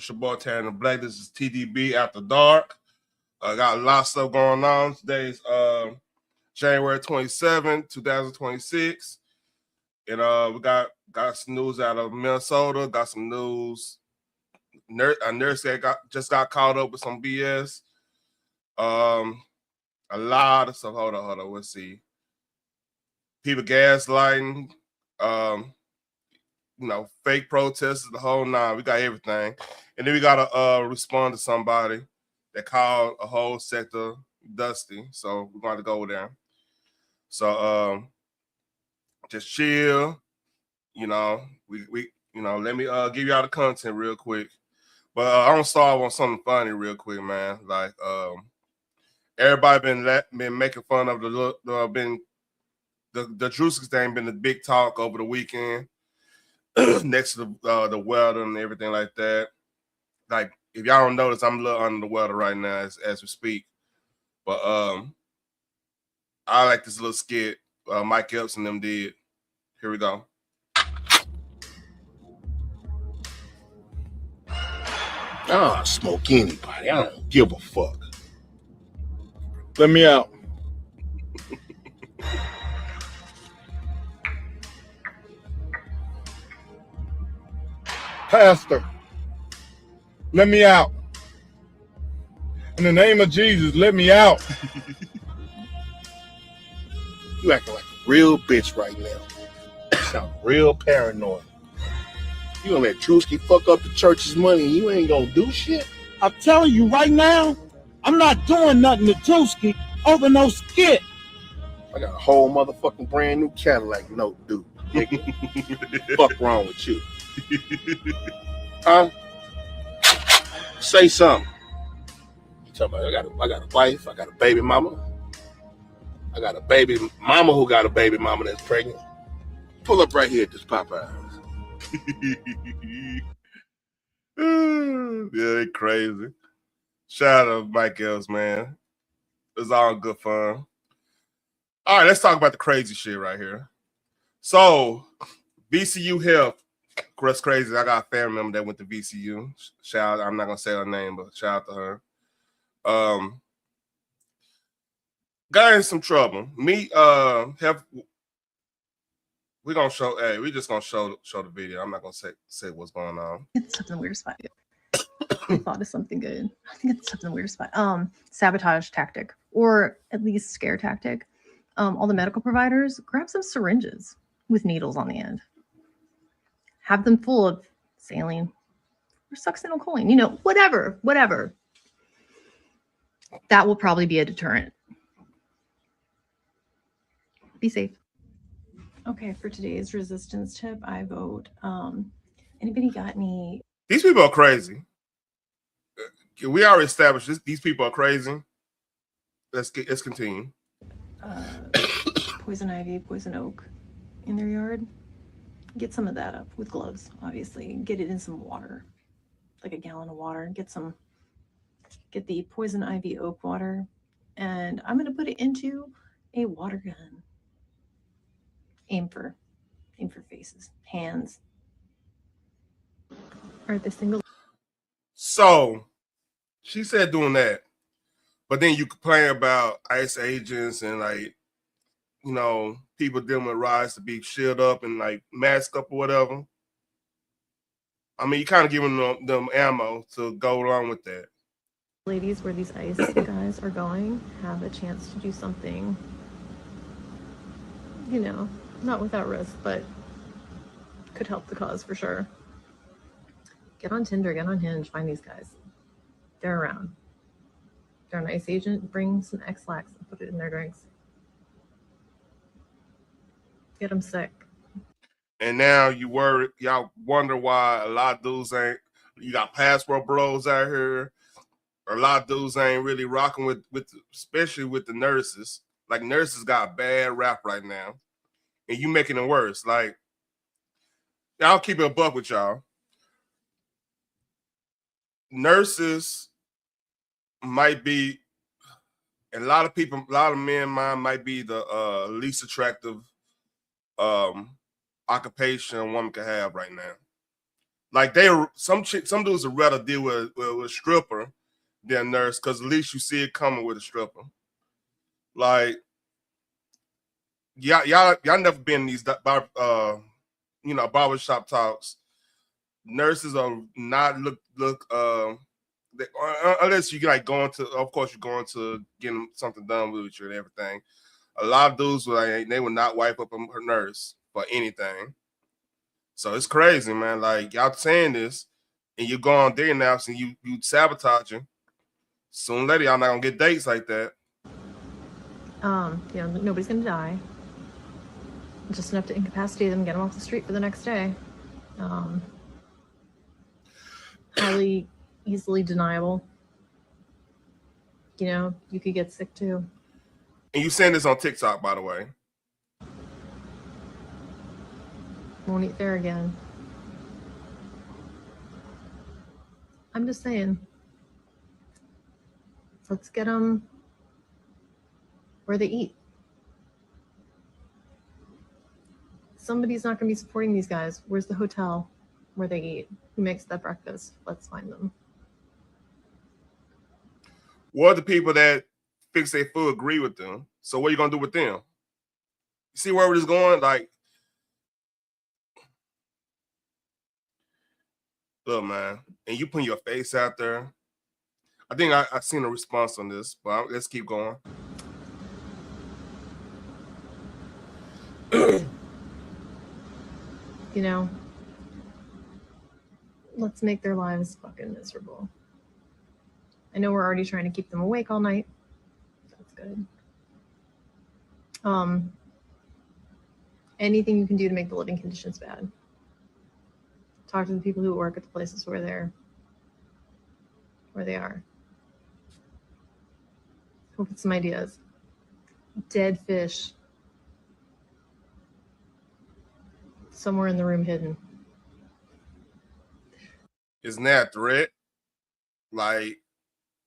It's your boy Tanner Black. This is TTB After Dark. Got a lot of stuff going on. Today's January 27th, 2026. And we got some news out of Minnesota. Got some news. A nurse that just got caught up with some BS. A lot of stuff. Hold on. Let's see. People gaslighting. Fake protesters, the whole nine. We got everything. And then we got to respond to somebody that called a whole sector dusty. So we're going to go there. So just chill. We let me give y'all the content real quick. But I don't start on something funny real quick, man. Like everybody been making fun of the Drewskis thing, been the big talk over the weekend. Next to the weather and everything like that. Like, if y'all don't notice, I'm a little under the weather right now as we speak. But I like this little skit Mike Epps and them did. Here we go. I don't smoke anybody. I don't give a fuck. Let me out. Pastor, let me out. In the name of Jesus, let me out. You acting like a real bitch right now. You sound real paranoid. You gonna let Drewski fuck up the church's money and you ain't gonna do shit? I'm telling you right now, I'm not doing nothing to Drewski over no skit. I got a whole motherfucking brand new Cadillac note, dude. Fuck wrong with you? Huh? Say something. You talking about I got a wife, I got a baby mama. I got a baby mama who got a baby mama that's pregnant. Pull up right here at this Popeyes. Yeah, they crazy. Shout out to Mike Epps, man. It was all good fun. All right, let's talk about the crazy shit right here. So, VCU Health. That's crazy. I got a family member that went to VCU. Shout out, I'm not gonna say her name, but shout out to her. Got in some trouble. We're gonna show. Hey, we just gonna show the video. I'm not gonna say what's going on. It's something weird spot. I thought of something good. I think it's something weird spot. Sabotage tactic, or at least scare tactic. All the medical providers grab some syringes with needles on the end. Have them full of saline or succinylcholine, whatever. That will probably be a deterrent. Be safe. Okay, for today's resistance tip, I vote. Anybody got any? These people are crazy. We already established this. These people are crazy. Let's continue. Poison ivy, poison oak in their yard. Get some of that up with gloves, obviously. Get it in some water, like a gallon of water. Get the poison ivy oak water, and I'm gonna put it into a water gun. Aim for faces, hands. Or the single. So she said doing that, but then you complain about ICE agents and people dealing with riots to be shielded up and masked up or whatever. I mean, you kind of giving them ammo to go along with that. Ladies, where these ICE guys are going, have a chance to do something, not without risk, but could help the cause for sure. Get on Tinder, get on Hinge, find these guys. They're around. They're an ICE agent. Bring some X-Lax and put it in their drinks. Get them sick. And now y'all wonder why a lot of dudes you got passport bros out here. A lot of dudes ain't really rocking with especially with the nurses. Like, nurses got a bad rap right now. And you making it worse. Like, I'll keep it a buck with y'all. Nurses might be, and a lot of men might be the least attractive occupation a woman can have right now. Like some dudes would rather deal with a stripper than nurse, because at least you see it coming with a stripper. Like y'all never been in these barbershop talks. Nurses are not unless you like going to, of course you're going to getting something done with you and everything. A lot of dudes they would not wipe up a nurse for anything. So it's crazy, man. Like y'all saying this, and you go on day naps and you sabotaging. Soon or later, y'all not gonna get dates like that. Nobody's gonna die. Just enough to incapacitate them, get them off the street for the next day. Highly easily deniable. You could get sick too. And you saying this on TikTok, by the way. Won't eat there again. I'm just saying. Let's get them where they eat. Somebody's not going to be supporting these guys. Where's the hotel where they eat? Who makes that breakfast? Let's find them. What are the people that fix their food agree with them? So what are you going to do with them? You see where it is going? Like, look, man, and you putting your face out there. I think I seen a response on this, but let's keep going. Let's make their lives fucking miserable. I know we're already trying to keep them awake all night. That's good. Anything you can do to make the living conditions bad. Talk to the people who work at the places where they are. Come up with some ideas. Dead fish. Somewhere in the room hidden. Isn't that a threat? Like,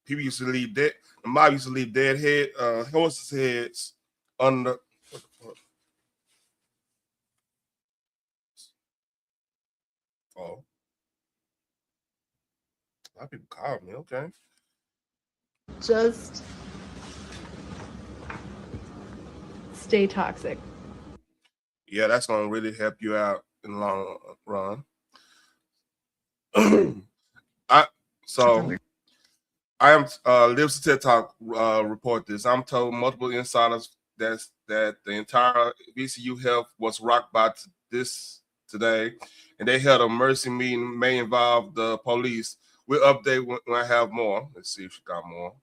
people used to leave dead. The mob used to leave dead horses' heads under. What the fuck? Oh. A lot of people called me, okay. Just stay toxic. Yeah, that's gonna really help you out in the long run. I am Lives to TED Talk report this. I'm told multiple insiders that the entire VCU health was rocked by this today, and they held a mercy meeting. May involve the police. We'll update when I have more. Let's see if she got more.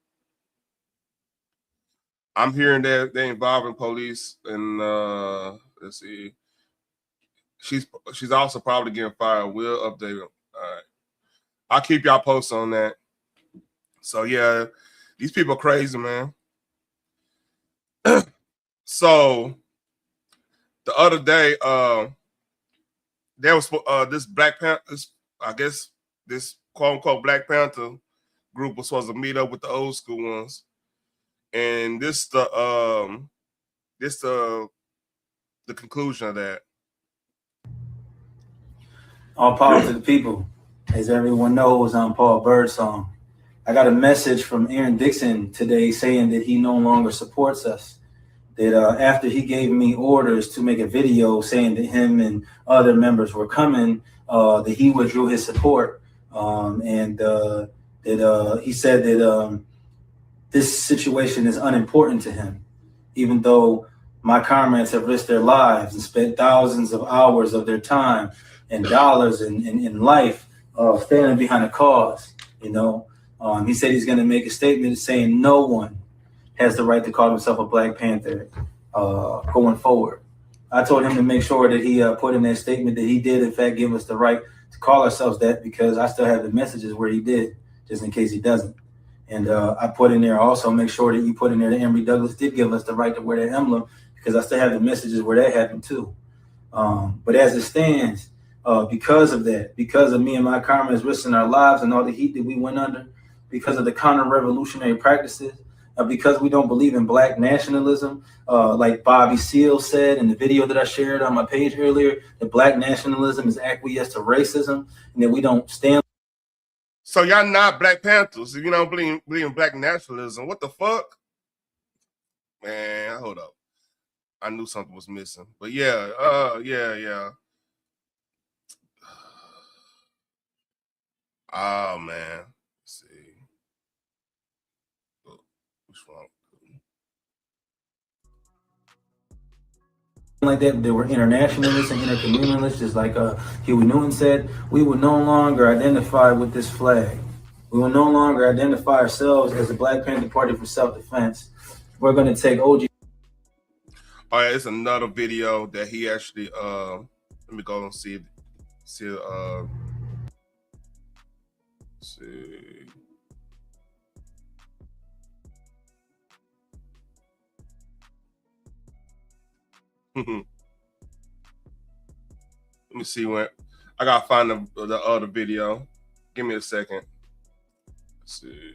I'm hearing that they're involving police, and let's see. She's also probably getting fired. We'll update them. All right. I'll keep y'all posted on that. So yeah, these people are crazy, man. So the other day, there was this Black Panther. I guess this quote unquote Black Panther group was supposed to meet up with the old school ones, and this the conclusion of that. All power to the people. As everyone knows, I'm Paul Birdsong. I got a message from Aaron Dixon today saying that he no longer supports us. That after he gave me orders to make a video saying that him and other members were coming, that he withdrew his support. And that he said that this situation is unimportant to him, even though my comrades have risked their lives and spent thousands of hours of their time and dollars in life standing behind a cause. He said he's going to make a statement saying no one has the right to call himself a Black Panther going forward. I told him to make sure that he put in that statement that he did, in fact, give us the right to call ourselves that, because I still have the messages where he did, just in case he doesn't. And I put in there also, make sure that you put in there that Emory Douglas did give us the right to wear that emblem, because I still have the messages where that happened too. But as it stands, because of that, because of me and my comrades risking our lives and all the heat that we went under, because of the counter-revolutionary practices because we don't believe in black nationalism, like Bobby Seale said in the video that I shared on my page earlier, that black nationalism is acquiesce to racism, and that we don't stand. So y'all not Black Panthers if you don't believe in black nationalism. What the fuck? Man, hold up. I knew something was missing. But yeah, yeah. Oh man. Let's see. Oh, which one? Like that, they were internationalists and intercommunalists, just like Huey Newton said. We will no longer identify with this flag. We will no longer identify ourselves as the Black Panther Party for self-defense. We're going to take OG. All right, it's another video that he actually let me go and see see. Let me see when I gotta find the other video. Give me a second. Let's see.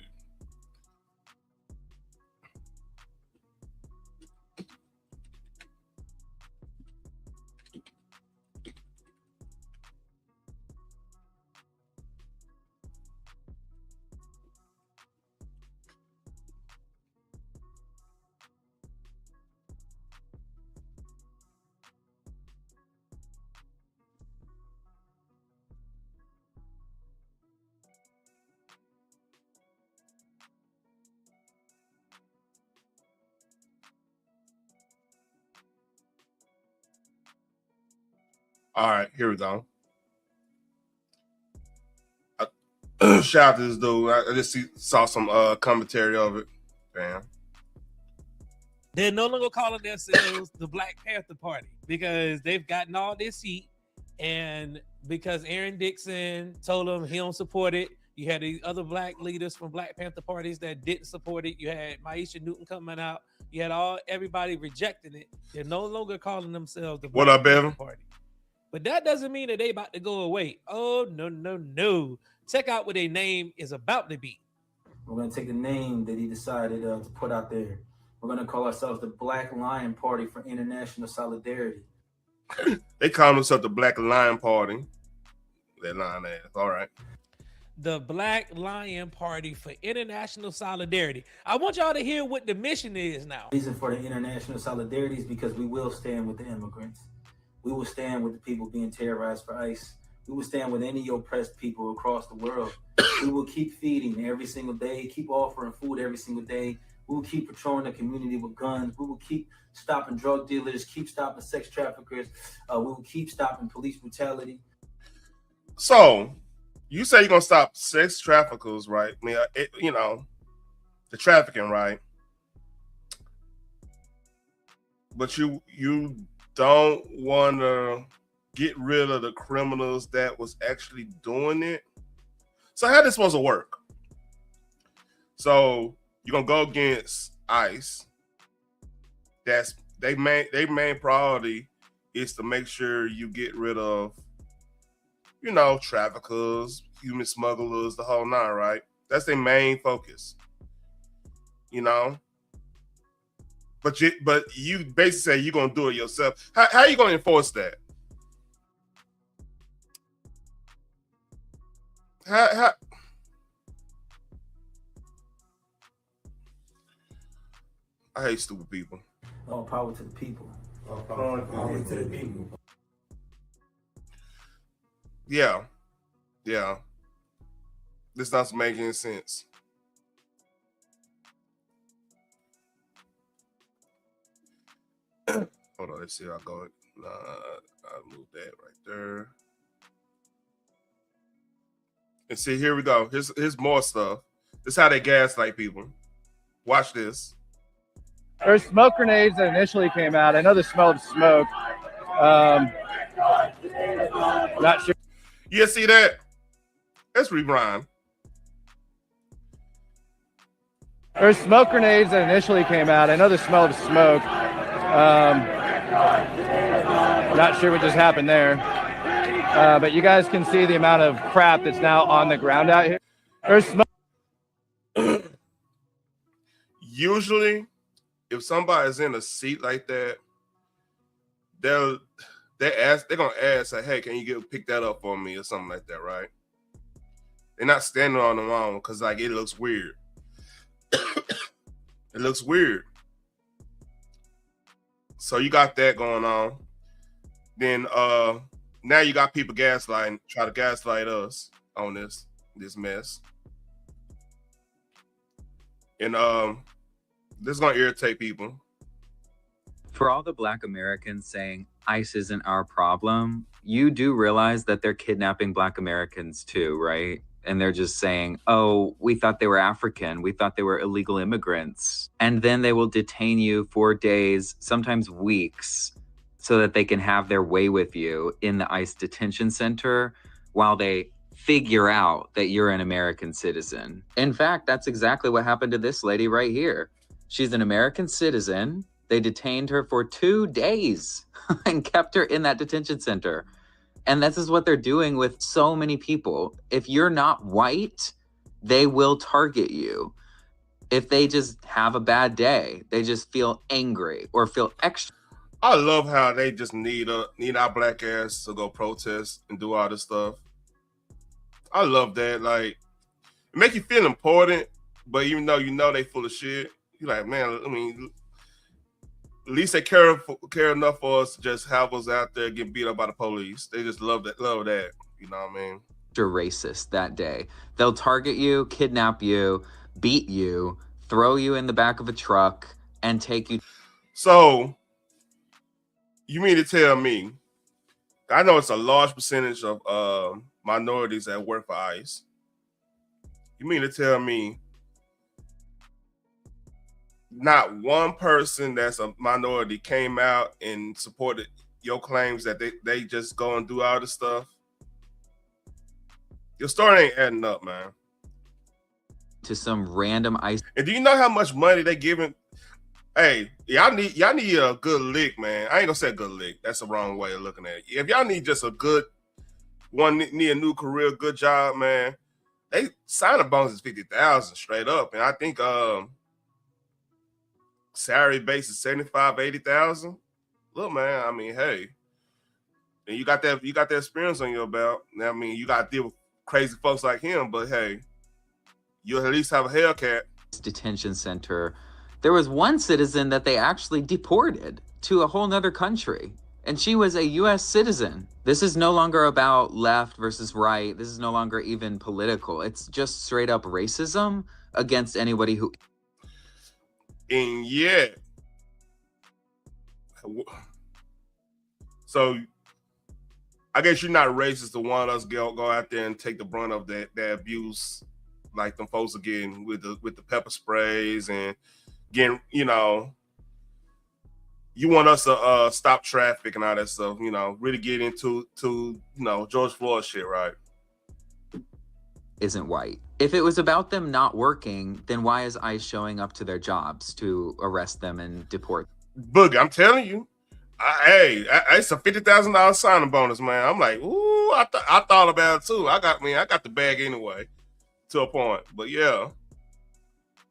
All right, here we go. Shout out to this dude. I just saw some commentary of it. Damn. They're no longer calling themselves the Black Panther Party because they've gotten all this heat, and because Aaron Dixon told them he don't support it. You had the other black leaders from Black Panther parties that didn't support it. You had Maisha Newton coming out. You had everybody rejecting it. They're no longer calling themselves the Black Panther Party. But that doesn't mean that they about to go away. Oh, no. Check out what their name is about to be. We're going to take the name that he decided to put out there. We're going to call ourselves the Black Lion Party for International Solidarity. They call themselves the Black Lion Party. That line ass. All right. The Black Lion Party for International Solidarity. I want y'all to hear what the mission is now. The reason for the international solidarity is because we will stand with the immigrants. We will stand with the people being terrorized for ICE. We will stand with any oppressed people across the world. We will keep feeding every single day, keep offering food every single day. We will keep patrolling the community with guns. We will keep stopping drug dealers, keep stopping sex traffickers. We will keep stopping police brutality. So, you say you're going to stop sex traffickers, right? I mean, the trafficking, right? But you don't want to get rid of the criminals that was actually doing it. So how this supposed to work? So you're gonna go against ICE. That's their main priority is to make sure you get rid of, traffickers, human smugglers, the whole nine, right? That's their main focus. But you basically say you're gonna do it yourself. How are you gonna enforce that? How? I hate stupid people. All power to the people. All power to the people. Yeah. This doesn't make any sense. Hold on, let's see. I'll go. I'll move that right there. And see, here we go. Here's more stuff. This is how they gaslight people. Watch this. There's smoke grenades that initially came out. I know the smell of smoke. Not sure. You see that? Let's rewind. There's smoke grenades that initially came out. I know the smell of smoke. Not sure what just happened there. But you guys can see the amount of crap that's now on the ground out here. There's smoke. usually if somebody's in a seat like that, they're gonna ask, like, hey, can you pick that up for me or something like that, right? They're not standing on their own because like it looks weird. It looks weird. So you got that going on. Then now you got people try to gaslight us on this mess. And this is gonna irritate people. For all the Black Americans saying ICE isn't our problem, you do realize that they're kidnapping Black Americans too, right? And they're just saying, oh, we thought they were African. We thought they were illegal immigrants. And then they will detain you for days, sometimes weeks, so that they can have their way with you in the ICE detention center while they figure out that you're an American citizen. In fact, that's exactly what happened to this lady right here. She's an American citizen. They detained her for 2 days and kept her in that detention center. And this is what they're doing with so many people. If you're not white, they will target you. If they just have a bad day, they just feel angry or feel extra. I love how they just need our black ass to go protest and do all this stuff. I love that. Like, it make you feel important, but even though you know they full of shit, you're like, man, I mean, at least they care enough for us to just have us out there getting beat up by the police. They just love that. You know what I mean? Racist that day. They'll target you, kidnap you, beat you, throw you in the back of a truck, and take you. So, you mean to tell me, I know it's a large percentage of minorities that work for ICE. You mean to tell me not one person that's a minority came out and supported your claims that they just go and do all this stuff? Your story ain't adding up, man. To some random ICE. And do you know how much money they giving? Hey, y'all need a good lick, man. I ain't gonna say a good lick. That's the wrong way of looking at it. If y'all need just a good one, need a new career, good job, man, they sign-up bonus is $50,000 straight up. And I think salary base is $75,000-$80,000. Look, man, I mean, hey, and you got that experience on your belt. Now, I mean, you got to deal with crazy folks like him, but hey, you'll at least have a Hellcat. Detention center. There was one citizen that they actually deported to a whole nother country, and she was a U.S. citizen. This is no longer about left versus right. This is no longer even political. It's just straight up racism against anybody who. And yeah, so I guess you're not racist to want us go out there and take the brunt of that abuse, like them folks are getting with the pepper sprays and getting, you know, you want us to stop traffic and all that stuff, you know, really get into George Floyd shit, right? Isn't white. If it was about them not working, then why is ICE showing up to their jobs to arrest them and deport? Boogie, I'm telling you, it's a $50,000 signing bonus, man. I'm like, ooh, I thought about it too. I got the bag anyway, to a point. But yeah,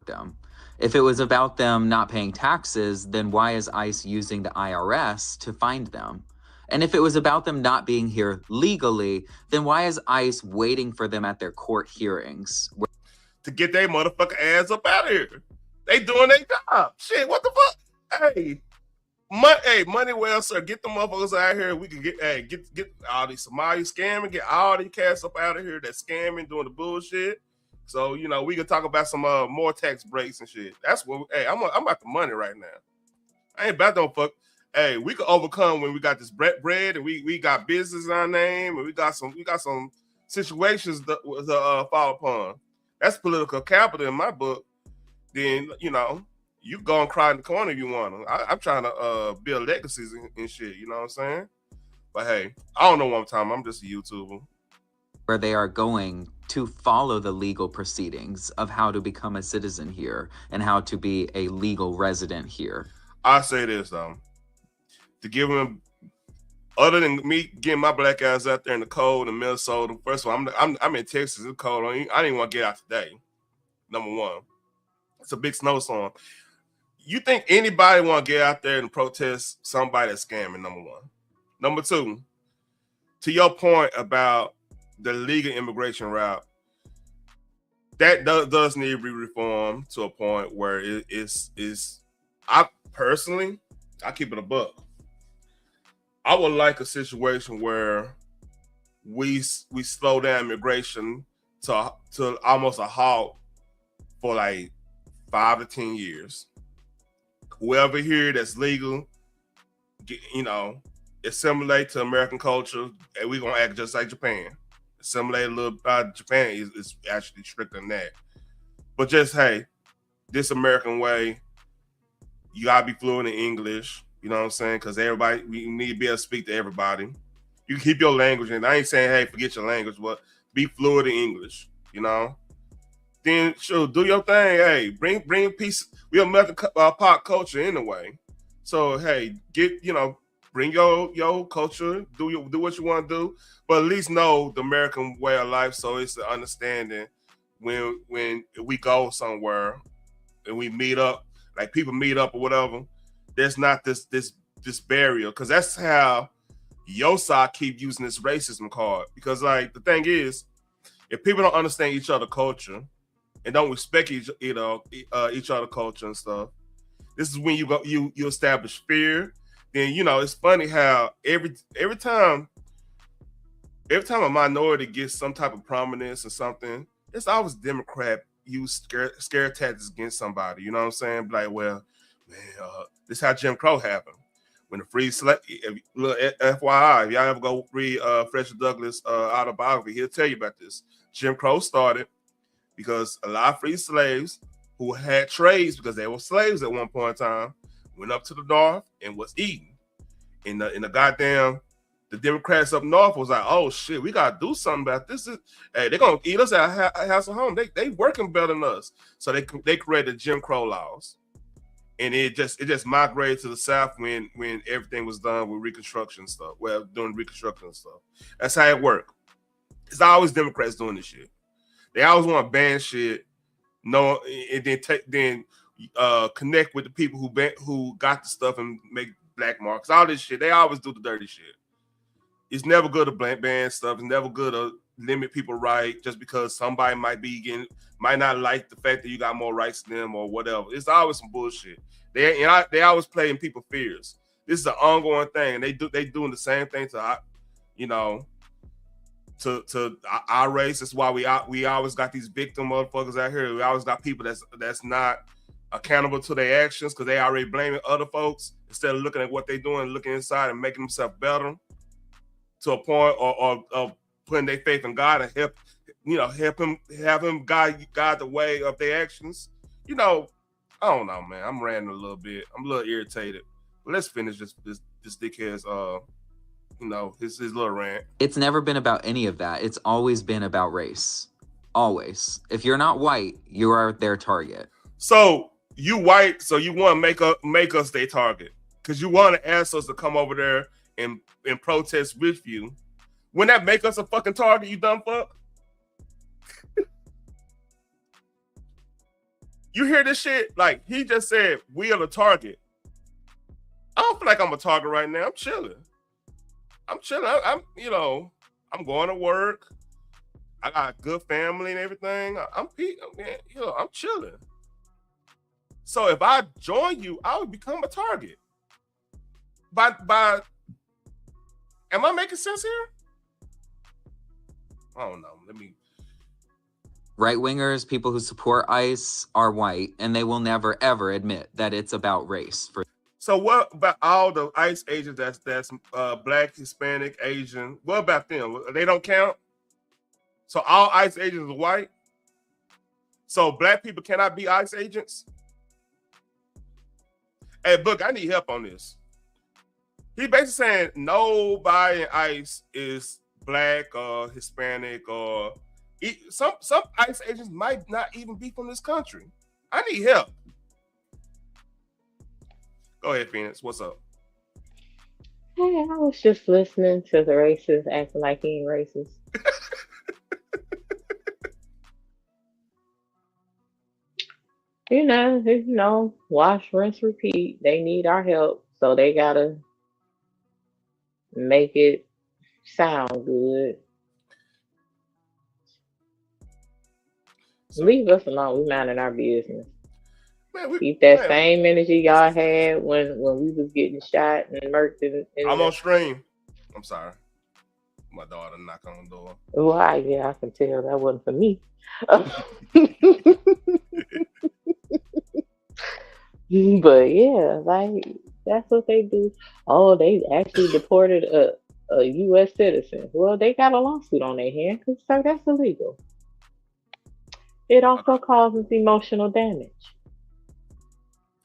them. If it was about them not paying taxes, then why is ICE using the IRS to find them? And if it was about them not being here legally, then why is ICE waiting for them at their court hearings? To get their motherfucking ass up out of here. They doing their job. Shit, what the fuck? Hey, money well, sir. Get the motherfuckers out here. We can get all these Somali scamming, get all these cats up out of here that's scamming, doing the bullshit. So, you know, we can talk about some more tax breaks and shit. That's what, I'm about the money right now. I ain't about no fuck. Hey, we could overcome when we got this bread and we got business in our name and we got some situations to fall upon. That's political capital in my book. Then, you know, you go and cry in the corner if you want to. I'm trying to build legacies and shit, you know what I'm saying? But hey, I don't know what I'm talking about. I'm just a YouTuber. Where they are going to follow the legal proceedings of how to become a citizen here and how to be a legal resident here. I say this though, to give them, other than me getting my black ass out there in the cold in Minnesota. First of all, I'm in Texas. It's cold. I didn't want to get out today. Number one, It's a big snowstorm. You think anybody want to get out there and protest somebody that's scamming? Number one. Number two, to your point about the legal immigration route, that does need to be reformed to a point where it is. I personally, I keep it a buck. I would like a situation where we slow down immigration to almost a halt for like 5 to 10 years. Whoever here that's legal, assimilate to American culture, and we're gonna act just like Japan. Assimilate a little. Japan is actually stricter than that. But just, hey, this American way, you gotta be fluent in English. You know what I'm saying? Because we need to be able to speak to everybody. You can keep your language, and I ain't saying, hey, forget your language, but be fluent in English. Then sure, do your thing. Hey, bring peace. We are melting pot culture anyway. So hey, bring your culture. Do what you want to do, but at least know the American way of life. So it's the understanding when we go somewhere and we meet up, like people meet up or whatever. There's not this barrier, because that's how your side keep using this racism card. Because like the thing is, if people don't understand each other culture and don't respect each other culture and stuff, this is when you establish fear. Then it's funny how every time a minority gets some type of prominence or something, it's always Democrat use scare tactics against somebody. You know what I'm saying? Like, well, man, this is how Jim Crow happened. When the free slave, FYI, if y'all ever go read Frederick Douglass autobiography, he'll tell you about this. Jim Crow started because a lot of free slaves who had trades, because they were slaves at one point in time, went up to the north and was eating. In the Democrats up north was like, oh shit, we gotta do something about this. Hey, they're gonna eat us at our house at home. They working better than us. So they created Jim Crow laws. And it just migrated to the South when everything was done with Reconstruction stuff. Well, doing Reconstruction stuff. That's how it worked. It's always Democrats doing this shit. They always want to ban shit, and then connect with the people who got the stuff and make black marks. All this shit. They always do the dirty shit. It's never good to ban stuff. It's never good to limit people right just because somebody might not like the fact that you got more rights than them or whatever. It's always some bullshit. They always play in people's fears. This is an ongoing thing, and they doing the same thing to our race. That's why we always got these victim motherfuckers out here. We always got people that's not accountable to their actions because they already blaming other folks instead of looking at what they're doing, looking inside and making themselves better to a point, or putting their faith in God and have him guide the way of their actions. I don't know, man. I'm ranting a little bit. I'm a little irritated. But let's finish this dickhead's his little rant. It's never been about any of that. It's always been about race. Always. If you're not white, you are their target. So you white, so you want to make us their target because you want to ask us to come over there and protest with you. Wouldn't that make us a fucking target, you dumb fuck? You hear this shit? Like, he just said, we are the target. I don't feel like I'm a target right now. I'm chilling. I'm going to work. I got a good family and everything. I'm chilling. So if I join you, I would become a target. By am I making sense here? I don't know. Right-wingers, people who support ICE, are white, and they will never, ever admit that it's about race. So what about all the ICE agents that's Black, Hispanic, Asian? What about them? They don't count? So all ICE agents are white? So Black people cannot be ICE agents? Hey, look, I need help on this. He's basically saying nobody in ICE is Black or Hispanic or... Some ICE agents might not even be from this country. I need help. Go ahead, Phoenix. What's up? Hey, I was just listening to the racist acting like he ain't racist. Wash, rinse, repeat. They need our help, so they gotta make it sound good. So, Leave us alone. We minding our business. man, Keep that man, same energy y'all had when we was getting shot and murked I'm on stream. I'm sorry. My daughter knocked on the door. Why? Yeah, I can tell that wasn't for me. But yeah, like that's what they do. Oh, they actually deported a U.S. citizen. Well, they got a lawsuit on their hand because that's illegal. It also causes emotional damage.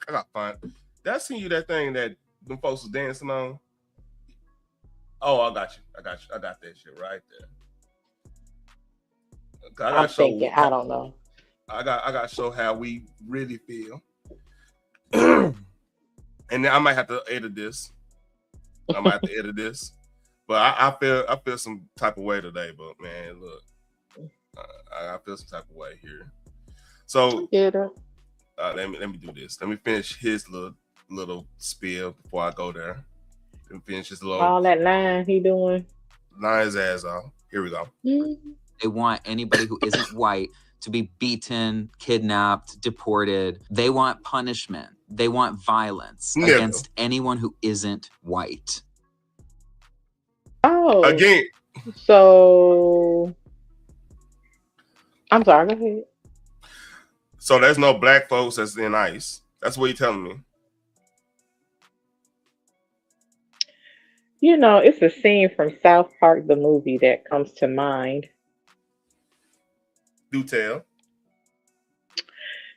I got fun. Did I send you that thing that them folks was dancing on? Oh, I got you. I got that shit right there. I'm thinking, I don't know. I got to show how we really feel. And then I might have to edit this. But I feel some type of way today. But man, look, I feel some type of way here. So let me do this. Let me finish his little spiel before I go there. Let me finish his little. All that line he doing. Line his ass off. Here we go. They want anybody who isn't white to be beaten, kidnapped, deported. They want punishment. They want violence against anyone who isn't white. Oh. Again. So I'm sorry, go ahead. So there's no black folks that's in ICE. That's what you're telling me. It's a scene from South Park, the movie, that comes to mind. Do tell.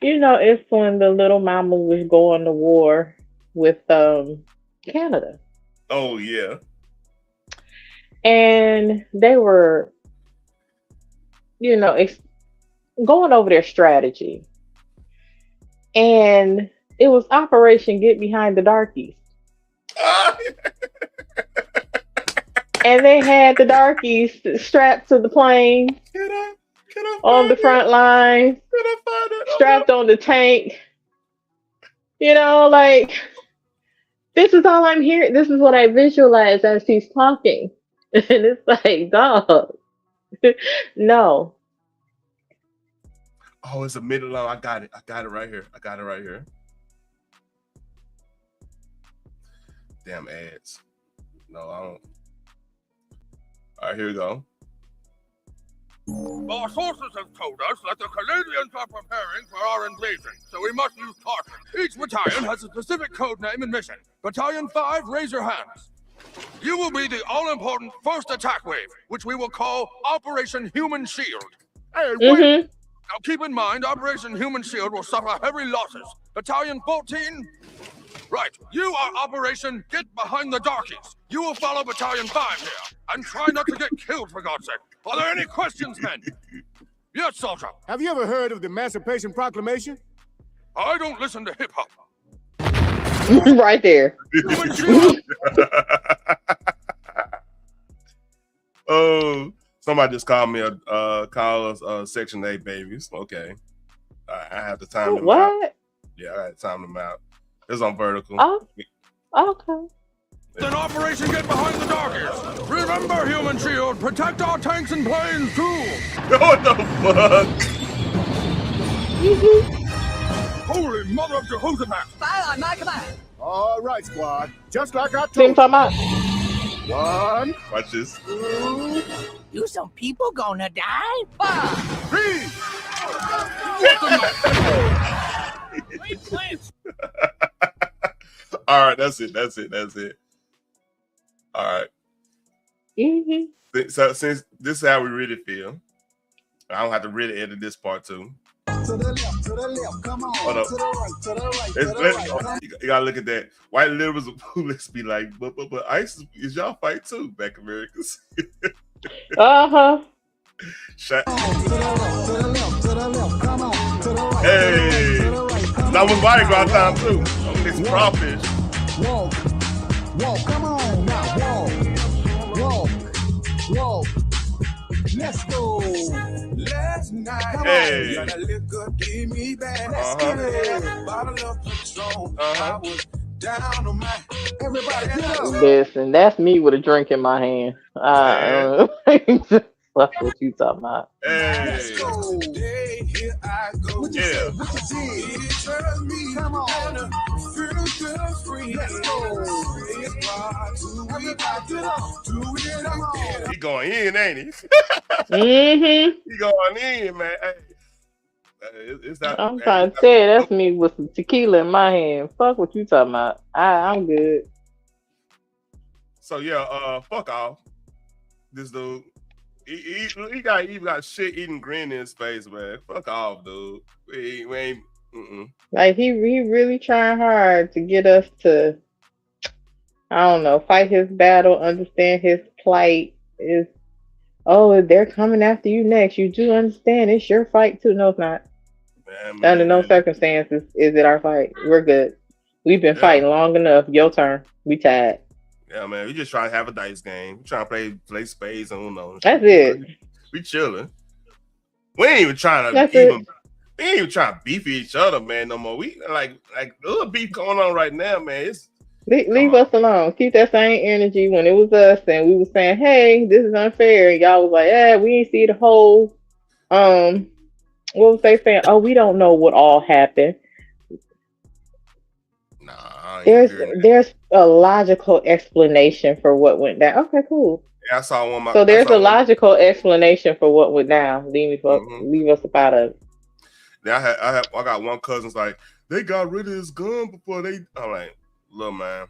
It's when the little mama was going to war with Canada. Oh, yeah. And they were, going over their strategy. And it was Operation Get Behind the Darkies. And they had the darkies strapped to the plane on the front line, strapped on the tank. Like, this is all I'm hearing. This is what I visualize as he's talking. And it's like, dog, no. Oh, it's a minute long. I got it right here. Damn ads. No, I don't. All right, here we go. Our sources have told us that the Canadians are preparing for our invasion, so we must use caution. Each battalion has a specific code name and mission. Battalion 5, raise your hands. You will be the all-important first attack wave, which we will call Operation Human Shield. Hey, wait! Now keep in mind, Operation Human Shield will suffer heavy losses. Battalion 14... Right, you are Operation Get Behind the Darkies. You will follow Battalion 5 here, and try not to get killed, for God's sake. Are there any questions, men? Yes, soldier. Have you ever heard of the Emancipation Proclamation? I don't listen to hip-hop. Right there. Oh, somebody just called me call us Section 8 babies. Okay. I have to time them out. What? Yeah, I had to time them out. It's on vertical. Oh, okay. Then Operation Get Behind the Darkies. Remember, Human Shield, protect our tanks and planes, too. What the fuck? Holy mother of Jehoshaphat. Fire on my command. All right, squad. Just like I Same told time you. 1. Watch this. 2. You some people gonna die? 5. 3. All right, that's it. All right. So since this is how we really feel, I don't have to really edit this part too. To the left, come on. Hold up. To the right, to the right. You gotta look at that. White liberals and police be like, but ISIS is y'all fight too, Black Americans. Shut. Hey, that was Mardi Gras time too. It's crawfish. Walk, come on now, walk. Let's go. last night. Hey. Got a liquor, give me back. Bottle of Patron. I was down on my. Everybody get up. Listen, that's me with a drink in my hand. That's what you talking about. Hey. Today, here I go. What you say? What you did? It turns me. Come on. Feel good free. Let's go. He going in, ain't he? Mm-hmm. He going in, man. Hey. It's not, I'm trying to tell you, that's me with some tequila in my hand. Fuck what you talking about. I'm good. So yeah, fuck off. This dude, he got shit eating grin in his face, man. Fuck off, dude. We ain't. Like he really trying hard to get us to, I don't know, fight his battle, understand his plight. Is they're coming after you next. You do understand it's your fight too. No, it's not. Under no circumstances is it our fight. We're good. We've been fighting long enough. Your turn. We tied. Yeah, man. We just trying to have a dice game. We trying to play spades and Uno. That's it. We chilling. We ain't even trying to we ain't even trying to beef each other, man, no more. We like little beef going on right now, man. It's leave us alone. Keep that same energy when it was us and we were saying, hey, this is unfair. And y'all was like, we ain't see the whole what was they saying? Oh, we don't know what all happened. Nah, there's a logical explanation for what went down. Okay, cool. Yeah, I saw one. So there's a logical explanation for what went down. Leave us up out of it. Yeah, I got one cousin's like, they got rid of his gun before they. I'm like, look, man,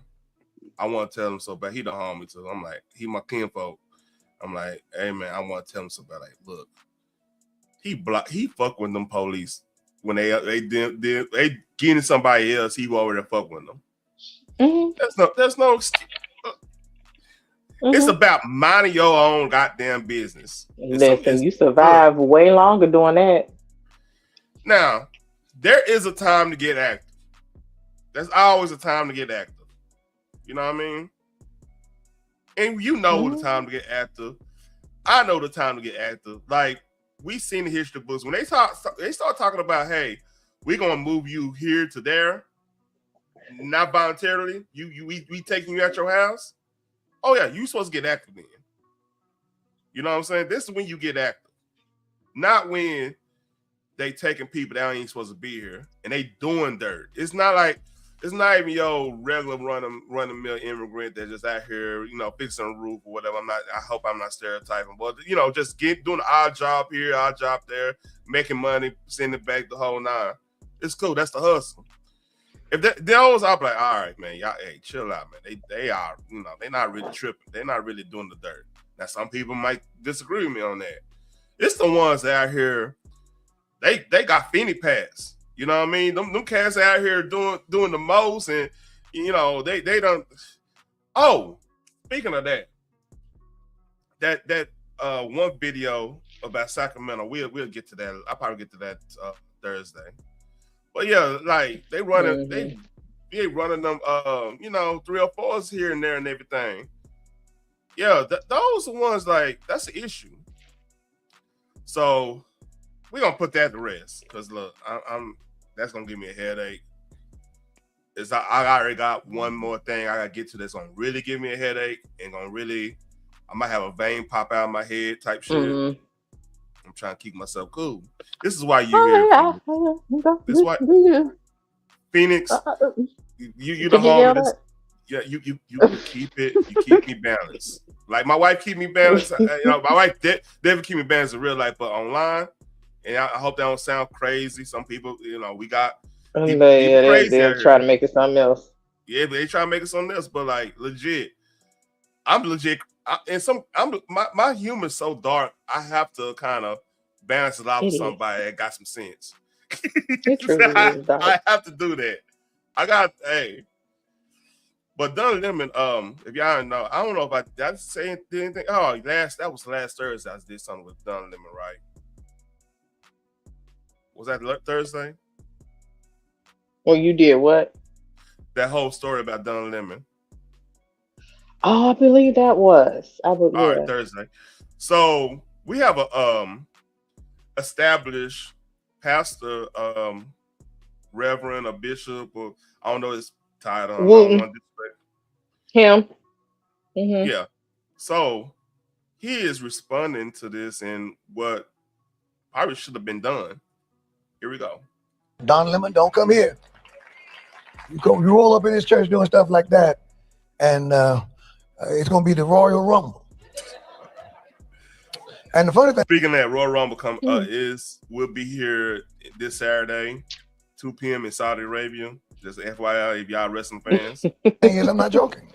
I want to tell him so bad. He don't harm me too. I'm like, he my kinfolk. I'm like, hey man, I want to tell him so bad. Like, look, he fuck with them police when they getting somebody else. He already fuck with them. There's no excuse. It's about minding your own goddamn business. Listen, you survive way longer doing that. Now, there is a time to get active. There's always a time to get active. You know what I mean? And you know the time to get active. I know the time to get active. Like, we seen the history books. When they start talking about, hey, we're gonna move you here to there, not voluntarily. We taking you at your house. Oh yeah, you supposed to get active then. You know what I'm saying? This is when you get active, not when they taking people that ain't supposed to be here and they doing dirt. It's not even your regular run mill immigrant that just out here, fixing a roof or whatever. I hope I'm not stereotyping, but just doing our job here, our job there, making money, sending it back the whole nine. It's cool. That's the hustle. If those, I'll be like, all right, man, y'all, hey, chill out, man. They are, they're not really tripping. They're not really doing the dirt. Now, some people might disagree with me on that. It's the ones that out here, they got Feeny pass. You know what I mean? Them cats out here doing the most, and they don't. Oh, speaking of that one video about Sacramento, we'll get to that. I'll probably get to that Thursday. But yeah, like they running them 304s here and there and everything. Yeah, those are ones like that's the issue. So we're gonna put that to rest because look, I'm that's gonna give me a headache. I already got one more thing I gotta get to that's gonna really give me a headache and I might have a vein pop out of my head type shit. I'm trying to keep myself cool. This is why you're here. This is why Phoenix. You the homie. Yeah, you keep it. You keep me balanced. Like my wife keep me balanced. My wife never keep me balanced in real life, but online. And I hope that don't sound crazy. Some people, we got. They'll try to make it something else. Yeah, but they try to make it something else. But like legit, I'm legit. My humor's so dark. I have to kind of balance it out with somebody that got some sense. I have to do that. But Don Lemon, if y'all don't know, I don't know if I say anything. Oh, that was last Thursday. I did something with Don Lemon, right? Was that Thursday? Well, you did what? That whole story about Don Lemon. Oh, I believe that was. All right, Thursday. So we have a established pastor, reverend, or bishop, or I don't know his title. I don't Wooten. want to disrespect. Him. Mm-hmm. Yeah. So he is responding to this and what probably should have been done. Here we go. Don Lemon, don't come here. You roll up in this church doing stuff like that, and it's gonna be the Royal Rumble. And the funny thing, speaking of that, Royal Rumble will be here this Saturday, 2 p.m. in Saudi Arabia. Just FYI, if y'all wrestling fans. thing is, I'm not joking.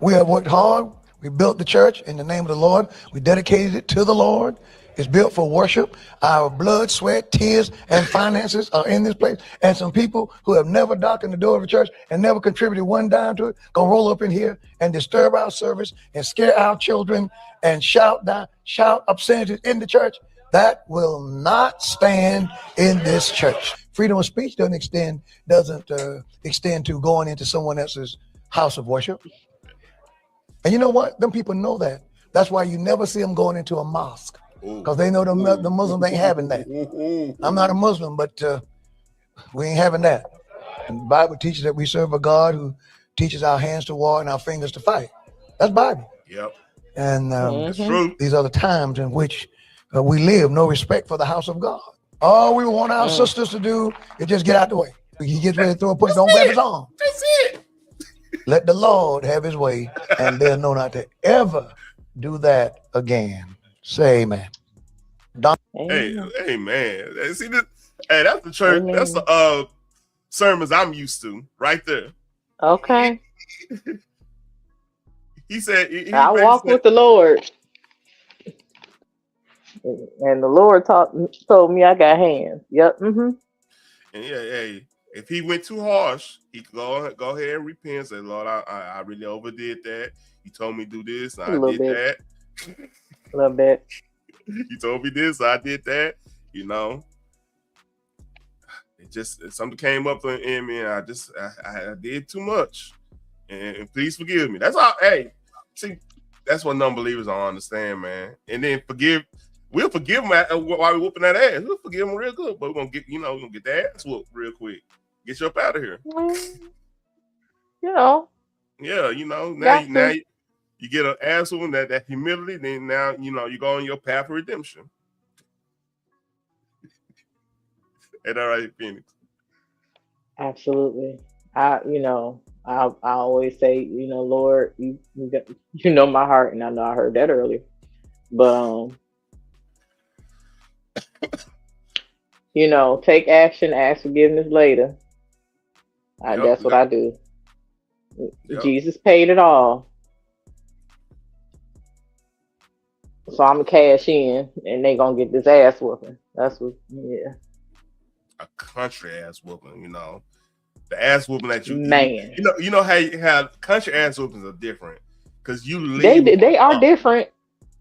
We have worked hard. We built the church in the name of the Lord. We dedicated it to the Lord. It's built for worship. Our blood, sweat, tears, and finances are in this place. And some people who have never darkened the door of a church and never contributed one dime to it, gonna roll up in here and disturb our service and scare our children and shout obscenities in the church. That will not stand in this church. Freedom of speech doesn't extend to going into someone else's house of worship. And you know what? Them people know that. That's why you never see them going into a mosque. Because they know the Muslims ain't having that. I'm not a Muslim, but we ain't having that. And the Bible teaches that we serve a God who teaches our hands to war and our fingers to fight. That's Bible. Yep. And it's true. These are the times in which we live. No respect for the house of God. All we want our sisters to do is just get out the way. He gets ready to throw a punch, don't grab his arm. That's it. Let the Lord have his way, and they'll know not to ever do that again. Say amen. Hey, man. See this? Hey, that's the church. Amen. That's the sermons I'm used to, right there. Okay. He said, I walk with the Lord, and the Lord told me I got hands. Yep. Mm-hmm. And hey, if he went too harsh, he could go ahead and repent and say, Lord, I really overdid that. You told me to do this, and I did that. A little bit. You told me this, I did that. You know, something came up in me, and I did too much. And please forgive me. That's all. Hey, see, that's what non-believers don't understand, man. And then we'll forgive them while we're whooping that ass. We'll forgive them real good, but we're gonna get the ass whooped real quick. Get you up out of here. You know. Yeah, now you get an ass whooping, that humility. Then now you go on your path of redemption. Ain't that right, Phoenix? Absolutely. I always say, Lord, you know my heart, and I know I heard that earlier, but take action, ask forgiveness later. That's what I do. Yep. Jesus paid it all, so I'm gonna cash in, and they gonna get this ass whooping. That's what, a country ass whooping, the ass whooping that man. You know how country ass whoopings are different because you leave. They are different.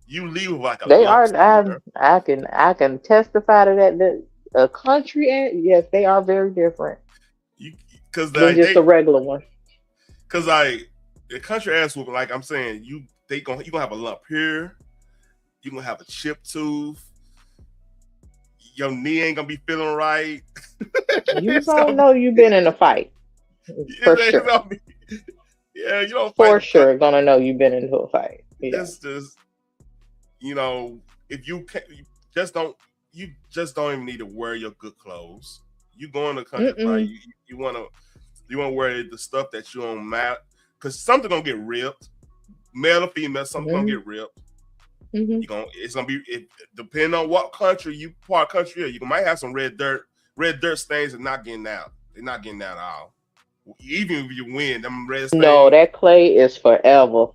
You leave with like a. They are. I can testify to that. A country ass, yes, they are very different. Because just a regular one. Because the country ass whooping, like I'm saying, you gonna have a lump here. You gonna have a chipped tooth. Your knee ain't gonna be feeling right. You don't know you've been in a fight. For sure. Yeah, you don't. For sure, gonna know you've been into a fight. Yeah. It's just, if you just don't even need to wear your good clothes. You go in the country, right? You wanna wear the stuff that you don't matter, because something gonna get ripped, male or female, something gonna get ripped. It's gonna be depending on what country you might have some red dirt stains and not getting out. They're not getting out at all. Even if you win, them red stains. No, that clay is forever.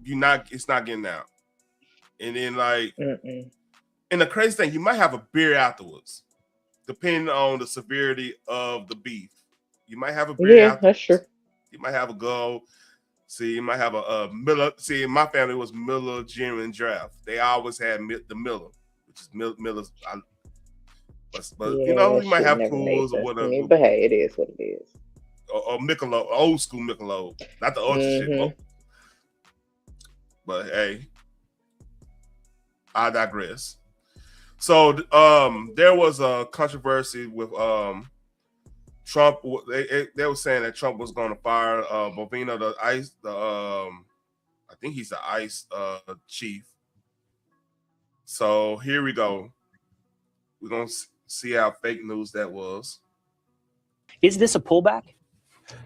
It's not getting out. And then and the crazy thing, you might have a beer afterwards, depending on the severity of the beef. You might have a beer. Yeah, that's true. You might have a go. See, you might have a Miller. See, in my family, it was Miller, Gin, and Draft. They always had the Miller, which is Miller's. But you might have Cools or whatever. But hey, it is what it is. Or Michelob, old school Michelob, not the ultra shit. But hey, I digress. So there was a controversy with Trump. They were saying that Trump was going to fire Bovino, the ICE, I think he's the ICE chief. So here we go. We're going to see how fake news that was. Is this a pullback?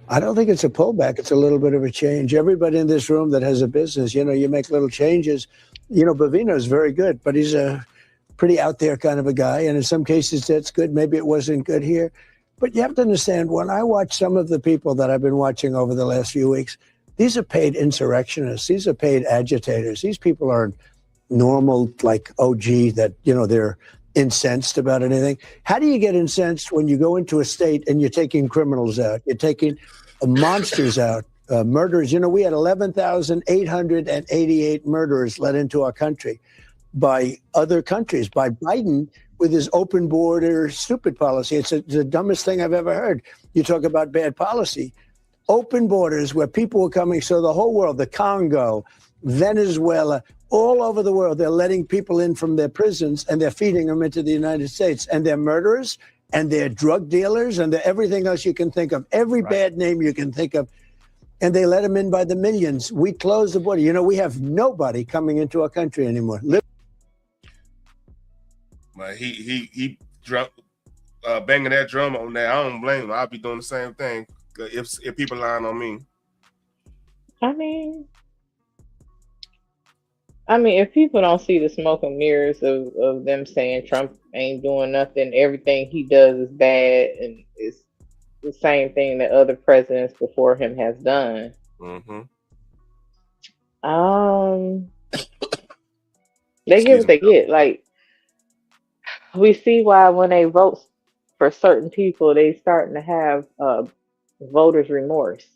I don't think it's a pullback. It's a little bit of a change. Everybody in this room that has a business, you know, you make little changes. You know, Bovino is very good, but he's a pretty out there kind of a guy. And in some cases, that's good. Maybe it wasn't good here. But you have to understand, when I watch some of the people that I've been watching over the last few weeks, these are paid insurrectionists. These are paid agitators. These people aren't normal, like, OG, that, you know, they're incensed about anything. How do you get incensed when you go into a state and you're taking criminals out? You're taking monsters out, murderers. You know, we had 11,888 murderers let into our country by other countries, by Biden with his open border stupid policy. It's the dumbest thing I've ever heard. You talk about bad policy. Open borders where people were coming, so the whole world, the Congo, Venezuela, all over the world, they're letting people in from their prisons and they're feeding them into the United States. And they're murderers and they're drug dealers and they're everything else you can think of, every bad name you can think of. And they let them in by the millions. We closed the border. You know, we have nobody coming into our country anymore. But he banging that drum on that. I don't blame him. I'll be doing the same thing if people lying on me. I mean, if people don't see the smoke and mirrors of them saying Trump ain't doing nothing, everything he does is bad, and it's the same thing that other presidents before him has done. They get what they get. Like, we see why when they vote for certain people, they starting to have voters' remorse.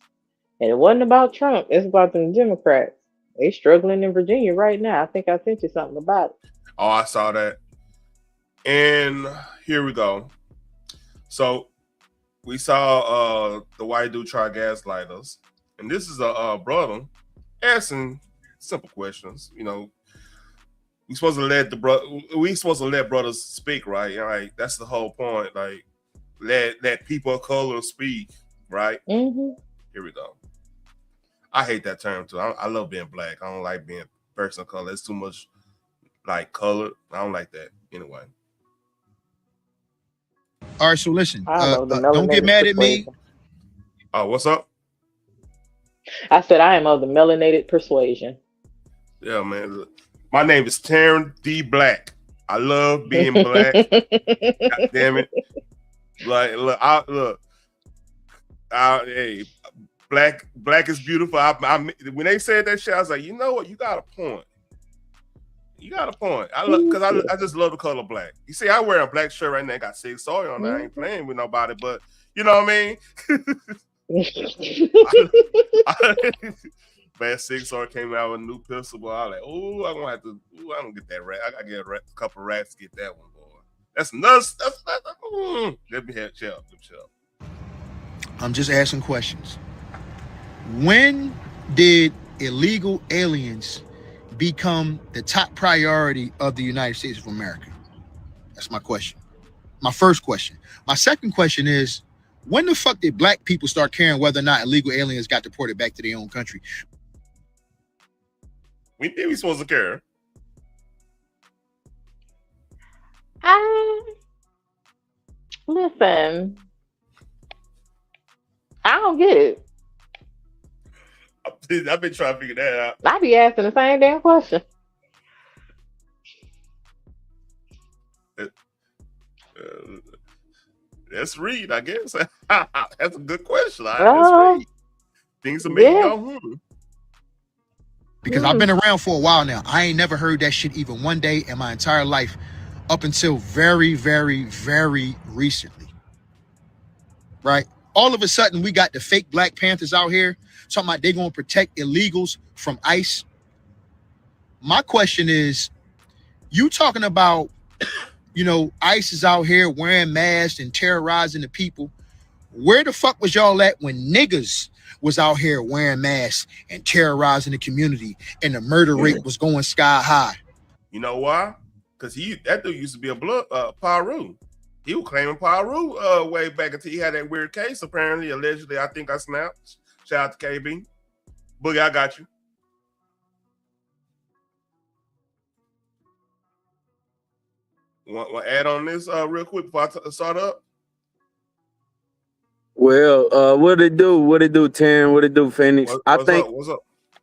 And it wasn't about Trump. It's about them Democrats. They struggling in Virginia right now. I think I sent you something about it. Oh, I saw that. And here we go. So we saw the white dude try gaslight us. And this is a brother asking simple questions. You know, we supposed to let brothers speak, right? Like, that's the whole point. Like, let people of color speak, right? Here we go. I hate that term too. I love being black. I don't like being person of color. It's too much like color. I don't like that anyway. All right, so listen. Don't get mad at me. Oh, what's up? I said I am of the melanated persuasion. Yeah, man. Look, my name is Taryn D. Black. I love being black. God damn it. Like, hey, black is beautiful. When they said that shit, I was like, you know what? You got a point. You got a point. I just love the color black. You see, I wear a black shirt right now. Got Sig Sawyer on there. I ain't playing with nobody, but you know what I mean? Man, Sig Sawyer came out with a new pistol, but I was like, oh, I'm gonna have to. Ooh, I don't get that rat. I gotta get a couple rats to get that one, boy. That's nuts. Let me have chill. I'm just asking questions. When did illegal aliens become the top priority of the United States of America? That's my question. My first question. My second question is, when the fuck did black people start caring whether or not illegal aliens got deported back to their own country? We think we supposed to care. Listen, I don't get it. I've been trying to figure that out. I be asking the same damn question. Let's read, I guess. That's a good question. Let's read. Things will make you go, Because I've been around for a while now. I ain't never heard that shit even one day in my entire life up until very, very, very recently. Right? All of a sudden, we got the fake Black Panthers out here talking about they're going to protect illegals from ICE. My question is, you talking about, you know, ICE is out here wearing masks and terrorizing the people. Where the fuck was y'all at when niggas was out here wearing masks and terrorizing the community and the murder rate was going sky high? You know why? because that dude used to be a Paru. He was claiming Paru way back until he had that weird case. Apparently, allegedly, I think I snapped. Shout out to KB. Boogie, I got you. Want to add on this real quick before I start up? Well, what it do? What it do, Taryn? What it do, Phoenix? What's up? What's up?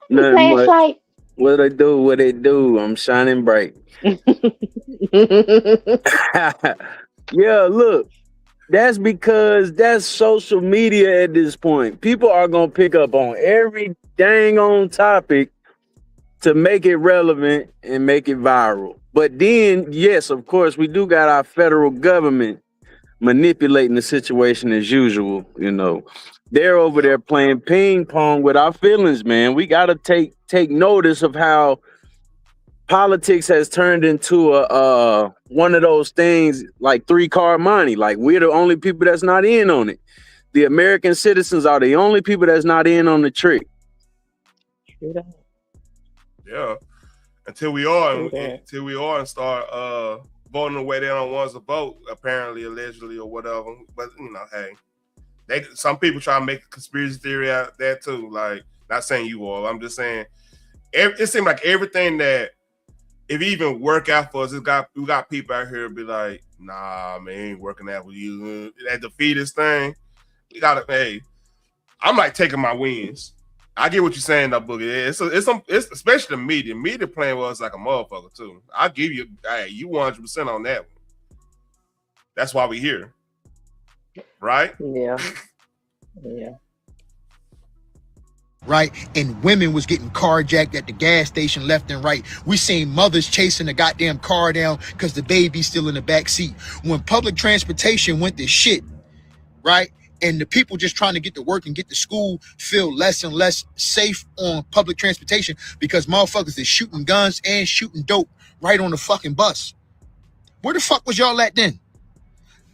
Nothing much. What it do? What it do? I'm shining bright. Yeah, look. That's because that's social media at this point. People are gonna pick up on every dang on topic to make it relevant and make it viral. But then, yes, of course, we do got our federal government manipulating the situation as usual. You know, they're over there playing ping pong with our feelings, man. We gotta take notice of how politics has turned into a one of those things like 3-card money. Like, we're the only people that's not in on it. The American citizens are the only people that's not in on the trick. Yeah, until we are and start voting the way they don't want us to vote, apparently, allegedly, or whatever. But hey, some people try to make a conspiracy theory out of that too. Like, not saying you all, I'm just saying it seems like everything that if it even work out for us, we got people out here be like, nah, man, ain't working out with you. That defeatist thing, we gotta. Hey, I'm like taking my wins. I get what you're saying, though, Boogie. It's especially the media. Media playing with us like a motherfucker too. I give you, you 100% on that one. That's why we here, right? Yeah. Right, and women was getting carjacked at the gas station left and right. We seen mothers chasing the goddamn car down because the baby's still in the back seat. When public transportation went to shit, right, and the people just trying to get to work and get to school feel less and less safe on public transportation because motherfuckers is shooting guns and shooting dope right on the fucking bus. Where the fuck was y'all at then?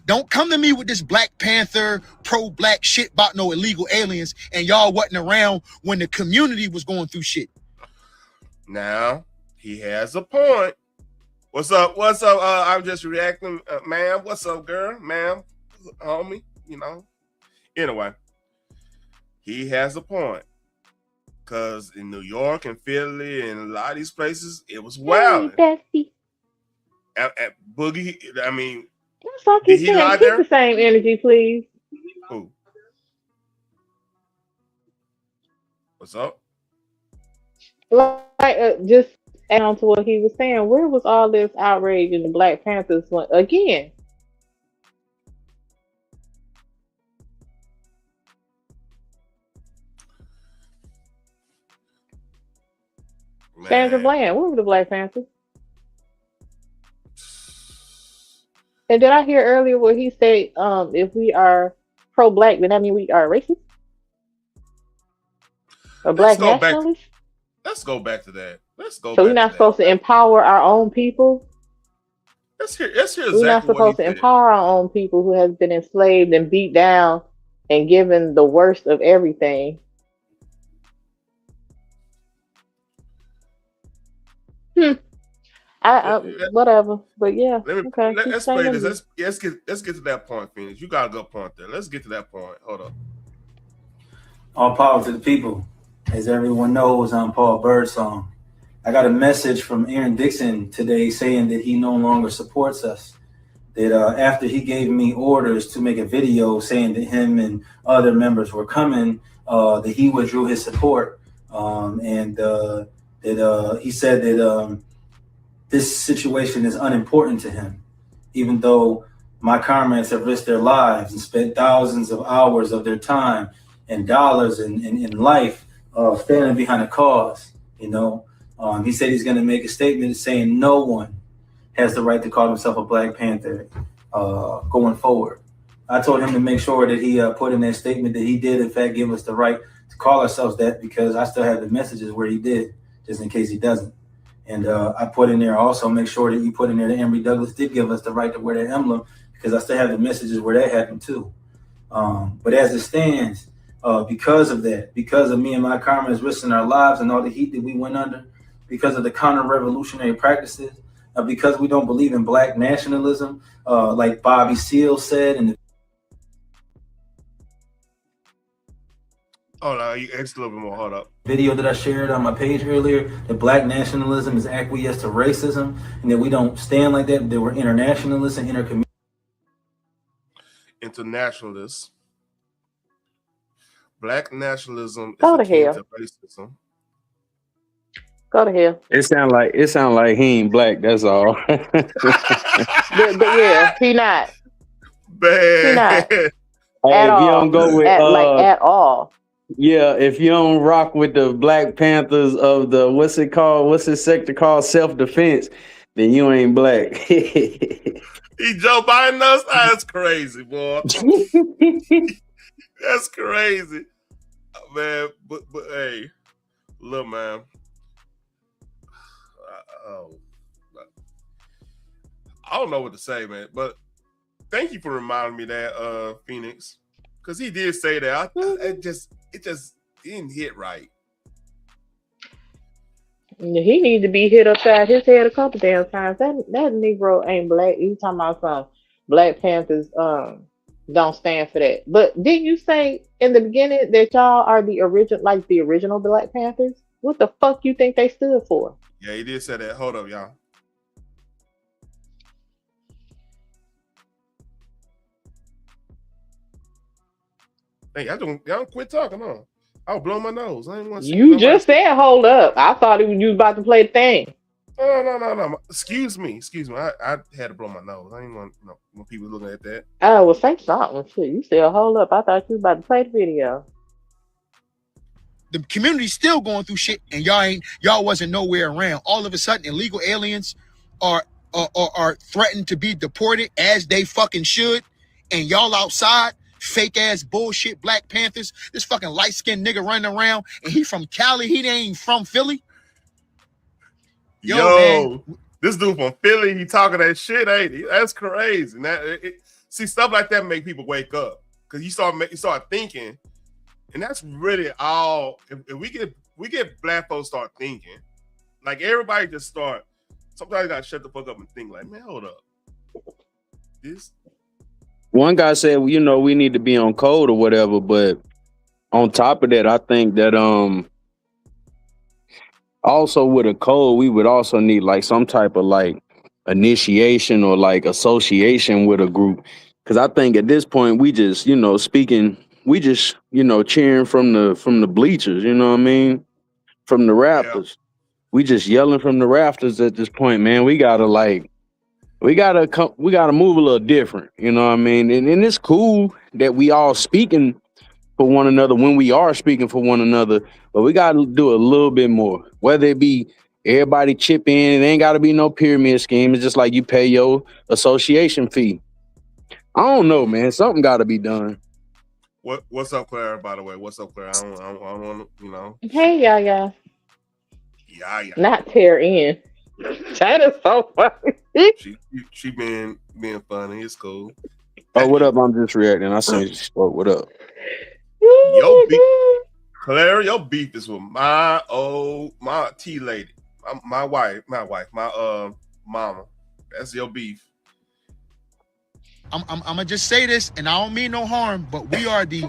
Don't come to me with this Black Panther, pro-black shit about no illegal aliens, and y'all wasn't around when the community was going through shit. Now, he has a point. What's up? What's up? I'm just reacting, ma'am. What's up, girl? Ma'am, homie, you know. Anyway, he has a point. Because in New York and Philly and a lot of these places, it was wild. At Boogie, I mean, that's all keep saying. Keep the same energy, please. Who? What's up? Like, just add on to what he was saying. Where was all this outrage in the Black Panthers again? Sandra Bland, where were the Black Panthers? And did I hear earlier where he said, if we are pro-black, then that means we are racist? Or black nationalists? Let's go back to that. So we're not supposed to empower our own people? Let's hear exactly we're not supposed to empower our own people who has been enslaved and beat down and given the worst of everything. Whatever, but yeah. Let's play this. Let's get to that point, Phoenix. You got a good point there. Let's get to that point. Hold up. All power to the people. As everyone knows, I'm Paul Birdsong. I got a message from Aaron Dixon today saying that he no longer supports us. That after he gave me orders to make a video saying that him and other members were coming, that he withdrew his support. And that he said that this situation is unimportant to him, even though my comrades have risked their lives and spent thousands of hours of their time and dollars and life standing behind a cause. You know, he said he's going to make a statement saying no one has the right to call himself a Black Panther going forward. I told him to make sure that he put in that statement that he did, in fact, give us the right to call ourselves that, because I still have the messages where he did, just in case he doesn't. And I put in there also, make sure that you put in there that Emory Douglas did give us the right to wear that emblem, because I still have the messages where that happened too. But as it stands, because of that, because of me and my comrades risking our lives and all the heat that we went under, because of the counter-revolutionary practices, because we don't believe in black nationalism, like Bobby Seale said in the Oh no, you asked a little bit more. Hold up. video that I shared on my page earlier, that black nationalism is acquiesce to racism, and that we don't stand like that we're internationalists and Internationalists. Black nationalism is Go to akin hell. to racism. Go to hell. It sound like he ain't black. That's all. Yeah, he not. He not. Bad. Hey, At if you all. don't go with at all. yeah, if you don't rock with the Black Panthers of the what's this sector called, self-defense, then you ain't black. He Joe Biden us? That's crazy, boy. That's crazy, man. But hey, look, man. I don't know what to say, man. But thank you for reminding me that, Phoenix, because he did say that. It just didn't hit right. He needs to be hit upside his head a couple damn times. That Negro ain't black. You talking about some Black Panthers don't stand for that. But didn't you say in the beginning that y'all are the original Black Panthers? What the fuck you think they stood for? Yeah, he did say that. Hold up, y'all. Hey, y'all don't quit talking, huh? I was blowing my nose. I didn't want to. You just said hold up. I thought you was about to play the thing. No. Excuse me. I had to blow my nose. I didn't want when people looking at that. Oh, well, say something. Shit, you said hold up. I thought you was about to play the video. The community's still going through shit, and y'all wasn't nowhere around. All of a sudden, illegal aliens are threatened to be deported, as they fucking should, and y'all outside fake ass bullshit Black Panthers. This fucking light skinned nigga running around, and he from Cali. He ain't from Philly. Yo, this dude from Philly, he talking that shit, ain't he? That's crazy. See, stuff like that make people wake up, because you start thinking, and that's really all. If we get black folks start thinking, like everybody just start. Sometimes you gotta shut the fuck up and think, like, man, hold up. This One guy said, we need to be on code or whatever, but on top of that, I think that also with a code, we would also need like some type of like initiation or like association with a group. Cause I think at this point we just, cheering from the bleachers, you know what I mean? From the rafters. Yeah. We just yelling from the rafters at this point, man. We gotta move a little different, you know what I mean? And it's cool that we all speaking for one another when we are speaking for one another, but we got to do a little bit more, whether it be everybody chip in. It ain't got to be no pyramid scheme. It's just like you pay your association fee. I don't know, man. Something got to be done. What's up, Claire, by the way? What's up, Claire? I don't want to, Hey, yeah. Not tear in. That is so funny. She being funny. It's cool. Oh, what up? I'm just reacting. I seen you spoke. What up? Yo, beef, Claire, your beef is with my tea lady, my wife, my mama. That's your beef. I'm gonna just say this, and I don't mean no harm, but we are the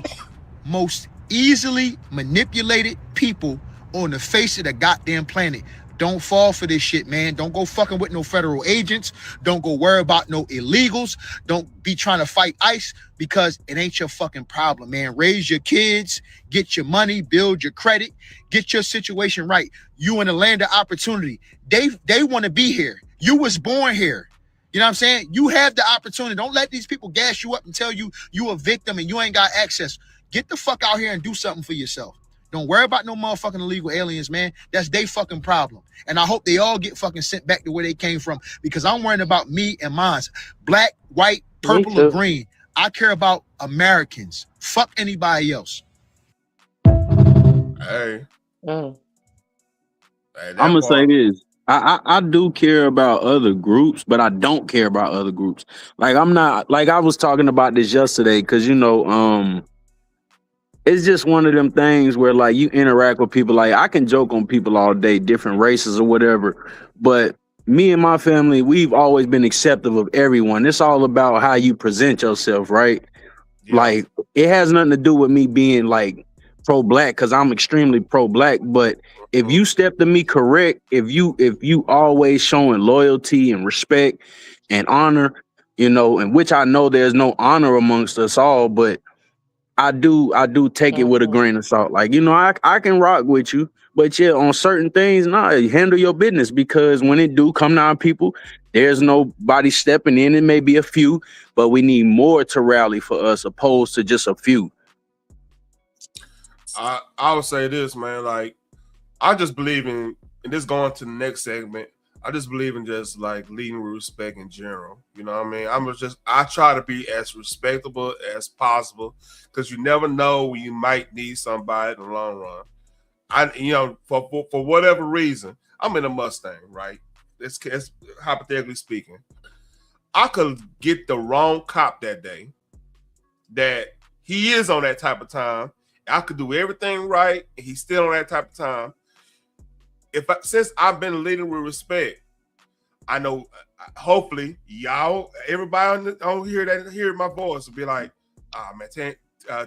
most easily manipulated people on the face of the goddamn planet. Don't fall for this shit, man. Don't go fucking with no federal agents. Don't go worry about no illegals. Don't be trying to fight ICE, because it ain't your fucking problem, man. Raise your kids, get your money, build your credit, get your situation right. You in a land of opportunity. They want to be here. You was born here. You know what I'm saying? You have the opportunity. Don't let these people gas you up and tell you a victim and you ain't got access. Get the fuck out here and do something for yourself. Don't worry about no motherfucking illegal aliens, man. That's they fucking problem. And I hope they all get fucking sent back to where they came from, because I'm worrying about me and mine. Black, white, purple, or green. I care about Americans. Fuck anybody else. Hey. I'm gonna say this. I do care about other groups, but I don't care about other groups. Like I'm not, like I was talking about this yesterday, because it's just one of them things where like you interact with people. Like I can joke on people all day, different races or whatever, but me and my family, we've always been accepting of everyone. It's all about how you present yourself, right? Like, it has nothing to do with me being like pro-black, because I'm extremely pro-black. But if you step to me correct, if you always showing loyalty and respect and honor, and which I know there's no honor amongst us all, but I do take it with a grain of salt. Like, I can rock with you, but yeah, on certain things, handle your business, because when it do come down, people, there's nobody stepping in. It may be a few, but we need more to rally for us, opposed to just a few. I would say this, man. Like, I just believe in, and this going to the next segment, I just believe in just like leading with respect in general. You know what I mean? I try to be as respectable as possible, because you never know when you might need somebody in the long run. For whatever reason, I'm in a Mustang, right? It's hypothetically speaking. I could get the wrong cop that day that he is on that type of time. I could do everything right, and he's still on that type of time. Since I've been leading with respect, I know hopefully y'all, everybody on here that hear my voice will be like, man,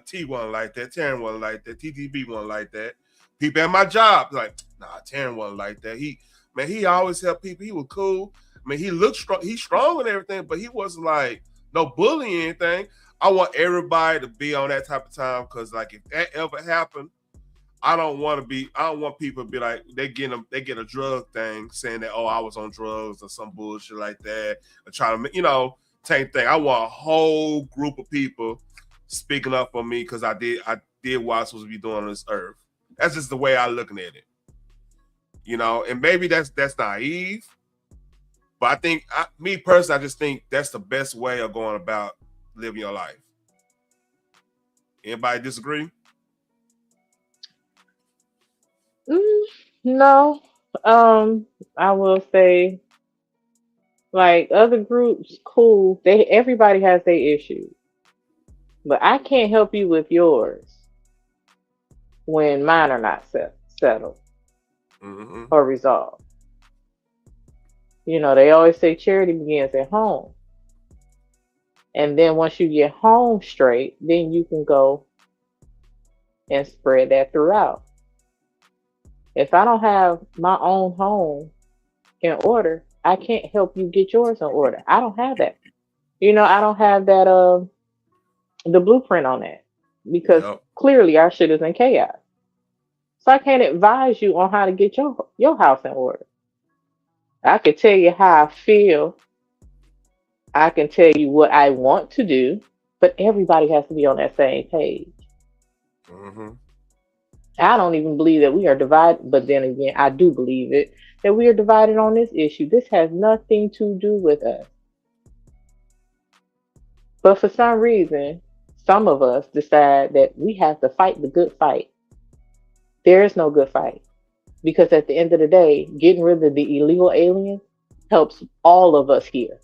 T wasn't like that, Taryn wasn't like that, TTB wasn't like that. People at my job like, nah, Taryn wasn't like that. He always helped people. He was cool. I mean, he looked strong. He's strong and everything, but he wasn't like no bullying or anything. I want everybody to be on that type of time, because like if that ever happened, I don't want people to be like they get a drug thing saying that, oh, I was on drugs or some bullshit like that, or trying to same thing. I want a whole group of people speaking up for me, because I did what I was supposed to be doing on this earth. That's just the way I'm looking at it. And maybe that's naive, but I think me personally, I just think that's the best way of going about living your life. Anybody disagree? No. I will say, like, other groups, cool. Everybody has their issues, but I can't help you with yours when mine are not settled or resolved. They always say charity begins at home. And then once you get home straight, then you can go and spread that throughout. If I don't have my own home in order, I can't help you get yours in order. I don't have that. I don't have that the blueprint on that, because clearly our shit is in chaos. So I can't advise you on how to get your house in order. I can tell you how I feel. I can tell you what I want to do, but everybody has to be on that same page. I don't even believe that we are divided, but then again, I do believe it, that we are divided on this issue. This has nothing to do with us. But for some reason, some of us decide that we have to fight the good fight. There is no good fight, because at the end of the day, getting rid of the illegal aliens helps all of us here.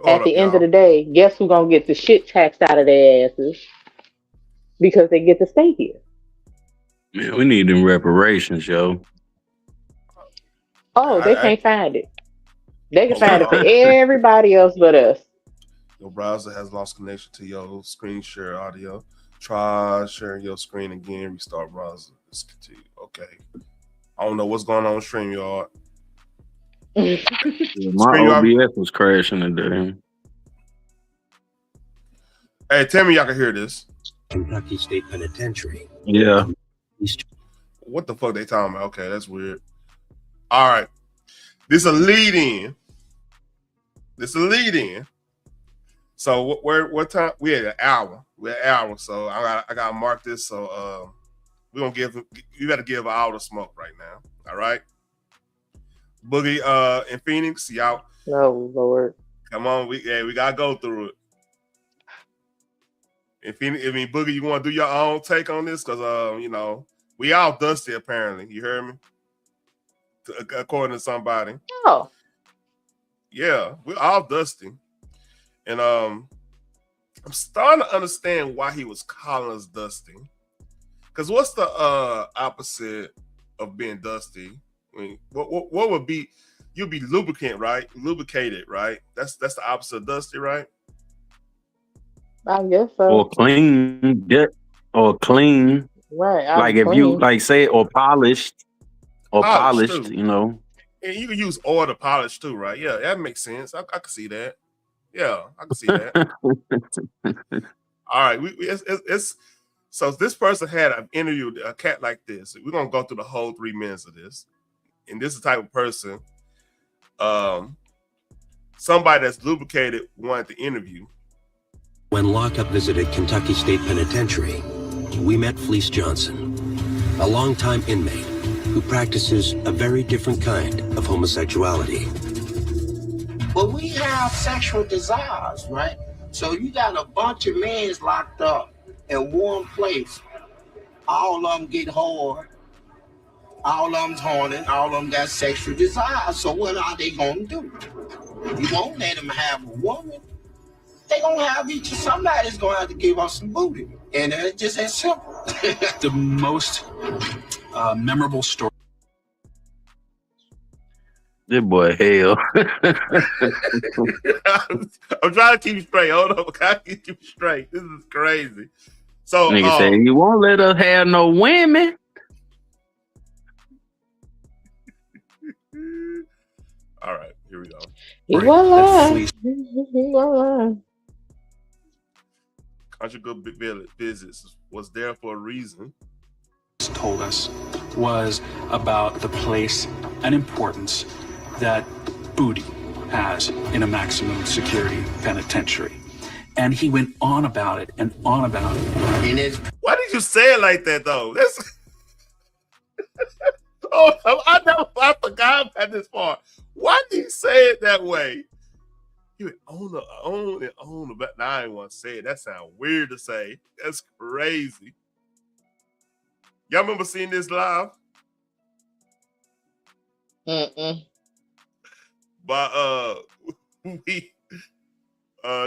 At the end of the day, guess who's gonna get the shit taxed out of their asses? Because they get to stay here. Man, we need them reparations, yo. Oh, they can't find it. They can find it for everybody else but us. Your browser has lost connection to your screen share audio. Try sharing your screen again. Restart browser. Let's continue. Okay. I don't know what's going on with StreamYard. My OBS was crashing today. Hey, tell me y'all can hear this. Kentucky State Penitentiary. Yeah. What the fuck they talking about? Okay, that's weird. All right. This a lead in. So what time? We had an hour. We're an hour. So I gotta mark this. So we're gonna you gotta give an hour to smoke right now. All right. Boogie in Phoenix, y'all. Oh Lord. Come on, we gotta go through it. Boogie, you want to do your own take on this? Because we all dusty apparently. You heard me? According to somebody. Oh. Yeah, we're all dusty. And I'm starting to understand why he was calling us dusty. Because what's the opposite of being dusty? I mean, what would be? You'd be lubricant, right? Lubricated, right? That's the opposite of dusty, right? I guess so. Or clean, yeah, or clean. Right, Like I'm if you clean. like say or polished, Too. you know. And you can use oil to polish too, right? Yeah, that makes sense. I can see that. Yeah, I can see that. All right, it's so this person had an interview with a cat like this. We're gonna go through the whole 3 minutes of this, and this is the type of person, somebody that's lubricated wanted to interview. When Lockup visited Kentucky State Penitentiary, we met Fleece Johnson, a longtime inmate who practices a very different kind of homosexuality. But we have sexual desires, right? So you got a bunch of men locked up in one place. All of them get hard. All of them's horny. All of them got sexual desires. So what are they going to do? You won't let them have a woman. They gonna have each. Somebody's gonna have to give us some booty, and it's just as simple. The most memorable story. This boy hell. I'm trying to keep you straight. Hold up, I gotta keep you straight. This is crazy. So nigga say you won't let us have no women. All right, here we go. He won't lie. He won't lie. Conjugal visits was there for a reason. Told us was about the place and importance that booty has in a maximum security penitentiary. And he went on about it and on about it. Why did you say it like that though? That's I forgot about this part. Why did he say it that way? He went on, but now I ain't want to say it. That sounds weird to say. That's crazy. Y'all remember seeing this live? But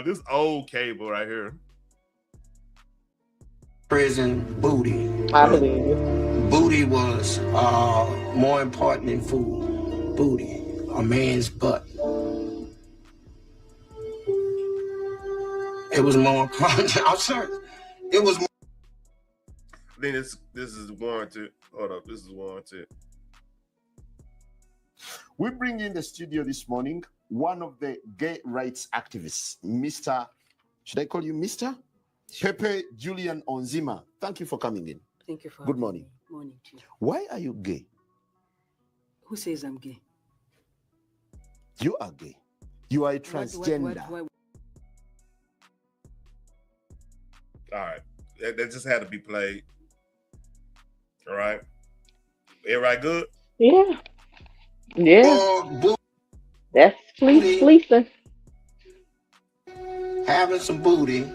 this old cable right here. Prison booty. I believe you. Booty was more important than food. Booty, a man's butt. It was more important. I'm sorry. It was more. I think this is warranted. Hold up, this is warranted. We bring in the studio this morning one of the gay rights activists, Mr. Should I call you Mr? Pepe Julian Onzima. Thank you for coming in. Thank you for Good morning. having me. Morning to you. Why are you gay? Who says I'm gay? You are gay. You are a transgender. All right, that just had to be played. All right, everybody good? Yeah. Yeah. That's fleecing. Having some booty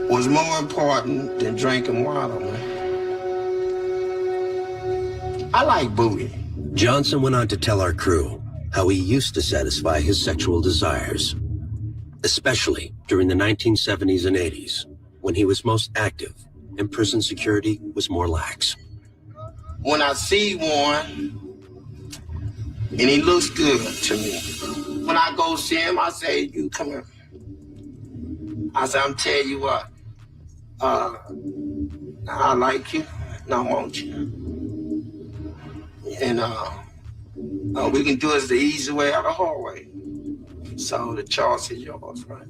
was more important than drinking water, man. I like booty. Johnson went on to tell our crew how he used to satisfy his sexual desires, especially during the 1970s and 80s, when he was most active and prison security was more lax. When I see one, and he looks good to me, when I go see him, I say, you come here. I say, I'm telling you what, I like you, and I want you. And we can do it the easy way or the hard way. So the choice is yours, right?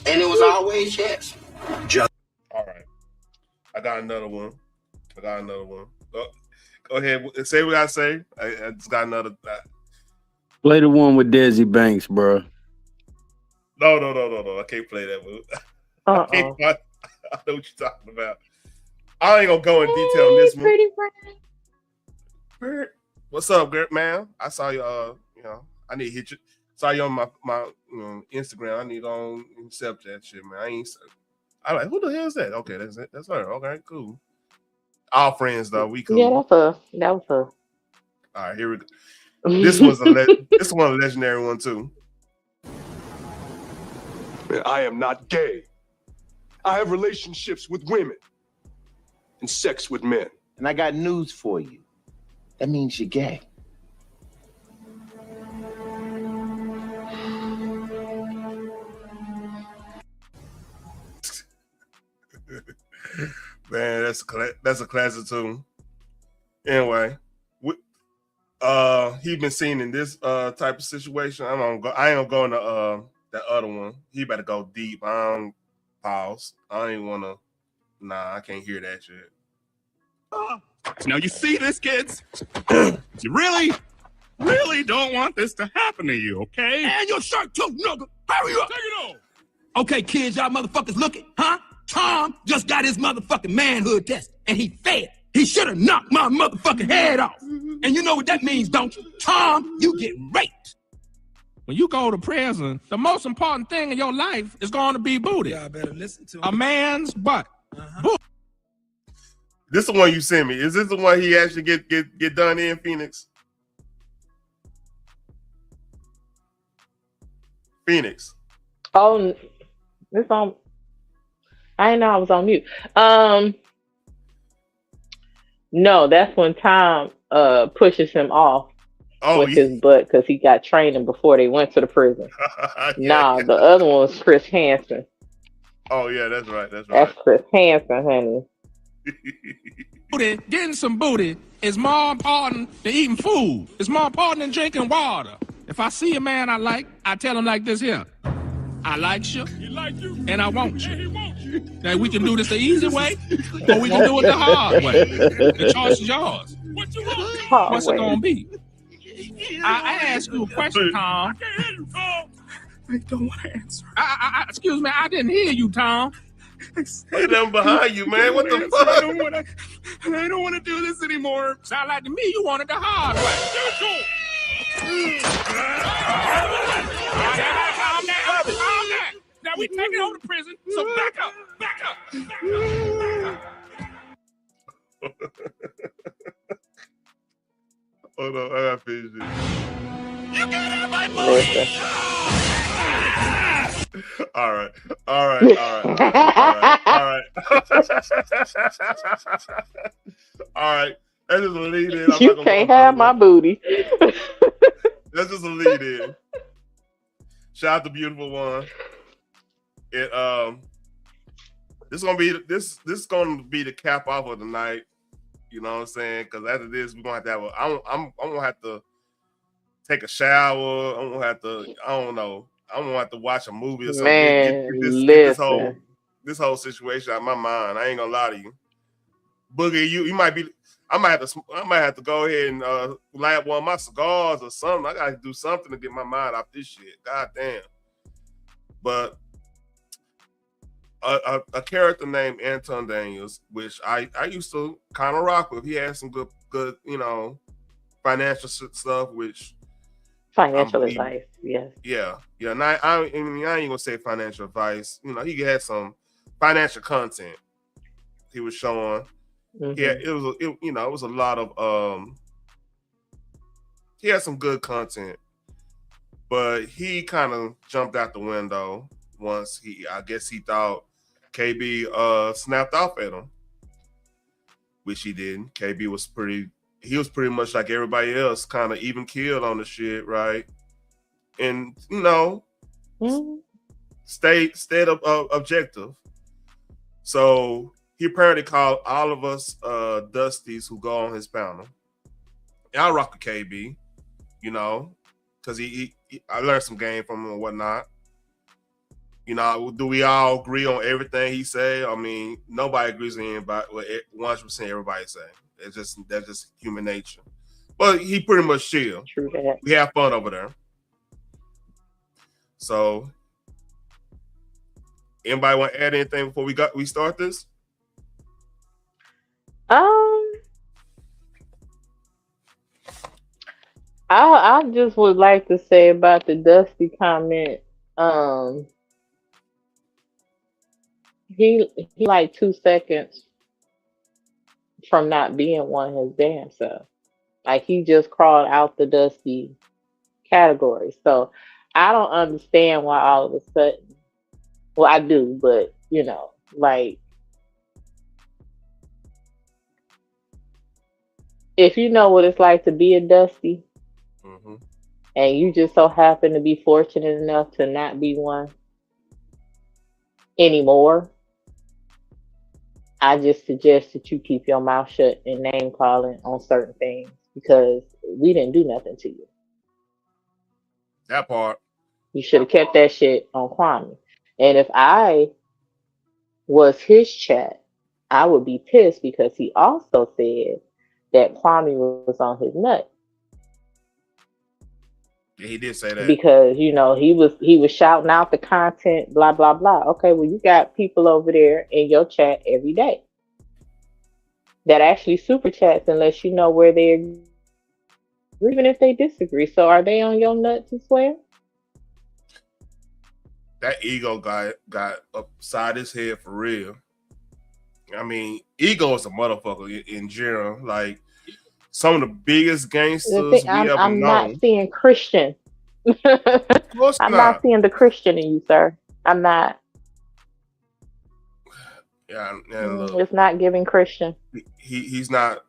And it was always yes. All right. I got another one. Go ahead. Say what I say. I just got another. Play the one with Desi Banks, bro. No. I can't play that one. I know what you're talking about. I ain't gonna go in detail on this one. Pretty friend. What's up, man? I saw you. I need to hit you. Saw you on my Instagram. I need on accept that shit, man. I like, who the hell is that? Okay, that's it. That's her. Okay, cool. All friends though. We cool. Yeah, that was her. All right, here we go. This was this one a legendary one too. I am not gay. I have relationships with women. and sex with men. And I got news for you. That means you're gay. Man, that's a classic tune. Anyway, he been seen in this type of situation. I ain't gonna go into that other one. He better go deep. I don't pause. I don't even wanna. Nah, I can't hear that shit. Now you see this, kids? You really don't want this to happen to you, okay? And your shirt too, nigga. Hurry up. Take it off. Okay, kids, y'all motherfuckers looking, huh? Tom just got his motherfucking manhood test, and he failed. He should have knocked my motherfucking head off. And you know what that means, don't you? Tom, you get raped. When you go to prison, the most important thing in your life is going to be booty. Y'all better listen to him. A man's butt. This is the one you sent me. Is this the one he actually get done in Phoenix? Phoenix. Oh, it's on. I didn't know I was on mute. No, that's when Tom pushes him off with his butt because he got training before they went to the prison. Nah, the other one was Chris Hansen. Oh yeah, that's right. That's Chris Hansen, honey. Booty, getting some booty is more important than eating food. It's more important than drinking water. If I see a man I like, I tell him like this here. I like you, and I want you. Now we can do this the easy way, or we can do it the hard way. The choice is yours. What you want? What's it gonna be? I asked you a question, Tom. I don't want to answer. Excuse me, I didn't hear you, Tom. Hey, them behind you, man. What the fuck? I don't want to do this anymore. Sound like to me you wanted the hard way. Calm down. Now we taking over the prison, so back up. Hold on, I gotta finish this. You can't have my booty. All right. All right. That's just a lead in. You can't have my booty. That's just a lead in. Shout out to Beautiful One. This is gonna be the cap off of the night. You know what I'm saying? Because after this, we're gonna have to have I'm gonna have to take a shower. I'm gonna have to. I don't know. I'm gonna have to watch a movie or something. Man, get this whole situation out of my mind. I ain't gonna lie to you. Boogie, you might be. I might have to go ahead and light up one of my cigars or something. I gotta do something to get my mind off this shit. God damn. But a character named Anton Daniels, which I used to kind of rock with. He had some good financial stuff, which financial advice, yes. Yeah. And I ain't gonna say financial advice. You know, he had some financial content he was showing. Mm-hmm. Yeah, it was a lot of he had some good content, but he kind of jumped out the window once I guess he thought KB snapped off at him, which he didn't. KB was pretty much like everybody else, kind of even keeled on the shit, right? And stayed objective. So he apparently called all of us Dusties who go on his panel. And I rock with KB, because I learned some game from him and whatnot. Do we all agree on everything he say? I mean, nobody agrees with anybody. 100% everybody say. That's just human nature. But he pretty much chill. True that. We have fun over there. So, anybody want to add anything before we start this? I just would like to say about the Dusty comment. He like 2 seconds from not being one his damn self. Like he just crawled out the Dusty category. So I don't understand why all of a sudden. Well, I do, but like if you know what it's like to be a Dusty, Mm-hmm. and you just so happen to be fortunate enough to not be one anymore, I just suggest that you keep your mouth shut and name calling on certain things because we didn't do nothing to you. That part. You should have kept that shit on Kwame. And if I was his chat, I would be pissed because he also said that Kwame was on his nut Yeah, he did say that. because he was shouting out the content, blah blah blah. Okay, well you got people over there in your chat every day that actually super chats and lets you know where they agree, even if they disagree. So are they on your nuts as well? That ego got upside his head for real. I mean, ego is a motherfucker in general. Like some of the biggest gangsters we ever I'm not known. seeing Christian. Of course I'm not not. seeing the Christian in you, sir. I'm not. Yeah, and look, It's not giving Christian. he's not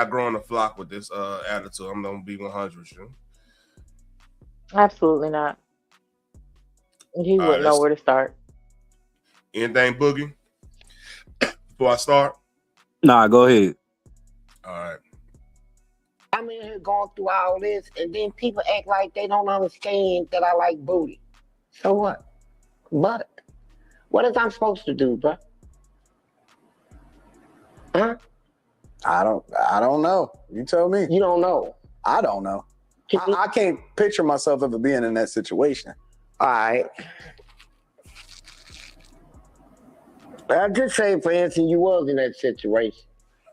growing a flock with this attitude. I'm gonna be 100 with you. Absolutely not. He All right, wouldn't know where to start. anything boogie before I start. Nah, go ahead. All right. I'm in here going through all this, and then people act like they don't understand that I like booty. So what? But what is I'm supposed to do, bro? Huh? I don't know. You tell me. You don't know. I don't know. I can't picture myself ever being in that situation. All right. I'll just say, for instance, you was in that situation.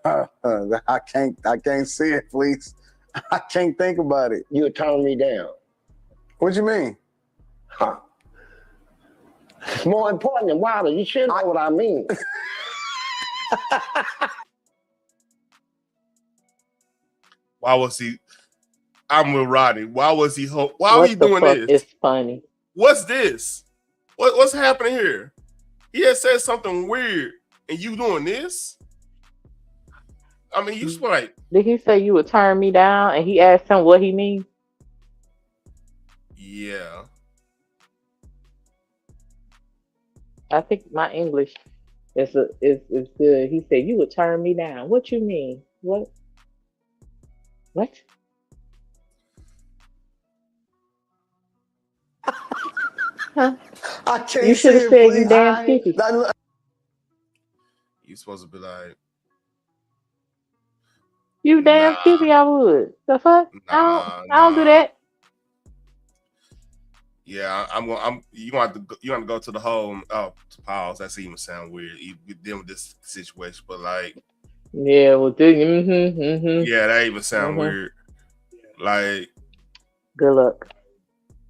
I can't see it, please. I can't think about it. You would turn me down. What you mean? Huh. It's more important than Wilder. You should know what I mean. Why was he? I'm with Rodney. Why was he? Why What was he the doing fuck this? is funny? What's this? What's happening here? He had said something weird, and you doing this? I mean, you like, Did he say you would turn me down? And he asked him what he means. yeah. I think my English is good. He said you would turn me down. What you mean? What? What? Huh? I can't You should see have it, said please. you damn skippy. You supposed to be like, You damn skippy. I would. The fuck? I don't do that. yeah. You want to go to the home. Oh, pause. That even sound weird. You dealing with this situation, but like, Yeah. Well, do you? yeah, that even sound weird. Like, good luck.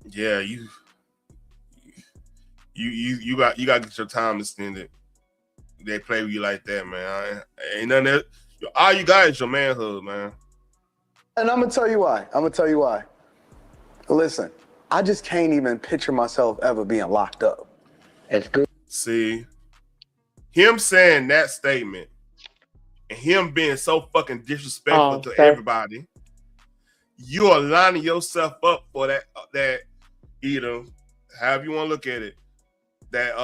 Yeah, you got to get your time extended. They play with you like that, man. Ain't nothing that, all you got is your manhood, man. And I'm gonna tell you why. Listen, I just can't even picture myself ever being locked up. That's good. See, him saying that statement and him being so fucking disrespectful to everybody, you're lining yourself up for that either, however you want to look at it, that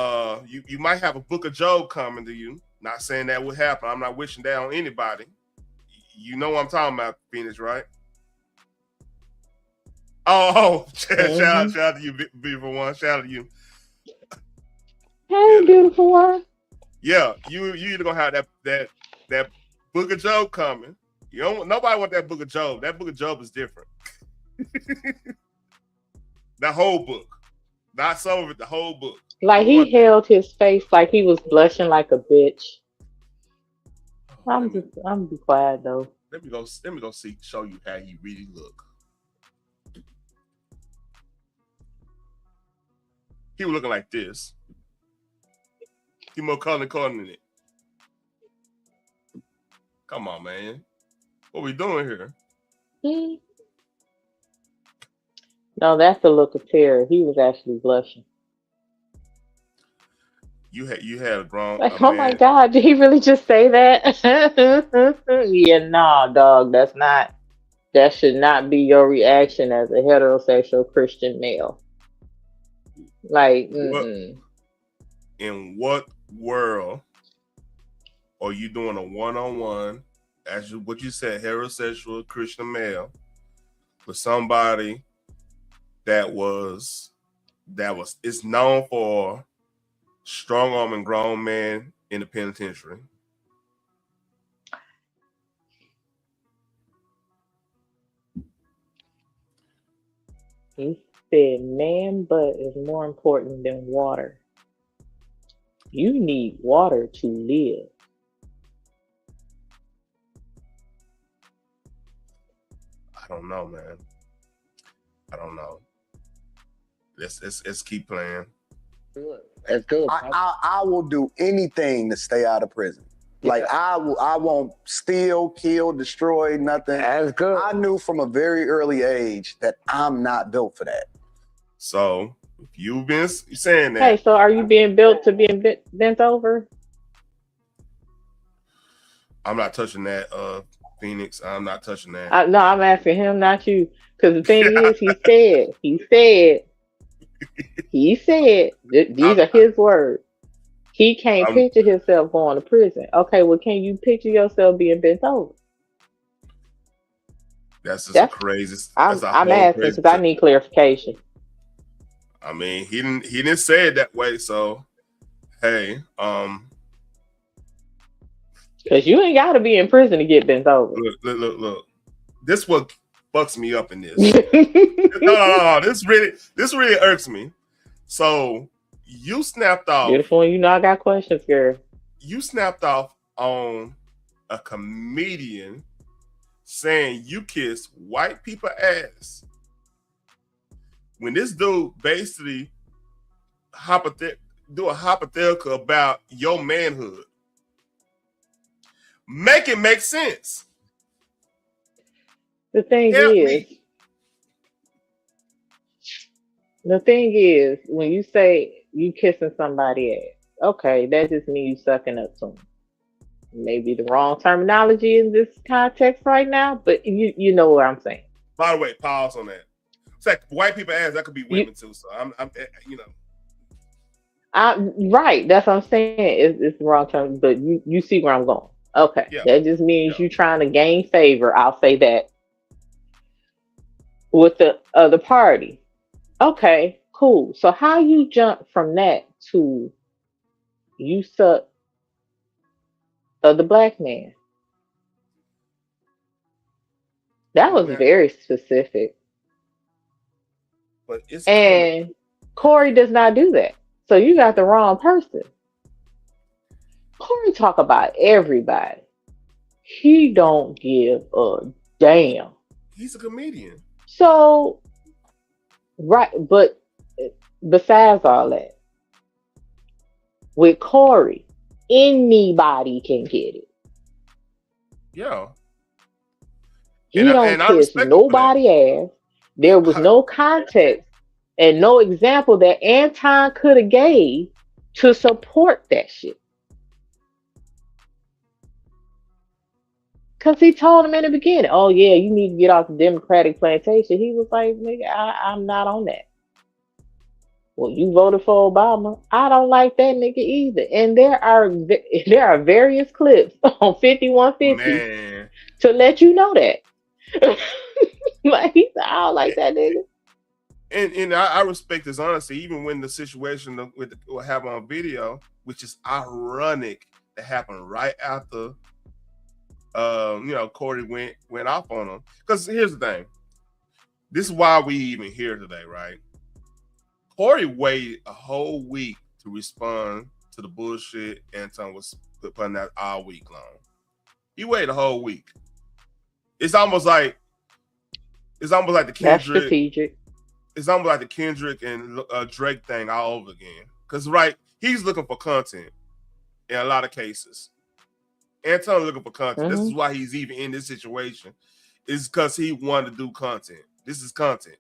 you might have a book of Job coming to you. Not saying that would happen. I'm not wishing that on anybody. You know what I'm talking about, Phoenix, right? Oh, shout out to you, beautiful one. Shout out to you. Hey, beautiful one. Yeah, you either gonna have that book of Job coming. You don't. Nobody want that book of Job. That book of Job is different. That whole book, not some of it. The whole book. Like he held his face like he was blushing like a bitch. I'm gonna be quiet though. Let me go show you how he really look. He was looking like this. He more color than it. Come on, man. What we doing here? No, that's the look of terror. He was actually blushing. You had a grown Like, a oh my man. God, did he really just say that? Yeah, nah, dog, that should not be your reaction as a heterosexual Christian male. Like, What mm-mm. in what world are you doing a one-on-one, as what you said, heterosexual Christian male, with somebody that is known for strong arming grown men in the penitentiary? He said, man butt is more important than water. You need water to live. I don't know, man. I don't know. Let's keep playing. That's good. I will do anything to stay out of prison. Like I won't steal, kill, destroy, nothing. That's good. I knew from a very early age that I'm not built for that. So if you've been saying that, Hey, so are you being built to being bent over? I'm not touching that, Phoenix. I'm not touching that. No, I'm asking him, not you. Because the thing is, he said, these are his words. He can't picture himself going to prison. Okay, well, can you picture yourself being bent over? That's just crazy. I'm asking because I need clarification. I mean, he didn't say it that way. So, hey, because you ain't got to be in prison to get bent over. Look. This what fucks me up in this. No. This really irks me. So you snapped off. Beautiful, you know I got questions, girl. You snapped off on a comedian saying you kiss white people ass. When this dude basically do a hypothetical about your manhood. Make it make sense. The thing is, when you say you kissing somebody ass, okay, that just means you sucking up to them. Maybe the wrong terminology in this context right now, but you know what I'm saying. By the way, pause on that. It's like white people ass, that could be women too. So I'm you know. Right, that's what I'm saying. It's the wrong term, but you see where I'm going. Okay, that just means you trying to gain favor. I'll say that with the other party. Okay, cool. So how you jump from that to you suck the black man? That was very specific. But it's and Corey does not do that. So you got the wrong person. Corey talk about everybody. He don't give a damn. He's a comedian. So, right, but besides all that, with Corey, anybody can get it. Yeah. He don't kiss nobody ass. There was no context and no example that Anton could have gave to support that shit. Because he told him in the beginning, oh yeah, you need to get off the Democratic plantation. He was like, nigga, I'm not on that. Well, you voted for Obama. I don't like that nigga either. And there are various clips on 5150 to let you know that. Like, he said, I don't like that nigga. And I respect his honesty, even when the situation with what happened on video, which is ironic, that happened right after Corey went off on him. Because here's the thing. This is why we even here today, right? Corey waited a whole week to respond to the bullshit Anton was putting out all week long. He waited a whole week. It's almost like the Kendrick. That's strategic. It's almost like the Kendrick and Drake thing all over again. Because he's looking for content in a lot of cases. Anton looking for content. This is why he's even in this situation. Is because he wanted to do content. This is content.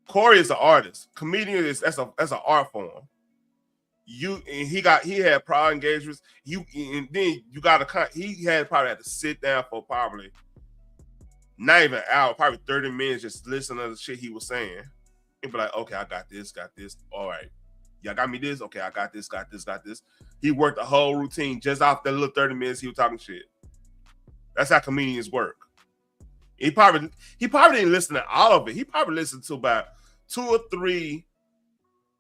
Corey is an artist. Comedian that's an art form. he had prior engagements. And then you got to he probably had to sit down for probably not even an hour, probably 30 minutes just listening to the shit he was saying. He'd be like, okay, I got this. All right. Y'all got me this? Okay, I got this. He worked the whole routine just off that little 30 minutes he was talking shit. That's how comedians work. He probably didn't listen to all of it. He probably listened to about 2 or 3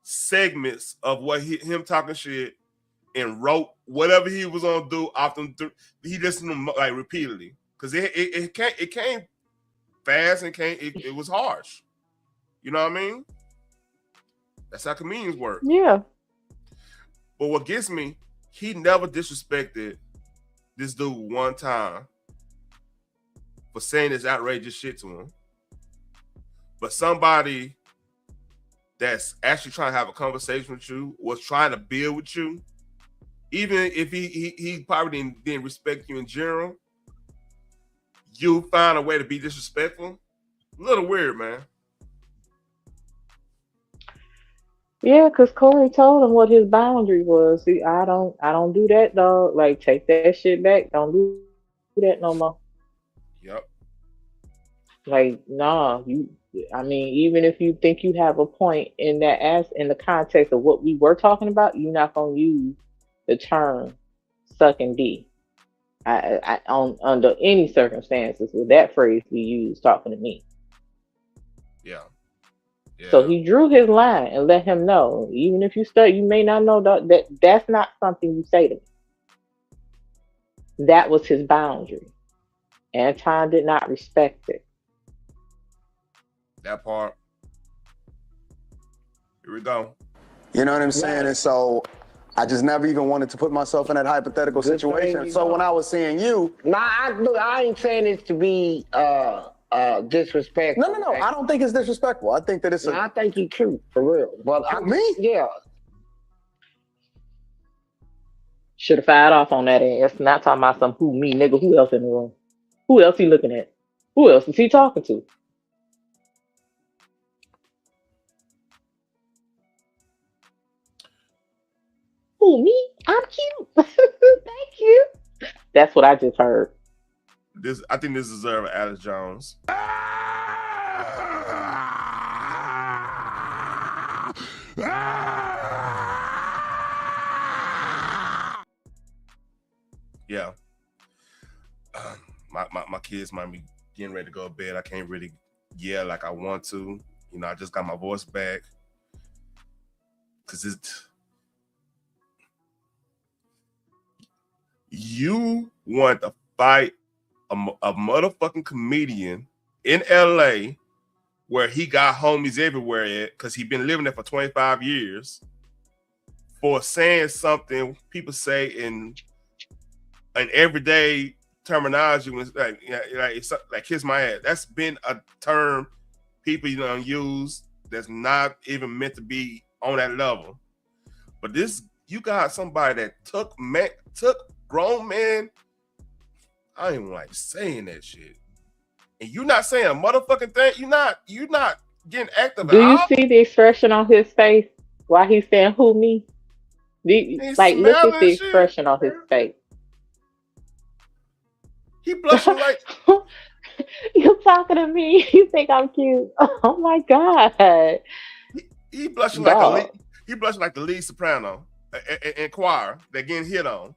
segments of what him talking shit and wrote whatever he was gonna do often. He listened to them like repeatedly because it came fast and it was harsh. You know what I mean? That's how comedians work. Yeah. But what gets me, he never disrespected this dude one time for saying this outrageous shit to him. But somebody that's actually trying to have a conversation with you, was trying to build with you, even if he probably didn't respect you in general, you find a way to be disrespectful. A little weird, man. Yeah, because Corey told him what his boundary was. See, I don't do that, dog. Like, take that shit back. Don't do that no more. Yep. Like, nah, I mean, even if you think you have a point in in the context of what we were talking about, you're not gonna use the term sucking D. Under any circumstances will that phrase be used talking to me. Yeah. So he drew his line and let him know, even if you may not know that's not something you say to me. That was his boundary. Anton did not respect it. That part. Here we go. You know what I'm saying? And so I just never even wanted to put myself in that hypothetical situation. So when I was seeing you, I ain't saying this to be disrespectful. No. I don't think it's disrespectful. I think that it's I think you cute, for real. But me? Yeah. Should have fired off on that ass. Not talking about some who me, nigga. Who else in the room? Who else he looking at? Who else is he talking to? Who, me? I'm cute. Thank you. That's what I just heard. I think this deserves Alex Jones. Yeah. My kids might be getting ready to go to bed. I can't really yell like I want to. You know, I just got my voice back. Because you want to fight a motherfucking comedian in LA where he got homies everywhere at because he been living there for 25 years for saying something people say in an everyday terminology when it's like kiss my ass. That's been a term people use that's not even meant to be on that level. But you got somebody that took grown men. I ain't even like saying that shit. And you're not saying a motherfucking thing. You're not getting active Do at you all. see the expression on his face while he's saying who me? Look at the expression on his face. He blushing like you talking to me. You think I'm cute? Oh my god. He blushing like the lead soprano in choir that getting hit on.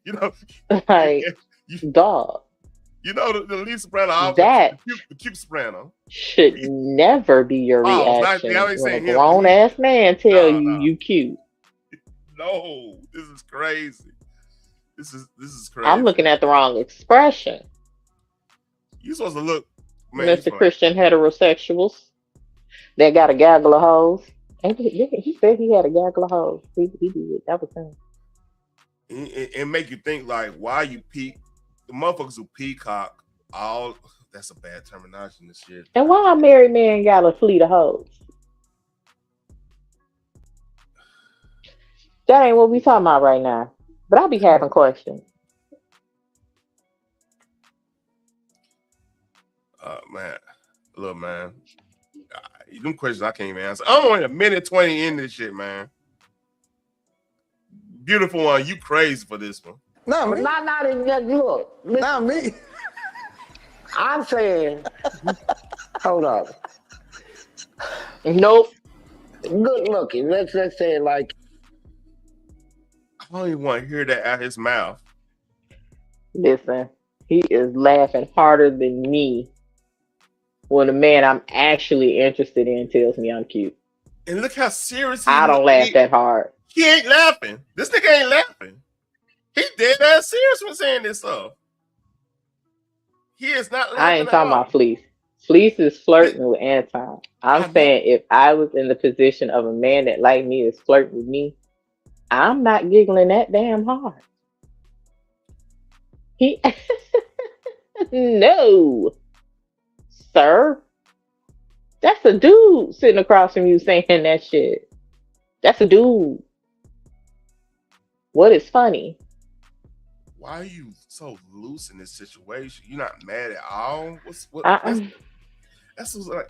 You know, like dog. You know the lead soprano. That the cute soprano should never be your reaction when a grown ass man tell you cute. No, this is crazy. This is crazy. I'm looking at the wrong expression. You supposed to look, man, Mr. Christian heterosexuals that got a gaggle of hoes. He said he had a gaggle of hoes. He did. That was him. It make you think like, why you the motherfuckers who peacock all. That's a bad terminology in this shit. And why a married man got a fleet of hoes? That ain't what we talking about right now. But I be having questions. Man, look, man, them questions I can't even answer. I'm only a minute 20 in this shit, man. Beautiful one, you crazy for this one. Not me. Not even that. Look, Not me. I'm saying, hold up. Nope. Good looking. Let's say it like. I don't even want to hear that out his mouth. Listen, he is laughing harder than me when a man I'm actually interested in tells me I'm cute. And look how serious I don't laugh that hard. He ain't laughing. This nigga ain't laughing. He dead ass serious when saying this stuff. He is not laughing. I ain't talking about Fleece. Fleece is flirting with Anton. I'm saying if I was in the position of a man that like me is flirting with me, I'm not giggling that damn hard. He no, sir. That's a dude sitting across from you saying that shit. That's a dude. What is funny? Why are you so loose in this situation? You're not mad at all. That's like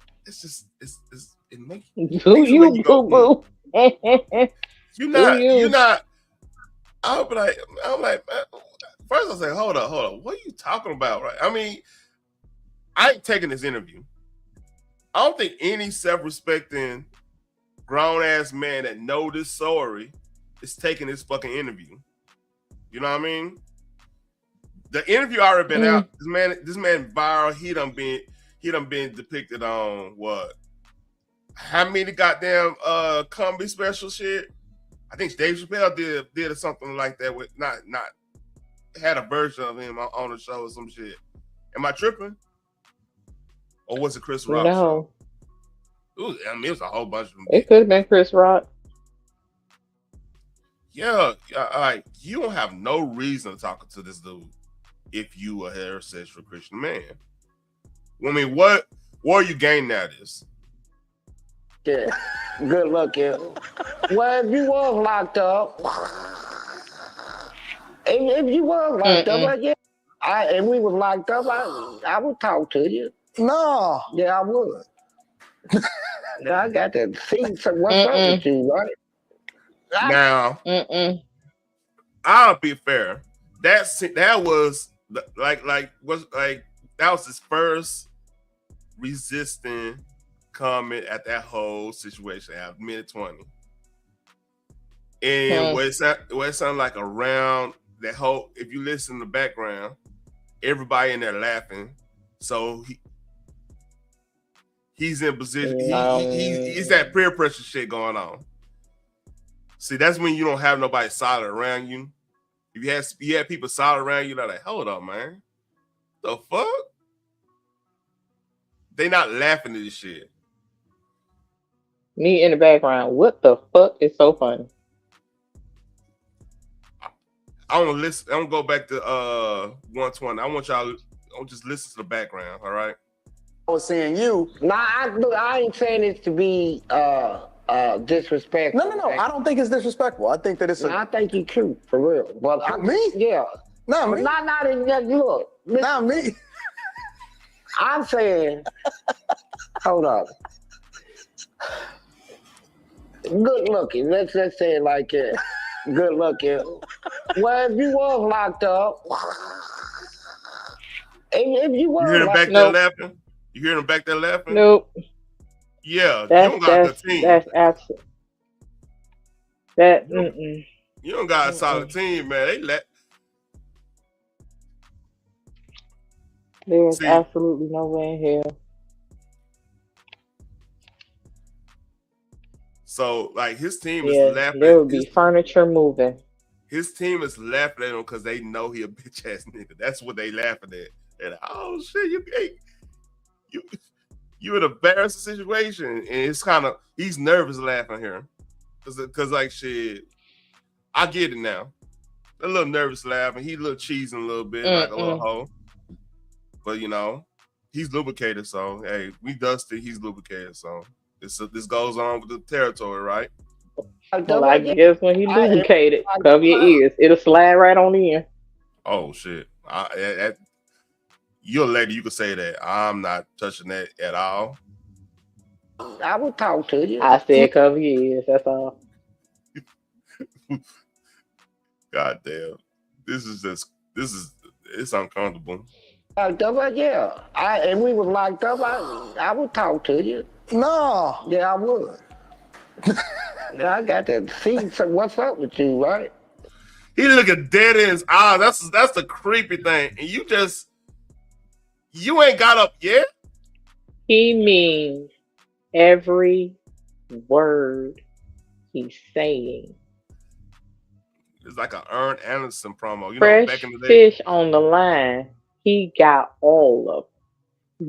it makes you boo boo. You're not. I'm like, first I say, hold up. What are you talking about? Right? I mean, I ain't taking this interview. I don't think any self-respecting grown ass man that know this story is taking this fucking interview. You know what I mean? The interview already been out. This man viral. He done been depicted on what? How many goddamn comedy special shit? I think Dave Chappelle did something like that with not had a version of him on the show or some shit. Am I tripping? Or was it Chris Rock? No. I mean, it was a whole bunch of them. It could have been Chris Rock. Yeah, like you don't have no reason to talk to this dude if you a heterosexual Christian man. I mean, what are you gaining out of this? Yeah, good luck, yeah. Well, if you was locked up, if you was locked up, yeah, and we was locked up, I would talk to you. No. Yeah, I would. I got to see what's up with you, right? Now, I'll be fair. That was that was his first resisting comment at that whole situation at minute 20. And what it sounded like around that whole, if you listen to the background, everybody in there laughing. So he's in position. He's that peer pressure shit going on. See, that's when you don't have nobody solid around you. If you had people solid around you, they're like, hold up, man. The fuck? They not laughing at this shit. Me in the background. What the fuck is so funny? I want to listen. I want to go back to 120. I want just listen to the background. All right. I was saying you. Nah, I ain't saying this to be disrespectful. No. I don't think it's disrespectful. I think that it's. I think you cute for real. But me? Yeah. Not me. Not in that look. Not me. I'm saying. Hold up. Good looking. Let's say it like that. Good looking. Well, if you was locked up, if you was, you hear them back there laughing. You hear them back there laughing. Nope. Yeah, you don't got a team. That's absolute. You don't got a solid team, man. There's absolutely no way in hell. So, like, his team is laughing. There would be furniture moving. His team is laughing at him because they know he a bitch ass nigga. That's what they laughing at. And oh shit, you in a embarrassing situation, and it's kind of he's nervous laughing here, because like shit, I get it now. A little nervous laughing. He a little cheesing a little bit, like a little hoe. But you know, he's lubricated, so hey, we dusty. He's lubricated, so this goes on with the territory, right? Well, I guess when he lubricated, cover your ears. It'll slide right on in. Oh shit! You're a lady. You can say that. I'm not touching that at all. I would talk to you. I said cover your ears. That's all. God damn. It's uncomfortable. Locked up, yeah. And we was locked up. I would talk to you. No. Yeah, I would. I got to see what's up with you, right? He looking dead in his eyes. That's the creepy thing. And you ain't got up yet? He means every word he's saying. It's like an Ern Anderson promo. Fresh back in the day. fish on the line. He got all of it.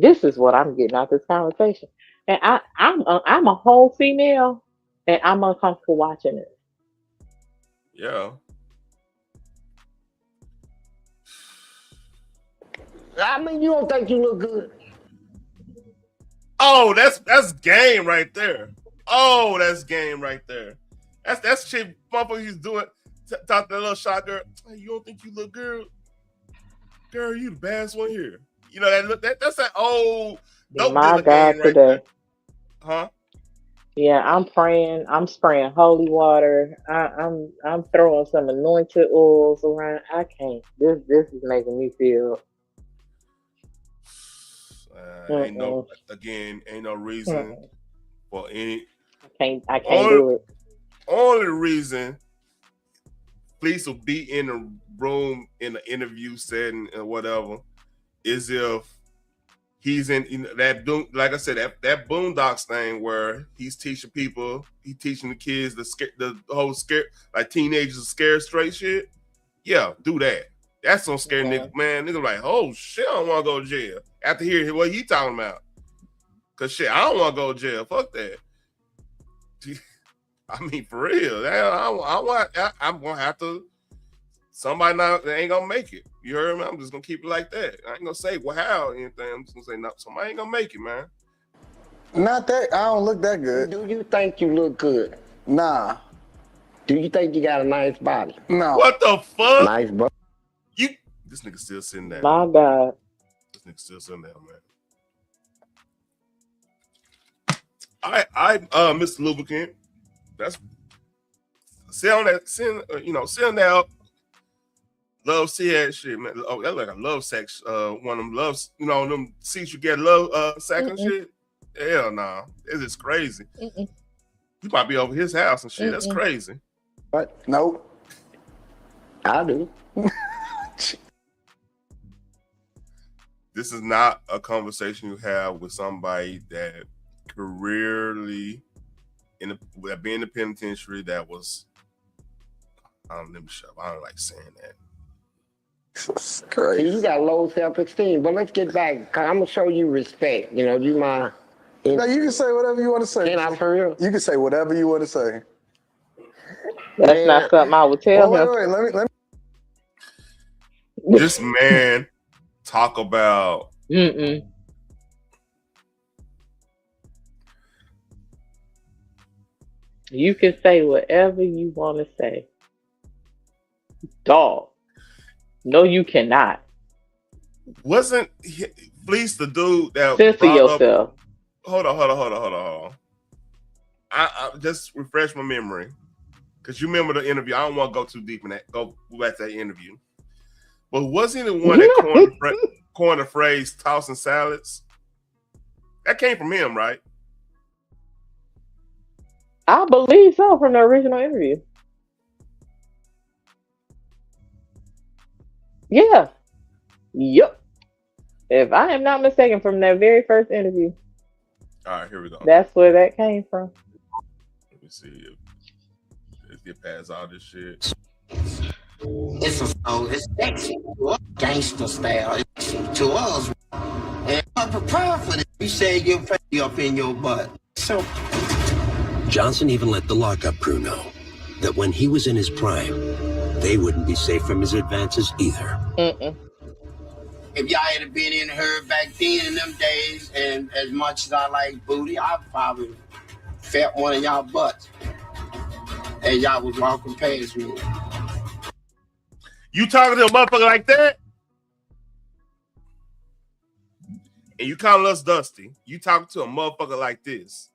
This is what I'm getting out of this conversation. And I'm a whole female, and I'm uncomfortable watching it. Yeah. I mean, you don't think you look good? Oh, that's game right there. Oh, that's game right there. That's shit motherfucker he's doing. Talk to that little shot girl. Hey, you don't think you look good? Girl, you the baddest one here. You know that's that old dope My dealer God, game right today. there. Huh? Yeah, I'm praying. I'm spraying holy water. I'm throwing some anointed oils around. I can't. This is making me feel. Ain't no reason for any. I can't do it. Only reason police will be in the room in the interview setting or whatever is if he's in that, like I said, that Boondocks thing where he's teaching people, teaching the kids the whole scare, like teenagers scare straight shit. Yeah, do that. That's some scary nigga, man. Nigga like, oh shit, I don't want to go to jail. After hearing what he talking about. Cause shit, I don't want to go to jail. Fuck that. I mean, for real. I'm gonna have to. Somebody not ain't gonna make it. You heard me? I'm just gonna keep it like that. I ain't gonna say how or anything. I'm just gonna say no. Somebody ain't gonna make it, man. Not that I don't look that good. Do you think you look good? Nah. Do you think you got a nice body? No. What the fuck? Nice body. This nigga still sitting there. My God. This nigga still sitting there, man. Mr. Lubricant. That's sitting there. Love seat shit, man. Oh, that's like a love sex. One of them loves, them seats you get love second shit. Hell nah. It's just crazy. You might be over his house and shit. That's crazy. What? Nope. I do. This is not a conversation you have with somebody that careerly that being in the penitentiary that was. Let me shut up. I don't like saying that. See, you got low self-esteem, but let's get back. Cause I'm gonna show you respect. You my. No, you can say whatever you want to say. Can I for real? You can say whatever you want to say. That's not something I would tell him. Wait, let me. This man talk about. You can say whatever you want to say. Dog. No, you cannot. Wasn't Fleece the dude that Censor yourself. Hold on. I just refresh my memory. Because you remember the interview. I don't want to go too deep in that. Go back to that interview. But wasn't he the one that coined the phrase tossing salads? That came from him, right? I believe so from the original interview. Yeah. Yep. If I am not mistaken, from that very first interview. All right, here we go. That's where that came from. Let me see. Let's get past all this shit. It's sexy to us, gangster style. It's to us. And I'm prepared for this. You say you're pretty up in your butt. So Johnson even let the lockup crew know that when he was in his prime, they wouldn't be safe from his advances either. If y'all had been in her back then in them days, and as much as I like booty, I probably felt one of y'all butts as y'all was walking past me. You talking to a motherfucker like that? And you calling us Dusty. You talking to a motherfucker like this.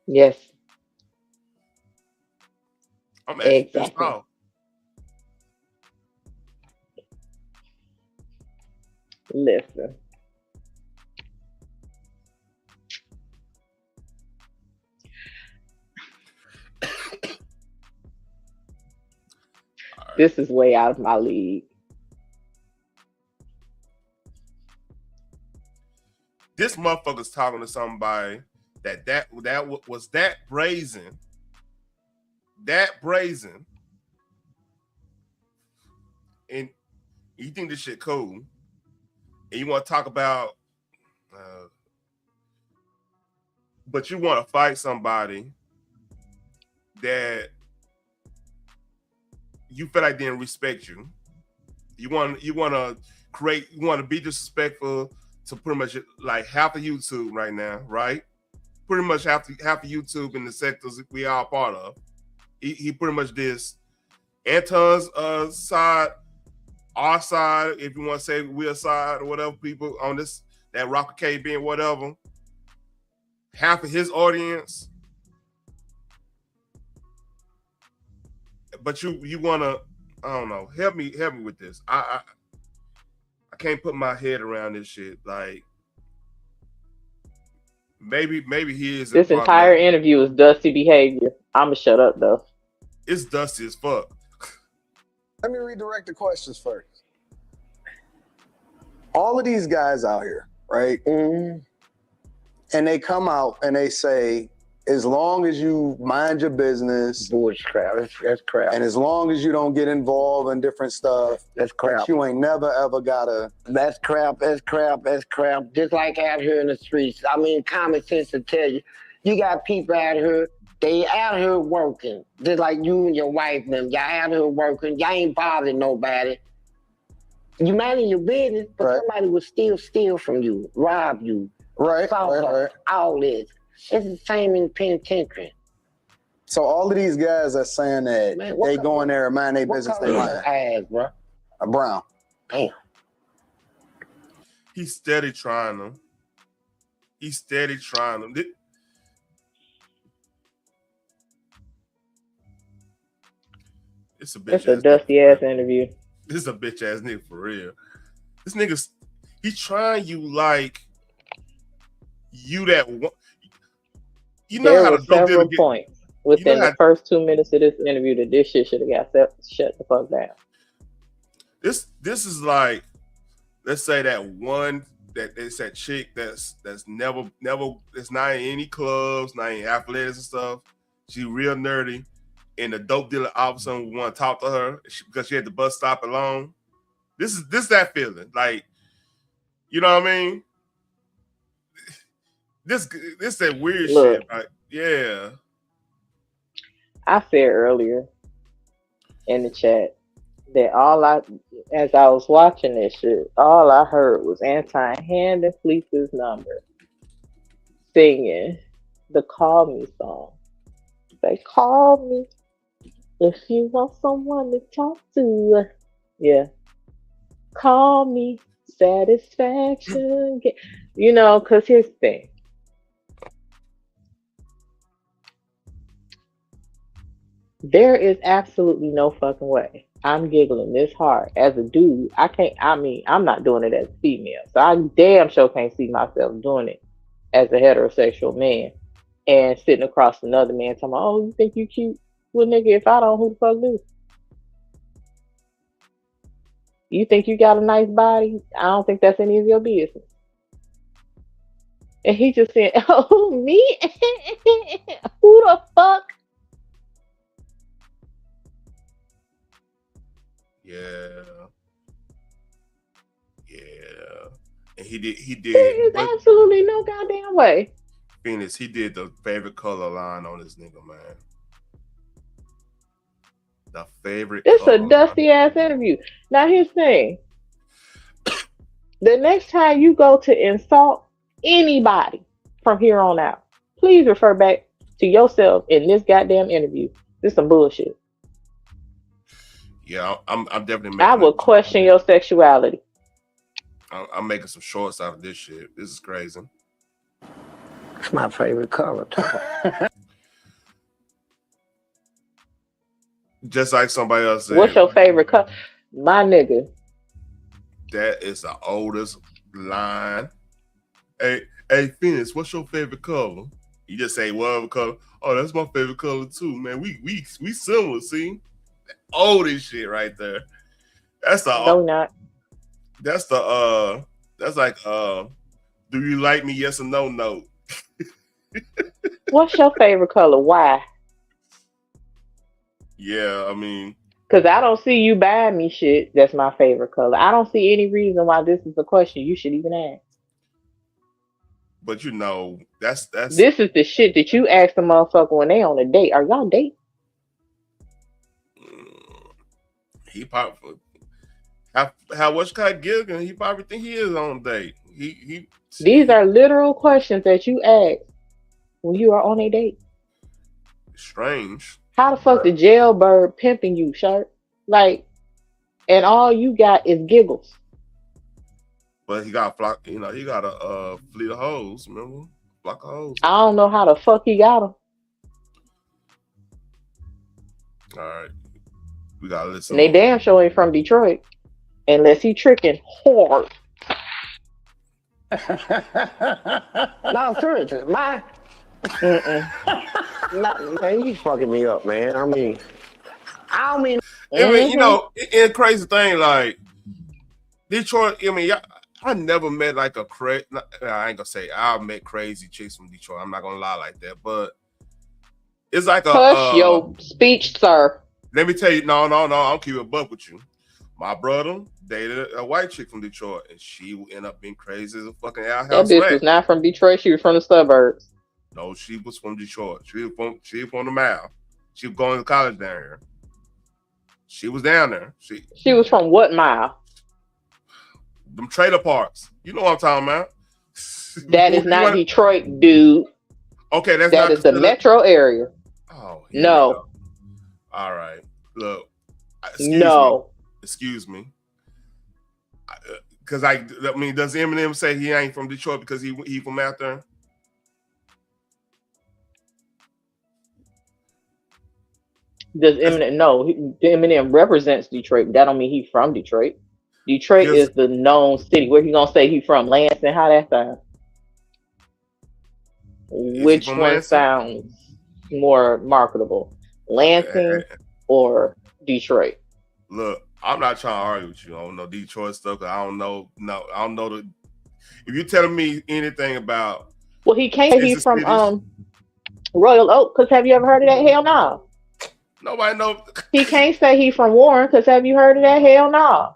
Yes. I'm actually pissed Exactly. off. Listen. This is way out of my league. This motherfucker's talking to somebody that was that brazen, and you think this shit cool, and you want to talk about, but you want to fight somebody that you feel like didn't respect you. You want to be disrespectful to pretty much like half of YouTube right now, right? Pretty much half of YouTube in the sectors we are part of. He pretty much dissed Anton's side, our side, if you want to say we're side or whatever, people on this, that Rocker K being whatever. Half of his audience. But you wanna, I don't know, help me with this. I can't put my head around this shit. Like maybe he is. This entire interview is dusty behavior. I'ma shut up though. It's dusty as fuck. Let me redirect the questions first. All of these guys out here, right? And they come out and they say, as long as you mind your business, bullshit, that's crap. And as long as you don't get involved in different stuff, that's crap. You ain't never ever gotta. That's crap. That's crap. That's crap. Just like out here in the streets. I mean, common sense to tell you, you got people out here. They out here working, just like you and your wife and them. Y'all out here working. Y'all ain't bothering nobody. You minding your business, but somebody will still steal from you, rob you, right, all this. It's the same in the penitentiary. So all of these guys are saying that they go in there and mind their business. They mind. Eyes, bro. A brown. Damn. He's steady trying them. It's a bitch. It's a dusty ass interview. This is a bitch ass nigga for real. This nigga's he's trying you like you that one. You know there how were to several points within the first 2 minutes of this interview that this shit should have got shut the fuck down. This is like, let's say that one that it's that chick that's never it's not in any clubs, not in athletics and stuff. She real nerdy, and the dope dealer all of a sudden want to talk to her because she had the bus stop alone. This is that feeling, like, you know what I mean? This that weird shit, like, yeah. I said earlier in the chat that as I was watching this shit, all I heard was Anton handing Fleece's number, singing the Call Me song. They call me if you want someone to talk to. Yeah. Call me satisfaction. You know, because here's the thing. There is absolutely no fucking way I'm giggling this hard as a dude. I'm not doing it as a female. So I damn sure can't see myself doing it as a heterosexual man and sitting across another man talking about, oh, you think you cute? Well, nigga, if I don't, who the fuck do? You think you got a nice body? I don't think that's any of your business. And he just said, oh, me? Who the fuck? Yeah. And he did. There is absolutely no goddamn way. Phoenix, he did the favorite color line on this nigga, man. The favorite. It's a dusty ass interview. Now here's the thing. The next time you go to insult anybody from here on out, please refer back to yourself in this goddamn interview. This is some bullshit. Yeah, I'm definitely. I will question your sexuality. I'm making some shorts out of this shit. This is crazy. It's my favorite color. Just like somebody else said. What's your favorite color? My nigga. That is the oldest line. Hey, Phoenix, what's your favorite color? You just say whatever color. Oh, that's my favorite color too, man. We similar, see? Oldest shit right there. That's the No, not. That's like do you like me? Yes or no, no. What's your favorite color? Why? Yeah, I mean, Because I don't see you buying me shit that's my favorite color. I don't see any reason why this is a question you should even ask. but you know, that's This is the shit that you ask the motherfucker when they on a date. Are y'all dating? he probably how much kind of Gilligan, he probably think he is on a date. These are literal questions that you ask when you are on a date. Strange. How the fuck the jailbird pimping you, shirt? Like, and all you got is giggles. But he got flock, you know, he got a fleet of hoes, remember? Flock of hoes. I don't know how the fuck he got them. All right. We gotta listen. And they damn sure ain't from Detroit. Unless he tricking hard. No, seriously, man, you fucking me up, man. I mean, you know, and crazy thing, like Detroit, I mean, I never met like a crazy, I ain't gonna say I met crazy chicks from Detroit. I'm not gonna lie like that, but it's like Hush your speech, sir. Let me tell you, no, I'll keep it a buck with you. My brother dated a white chick from Detroit, and she ended up being crazy as a fucking outhouse. That bitch was not from Detroit. She was from the suburbs. No, she was from Detroit. She was from the mile. She was going to college down here. She was down there. She was from what mile? Them trailer parks. You know what I'm talking about. That is not Detroit, dude. Okay, that is the metro area. Oh, no. All right. Look. Excuse me. Because I mean, does Eminem say he ain't from Detroit because he from out there? Does Eminem? No, Eminem represents Detroit. That don't mean he's from Detroit. Detroit is the known city. Where he gonna say he from? Lansing? How that sound? Which one Lansing? sounds more marketable? Lansing or Detroit? Look, I'm not trying to argue with you on no Detroit stuff. Cause I don't know. I don't know the. If you're telling me anything about, well, he can't say he's from Royal Oak. Cause have you ever heard of that? Hell no. Nobody knows. He can't say he's from Warren. Cause have you heard of that? Hell no.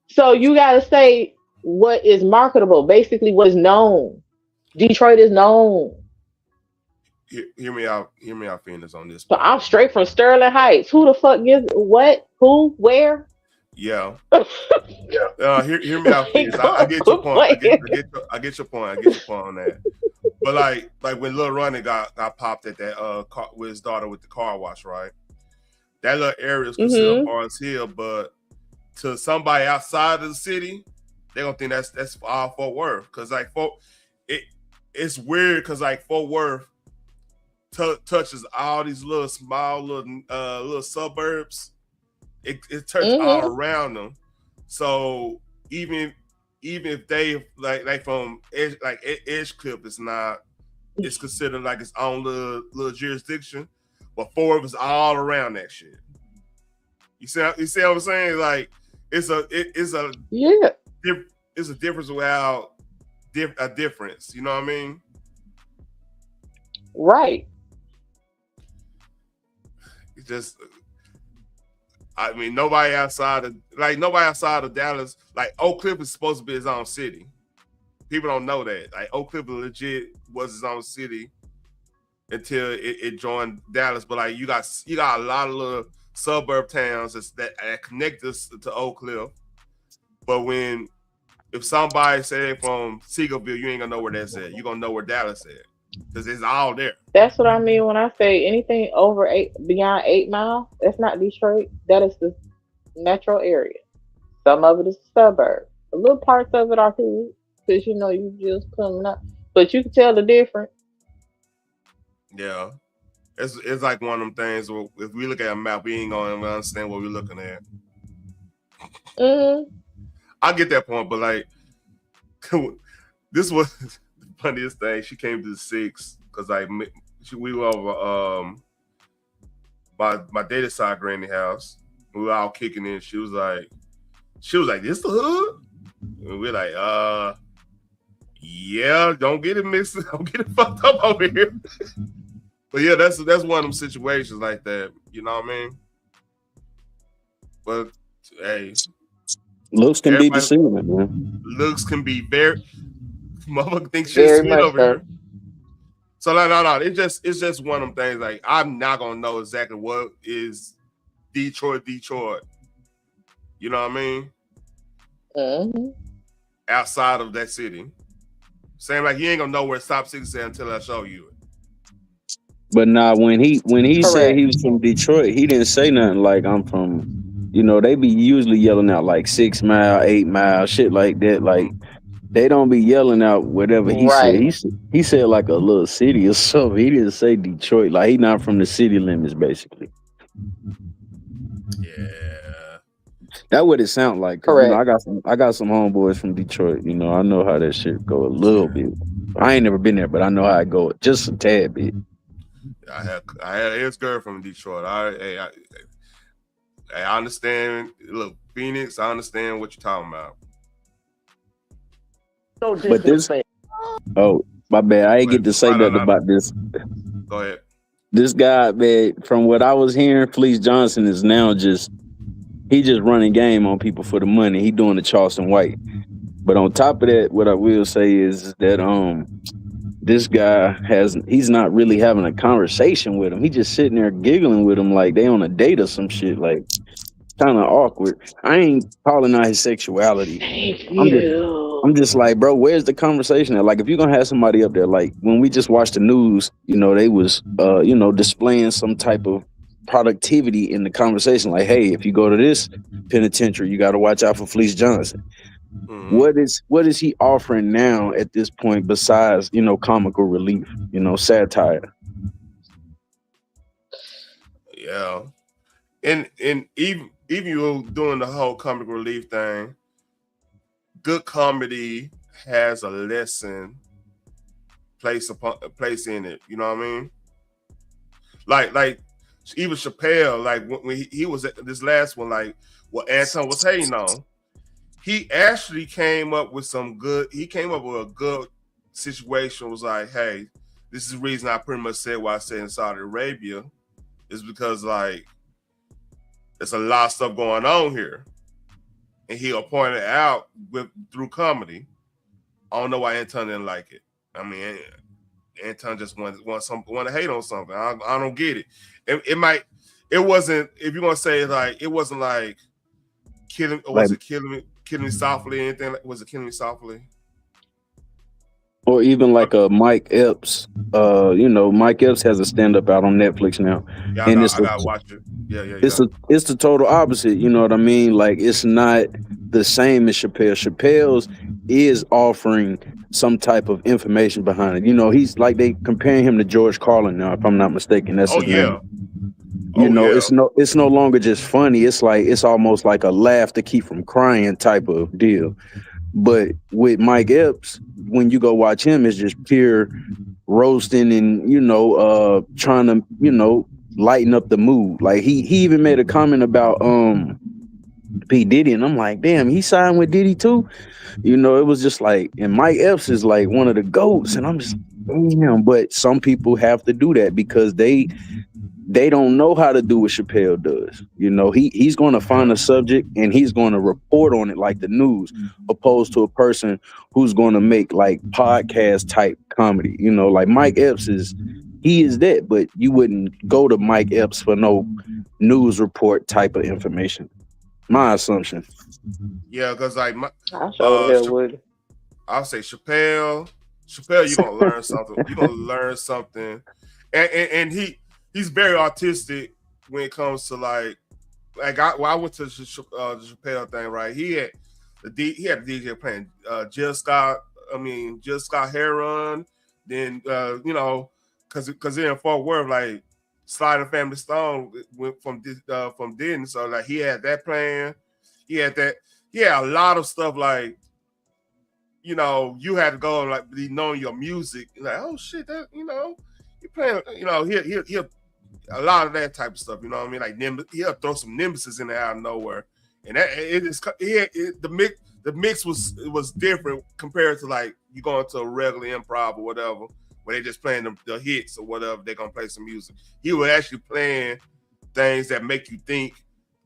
So you gotta say what is marketable. Basically, what is known. Detroit is known. Hear me out, Phoenix, on this. So I'm straight from Sterling Heights. Who the fuck gives what? Who? Where? Yeah. Hear me out, Phoenix. I get your point. I get your point. I get your point on that. But like when Lil Ronnie got popped at that car, with his daughter with the car wash, right? That little area is considered Barnes Hill, but to somebody outside of the city, they don't think that's all Fort Worth. Cause like it's weird because like Fort Worth touches all these little small little suburbs. It touches all around them. So even if they like from Edgecliff, it's considered like its own little jurisdiction. But Fort Worth is all around that shit. You see what I'm saying? Like it's a difference without a difference. You know what I mean? Right. It's just, I mean, nobody outside of Dallas, like Oak Cliff is supposed to be its own city. People don't know that. Like Oak Cliff legit was its own city until it joined Dallas. But like you got a lot of little suburb towns that connect us to Oak Cliff. But if somebody say from Seagoville, you ain't gonna know where that's at. You're gonna know where Dallas at. Because it's all there. That's what I mean when I say anything beyond 8 miles, that's not Detroit. That is the metro area. Some of it is suburb. A little parts of it are hood, because you just coming up. But you can tell the difference. Yeah. it's like one of them things where if we look at a map, we ain't gonna understand what we're looking at. I get that point, but like this was the funniest thing. She came to the 6 because like we were over my data side granny house. We were all kicking in. She was like, this the hood? And we're like, yeah, don't get it mixed, don't get it fucked up over here. But yeah, that's one of them situations like that. You know what I mean? But hey, looks can be deceiving, man. Looks can be very. Motherfucker thinks she's Very sweet much over so. here. So no. It's just one of them things. Like I'm not gonna know exactly what is Detroit. You know what I mean? Outside of that city, same like you ain't gonna know where Stop 6 is until I show you it. But nah, when he said Correct. he was from Detroit, he didn't say nothing like I'm from. You know, they be usually yelling out like 6 Mile, 8 Mile, shit like that. Like they don't be yelling out whatever he said. Right. He said like a little city or something. He didn't say Detroit. Like he not from the city limits, basically. Yeah. That what it sound like. You know, I got some homeboys from Detroit. You know, I know how that shit go a little bit. I ain't never been there, but I know how it go just a tad bit. I had an ex-girl from Detroit. I understand. Look, Phoenix, I understand what you're talking about. But this, oh my bad, I ain't get to say nothing about this. Go ahead. This guy, man, from what I was hearing, Fleece Johnson is now just running game on people for the money. He doing the Charleston White. But on top of that, what I will say is that this guy he's not really having a conversation with him. He just sitting there giggling with him like they on a date or some shit. Like kind of awkward. I ain't calling out his sexuality. I'm just like, bro, where's the conversation at? Like, if you're gonna have somebody up there, like when we just watched the news, you know, they was displaying some type of productivity in the conversation. Like, hey, if you go to this penitentiary, you got to watch out for Fleece Johnson. What is he offering now at this point besides, you know, comical relief, you know, satire? Yeah. And even you doing the whole comic relief thing, good comedy has a lesson place in it. You know what I mean? Like even Chappelle, like when he was at this last one, like what Anton was hating on, he actually came up with a good situation. Was like, hey, this is the reason I pretty much said what I said in Saudi Arabia is because like there's a lot of stuff going on here. And he'll point it out through comedy. I don't know why Anton didn't like it. I mean, Anton just want to hate on something. I don't get it. It wasn't, if you're gonna say like, it wasn't like killing me softly, anything like, was it Killing Me Softly? Or even like a Mike Epps. You know, Mike Epps has a stand-up out on Netflix now. Yeah, and I gotta watch it. Yeah. It's the total opposite, you know what I mean? Like it's not the same as Chappelle. Chappelle's is offering some type of information behind it. You know, he's like they comparing him to George Carlin now, if I'm not mistaken. That's his name. It's no longer just funny. It's like it's almost like a laugh to keep from crying type of deal. But with Mike Epps, when you go watch him, it's just pure roasting and, you know, trying to, you know, lighten up the mood. Like he even made a comment about P. Diddy, and I'm like, damn, he signed with Diddy too. You know, it was just like, and Mike Epps is like one of the GOATs, and I'm just, damn. But some people have to do that because they don't know how to do what Chappelle does. You know, he's going to find a subject and he's going to report on it like the news, opposed to a person who's going to make like podcast type comedy. You know, like Mike Epps is that, but you wouldn't go to Mike Epps for no news report type of information. My assumption. Yeah, because like I sure would. I'll say Chappelle, you're gonna learn something. You're gonna learn something, and he's very artistic when it comes to like I went to the Chappelle thing, right? He had the DJ playing Jill Scott Heron, then you know, because in Fort Worth, like Sliding Family Stone went from Disney. So like he had that plan. He had a lot of stuff like, you know, you had to go like be knowing your music. Like, oh shit, that, you know, he playing, you know, he'll a lot of that type of stuff. You know what I mean? Like he'll throw some Nemesis in there out of nowhere, and that the mix was different compared to like you going to a regular improv or whatever, where they just playing the hits or whatever. They're gonna play some music. He was actually playing things that make you think,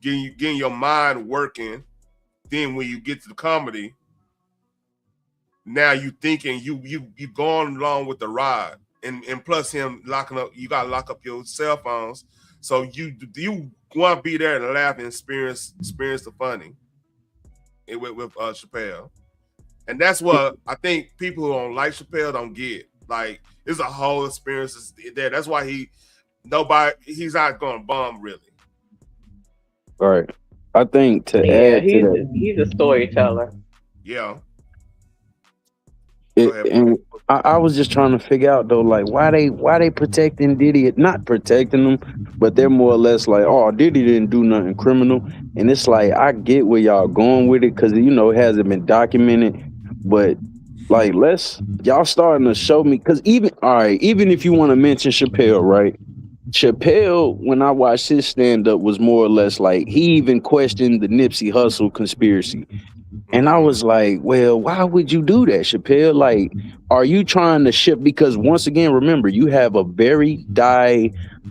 getting your mind working. Then when you get to the comedy, now you thinking you going along with the ride, and plus him locking up. You gotta lock up your cell phones, so you want to be there and laugh and experience the funny. With Chappelle, and that's what I think people who don't like Chappelle don't get. Like, there's a whole experience there. That's why he's not going to bomb really. Right. I think to add to that, he's a storyteller. Yeah. And I was just trying to figure out though, like why they protecting Diddy? Not protecting him, but they're more or less like, oh, Diddy didn't do nothing criminal. And it's like, I get where y'all going with it because, you know, it hasn't been documented. But like, y'all starting to show me, because even if you want to mention Chappelle, right? Chappelle, when I watched his stand-up, was more or less like, he even questioned the Nipsey Hussle conspiracy. And I was like, well, why would you do that, Chappelle? Like, are you trying to ship? Because once again, remember, you have a very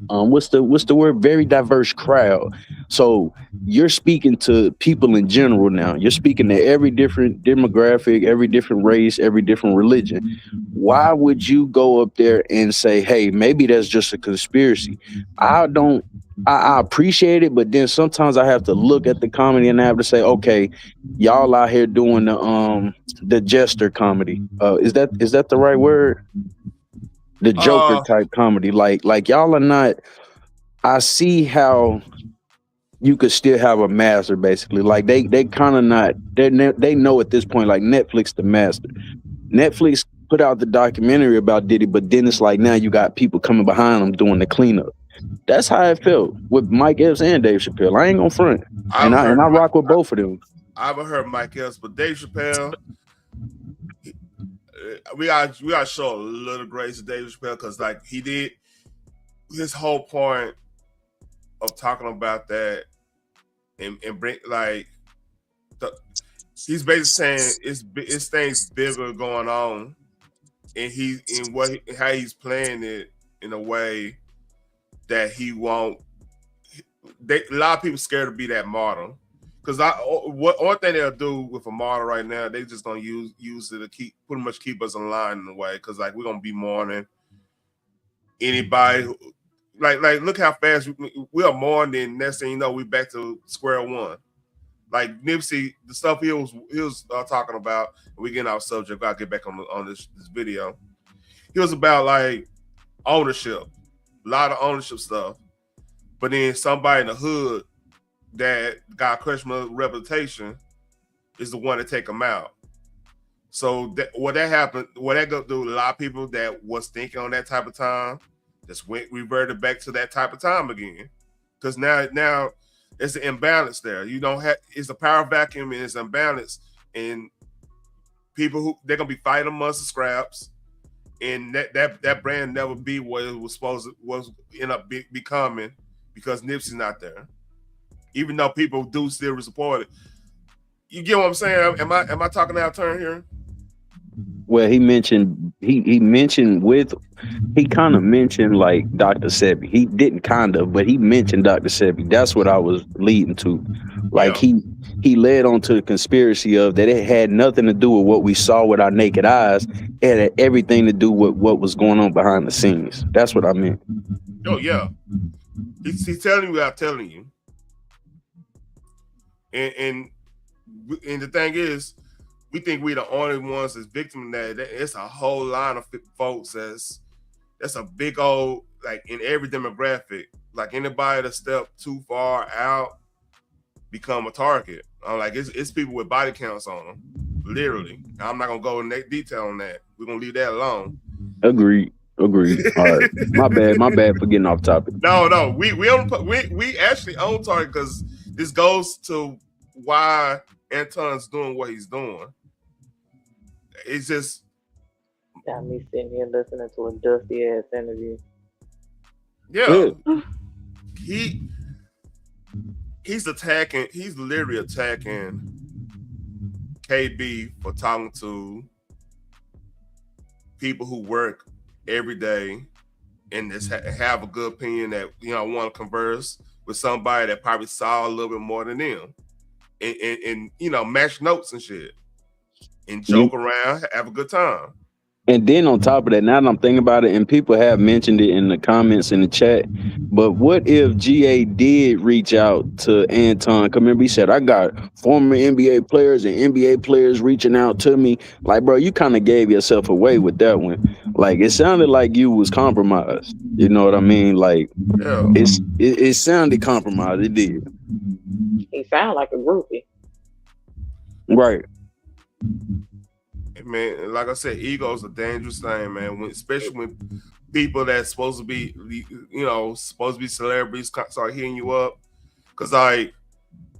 what's the word? Very diverse crowd. So you're speaking to people in general now. You're speaking to every different demographic, every different race, every different religion. Why would you go up there and say, hey, maybe that's just a conspiracy? I appreciate it, but then sometimes I have to look at the comedy and I have to say, okay, y'all out here doing the jester comedy. Is that the right word? The Joker type comedy. Like y'all are not. I see how you could still have a master, basically. Like they kind of not. They know at this point, like Netflix the master. Netflix put out the documentary about Diddy, but then it's like now you got people coming behind them doing the cleanup. That's how it felt with Mike Epps and Dave Chappelle. I ain't gonna front, and I rock with both of them. I haven't heard Mike Epps, but Dave Chappelle, we got to show a little grace to Dave Chappelle, because like he did his whole point of talking about that and bring like he's basically saying it's things bigger going on, and how he's playing it in a way that he won't. A lot of people scared to be that model, because one thing they'll do with a model right now, they just gonna use it to keep us in line in a way, because like we're gonna be mourning anybody. Like look how fast we are mourning. Next thing you know, we back to square one. Like Nipsey, the stuff he was talking about, and we getting off subject. I'll get back on this video. He was about like ownership, a lot of ownership stuff. But then somebody in the hood that got questionable reputation is the one to take them out. So what that do, a lot of people that was thinking on that type of time just reverted back to that type of time again. Because now it's an imbalance there. You don't have, it's a power vacuum and it's imbalance, and people they're gonna be fighting amongst the scraps, and that brand never be what it was end up becoming, because Nipsey's not there. Even though people do still support it. You get what I'm saying? Am I talking out of turn here? Well, he mentioned he kind of mentioned like Dr. Sebi. He didn't kind of, but he mentioned Dr. Sebi. That's what I was leading to. Like he led on to the conspiracy of that it had nothing to do with what we saw with our naked eyes. It had everything to do with what was going on behind the scenes. That's what I meant. Oh yeah. He's telling you without telling you. And the thing is, we think we're the only ones that's victim of that. It's a whole line of folks that's a big old, like in every demographic. Like anybody that step too far out become a target. Like it's people with body counts on them, literally. I'm not gonna go in detail on that. We're gonna leave that alone. Agreed. Agreed. All right. My bad for getting off topic. No, we actually on target because this goes to why Anton's doing what he's doing. It's just got me sitting here listening to a dusty ass interview. yeah. He's literally attacking KB for talking to people who work every day and just have a good opinion that want to converse with somebody that probably saw a little bit more than them, and match notes and shit, and joke around, have a good time. And then on top of that, now that I'm thinking about it, and people have mentioned it in the comments in the chat, but what if GA did reach out to Anton? Come remember, he said, I got former NBA players and NBA players reaching out to me. Like, bro, you kind of gave yourself away with that one. Like, it sounded like you was compromised. You know what I mean? Like, it sounded compromised. It did. He sounded like a groupie. Right. Man, like I said, ego is a dangerous thing, man. Especially when people that's supposed to be, celebrities start hitting you up, because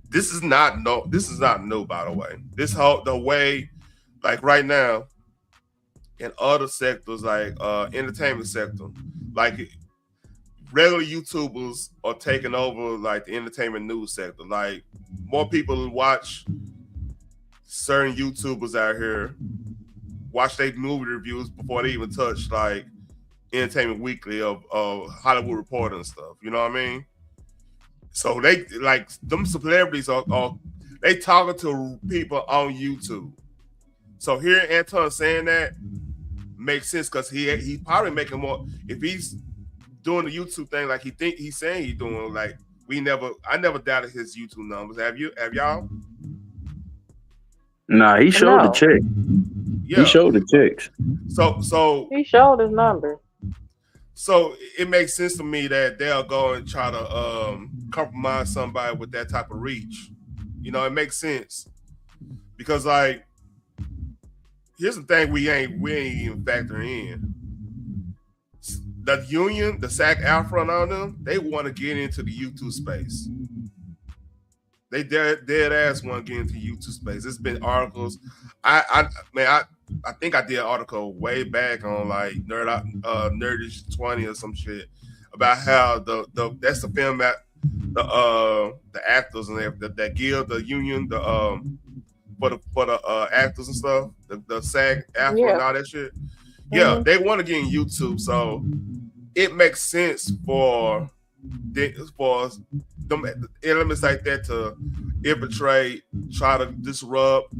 this is not new, by the way. The way, like right now, in other sectors, like entertainment sector, like regular YouTubers are taking over like the entertainment news sector. Like more people watch certain YouTubers out here, watch their movie reviews before they even touch like Entertainment Weekly of Hollywood Reporter and stuff. You know what I mean? So they like them celebrities are they talking to people on YouTube. So hearing Anton saying that makes sense because he's probably making more if he's doing the YouTube thing like he's saying he's doing. Like I never doubted his YouTube numbers. Have y'all? Nah, he showed the check. Yeah. He showed the checks. So he showed his number. So it makes sense to me that they'll go and try to compromise somebody with that type of reach. It makes sense because like here's the thing we ain't even factoring in. The union, the SAG-AFTRA and all them, they want to get into the YouTube space. They dead ass want to get into YouTube space. There's been articles. I think I did an article way back on like Nerdish 20 or some shit about how that's the film that the actors and that give the union for the actors and stuff, the SAG-AFTRA and all that shit. Yeah, they want to get in YouTube, so it makes sense for them elements like that to infiltrate, try to disrupt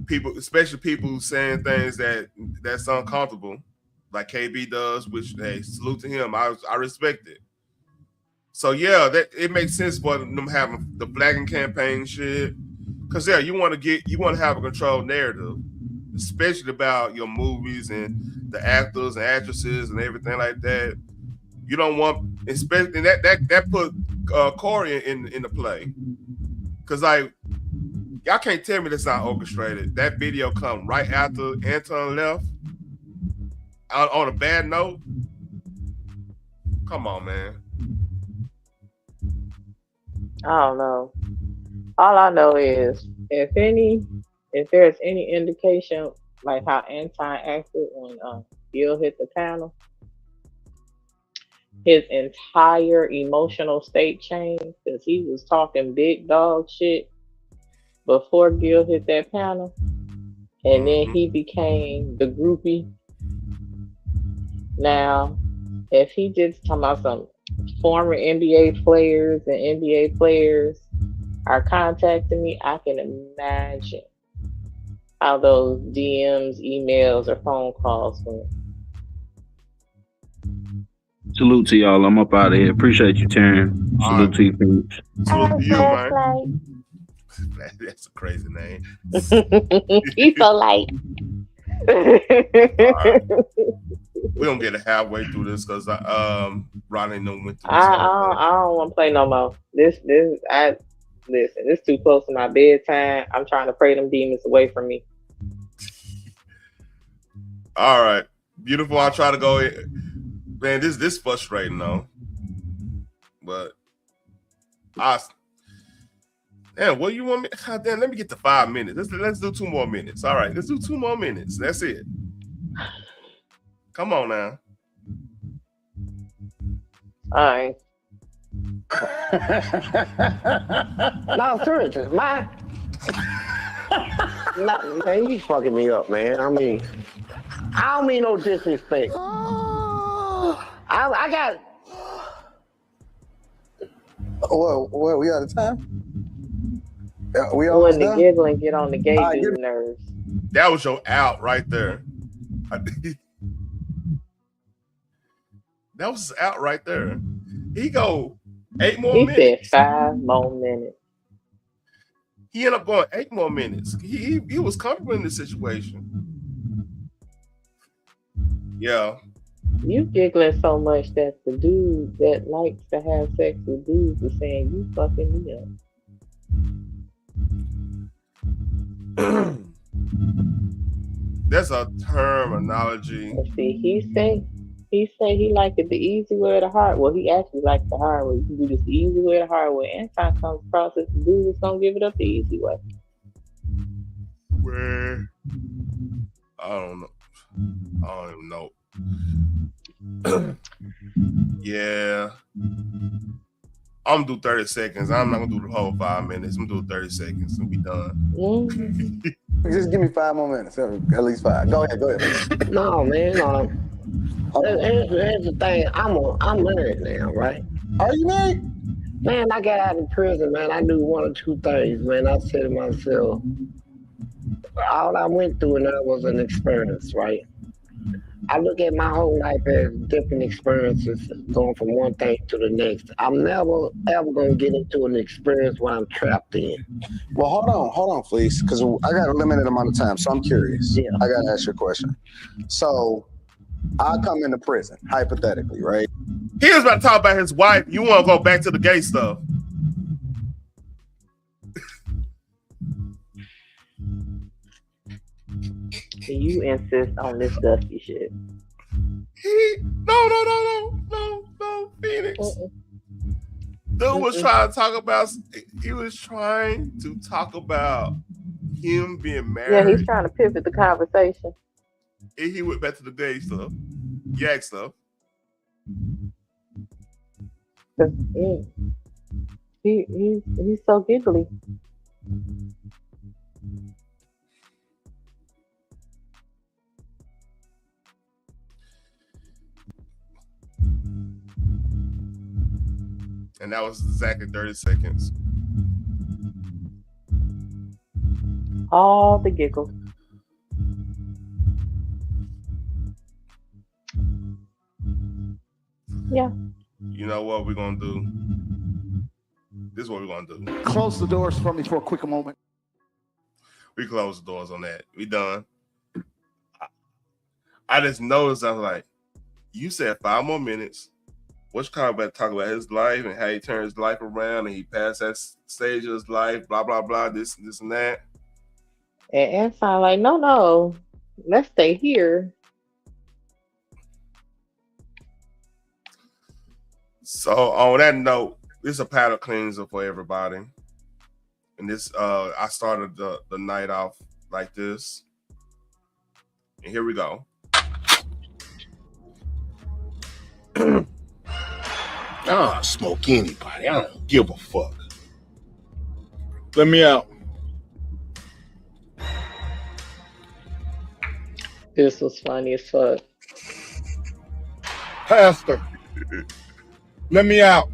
people, especially people who saying things that's uncomfortable, like KB does, which hey, salute to him. I respect it. So yeah, that it makes sense for them having the flagging campaign shit. Cause yeah, you want to have a controlled narrative, especially about your movies and the actors and actresses and everything like that. You don't want, especially that put Corey in the play, because like y'all can't tell me that's not orchestrated. That video come right after Anton left on a bad note. Come on, man. I don't know. All I know is if there's any indication like how Anton acted when Gil hit the panel, his entire emotional state changed because he was talking big dog shit before Gil hit that panel, and then he became the groupie. Now, if he just talking about some former NBA players and NBA players are contacting me, I can imagine how those DMs, emails, or phone calls went. Salute to y'all. I'm up out of here. Appreciate you, Taryn. Salute to you, Phoenix. Salute to you, man. That's a crazy name. He's so light. Right. We don't get halfway through this because Ronnie went through this. I don't want to play no more. Listen, it's too close to my bedtime. I'm trying to pray them demons away from me. All right. Beautiful. I try to go in. Man, this frustrating though. But damn, what you want me? God damn, let me get to 5 minutes. Let's do 2 more minutes. All right, let's do 2 more minutes. That's it. Come on now. All right. No, seriously, man, you fucking me up, man. I mean, I don't mean no disrespect. I got. Well, we out of time. We When almost the done. giggling get on the gay dude nerves. That was your out right there. That was out right there. He go 8 more He minutes. said 5 more minutes. He ended up going 8 more minutes. He was comfortable in this situation. Yeah. You giggling so much that the dude that likes to have sex with dudes is saying you fucking me up. That's a terminology. Let's see, he say he liked it the easy way or the hard way. He actually likes the hard way. You can do this the easy way or the hard way. Anytime comes across as the dude that's gonna give it up the easy way. Where? I don't know. I don't even know. Yeah. I'm gonna do 30 seconds. I'm not gonna do the whole 5 minutes. I'm gonna do 30 seconds and be done. Just give me 5 more minutes. At least 5. Go ahead. No, man. Here's the thing. I'm married now, right? Are you married? Man, I got out of prison, man. I knew 1 or 2 things, man. I said to myself, all I went through and that was an experience, right? I look at my whole life as different experiences going from one thing to the next. I'm never, ever going to get into an experience where I'm trapped in. Well, hold on, please, because I got a limited amount of time, so I'm curious. Yeah. I got to ask you a question. So I come into prison, hypothetically, right? He was about to talk about his wife. You want to go back to the gay stuff. You insist on this dusty shit. No, Phoenix. Dude was trying to talk about. He was trying to talk about him being married. Yeah, he's trying to pivot the conversation. And he went back to the gay stuff, yak stuff. He's so giggly. And that was exactly 30 seconds. All the giggles. Yeah. You know what we're going to do? This is what we're going to do. Close the doors for me for a quick moment. We close the doors on that. We done. I just noticed, I was like, you said 5 more minutes. What's kind of about to talk about his life and how he turned his life around and he passed that stage of his life, blah, blah, blah, this and that. And Anson like, no, let's stay here. So on that note, this is a paddle cleanser for everybody. And this, I started the night off like this. And here we go. I don't smoke anybody. I don't give a fuck. Let me out. This was funny as fuck. Pastor, let me out.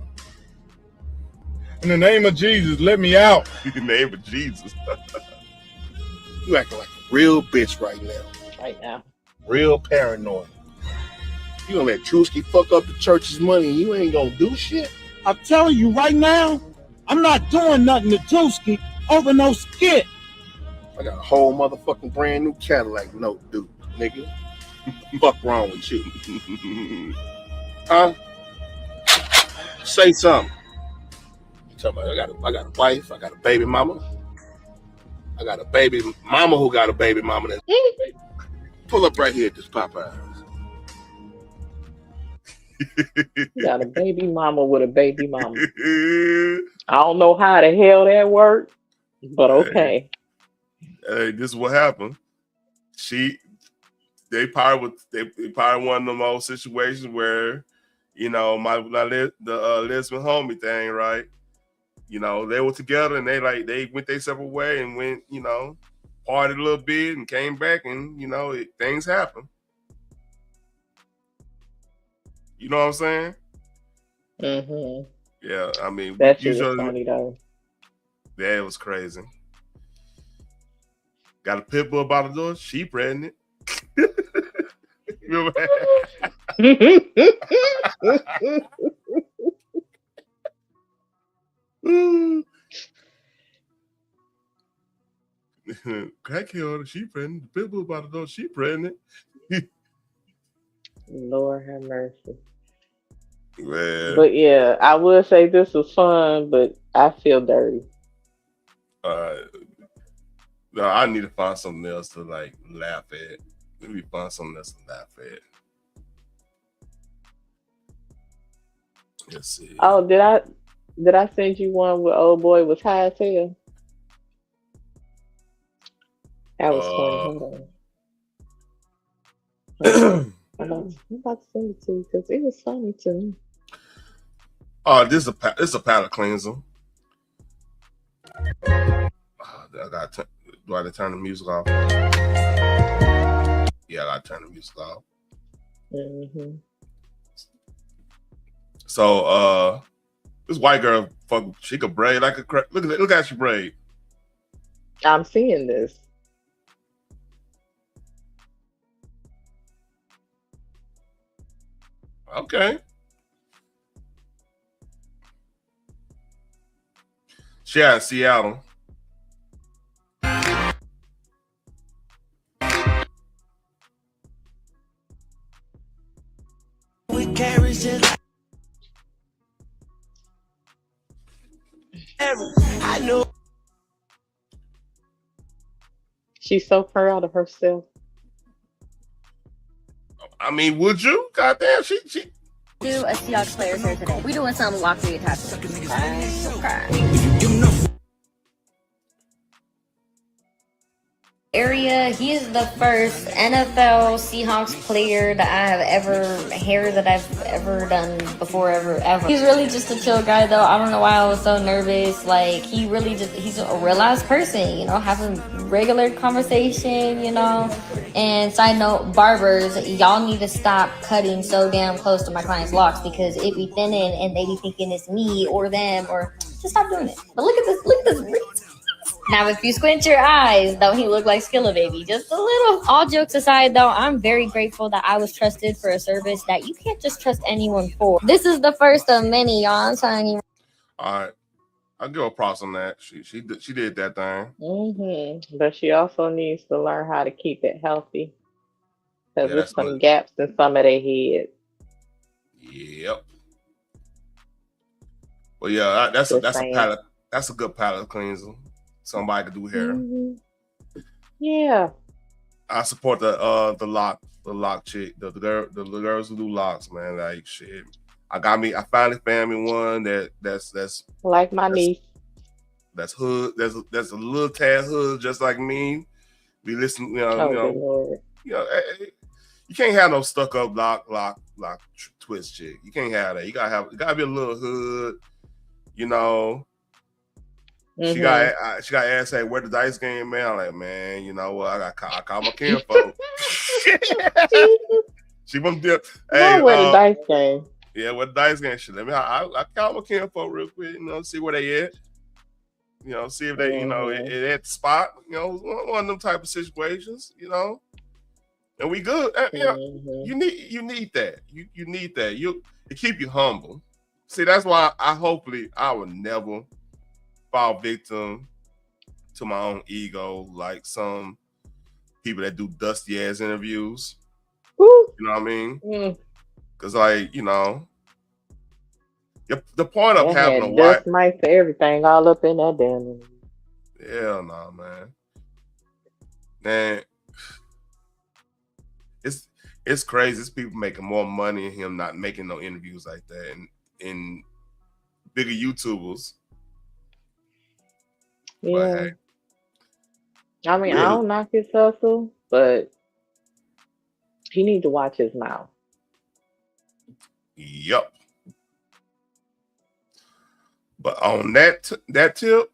In the name of Jesus, let me out. In the name of Jesus. You acting like a real bitch right now. Right now. Real paranoid. You gonna let Drewski fuck up the church's money and you ain't gonna do shit? I'm telling you right now, I'm not doing nothing to Drewski over no skit. I got a whole motherfucking brand new Cadillac note, dude, nigga. Fuck wrong with you? Huh? Say something. You talking about I got a wife, I got a baby mama. I got a baby mama who got a baby mama. Pull up right here at this Popeyes. You got a baby mama with a baby mama. I don't know how the hell that worked, but okay. Hey, this is what happened. They probably one of them old situations where, you know, the lesbian homie thing, right? You know, they were together and they went their separate way and went, you know, partied a little bit and came back and, you know, things happen. You know what I'm saying? Mm-hmm. Yeah, I mean, that shit was funny though. Yeah, it was crazy. Got a pit bull by the door. She pregnant. Crack killed her. She pregnant. The pit bull by the door. She pregnant. Lord have mercy. Man. But yeah, I would say this was fun, but I feel dirty. No, I need to find something else to like laugh at. Let me find something else to laugh at. Let's see. Oh, did I send you one where old boy was high as hell? That was funny. Hold on. I'm about to send it to you because it was funny to me. Oh, this is a palate cleanser. Do I turn the music off? Yeah, I gotta turn the music off. Mm-hmm. So, this white girl, she could braid like a look how she braid. I'm seeing this. Okay. She out in Seattle. I know. She's so proud of herself. I mean, would you? Goddamn, she. Do a Seahawks player here today. We doing some lottery attachments. Area, he is the first NFL Seahawks player that I have ever done before, ever. He's really just a chill guy though. I don't know why I was so nervous. Like he's a real ass person, you know, having regular conversation, you know. And side note, barbers, y'all need to stop cutting so damn close to my clients' locks because it be thinning and they be thinking it's me or them or just stop doing it. But look at this. Now, if you squint your eyes, don't he look like Skilla Baby? Just a little. All jokes aside, though, I'm very grateful that I was trusted for a service that you can't just trust anyone for. This is the first of many, y'all. I'm telling you. All right, I'll give her props on that. She did that thing. Mm-hmm. But she also needs to learn how to keep it healthy because there's some good. gaps in some of their head. Yep. Well, yeah, that's a good palate cleanser. Somebody could do hair. Mm-hmm. Yeah. I support the lock chick, the girls who do locks, man. Like shit. I finally found me one that's like my niece. That's hood. That's a little tad hood, just like me. We listen, you know, you can't have no stuck up lock twist chick. You can't have that. You gotta be a little hood, you know. Mm-hmm. She got asked, hey, where the dice game, man? I'm like, man, you know what? I call my kinfolk. She won't do. Hey, where the dice game? Yeah, where the dice game? Shit, I call my kinfolk real quick, you know, see where they at. You know, see if they, you know, it at the spot. You know, one of them type of situations, you know. And we good. You know, you need that. You need that. It keep you humble. See, that's why I will never fall victim to my own ego, like some people that do dusty ass interviews. Woo. You know what I mean? Because, like, you know, the point of having a wife. Dust mites and everything all up in that damn. Hell no, man. Man, It's crazy. It's people making more money and him not making no interviews like that, and bigger YouTubers. Yeah. But hey, I mean, I don't knock his hustle, but he need to watch his mouth. Yup. But on that tip,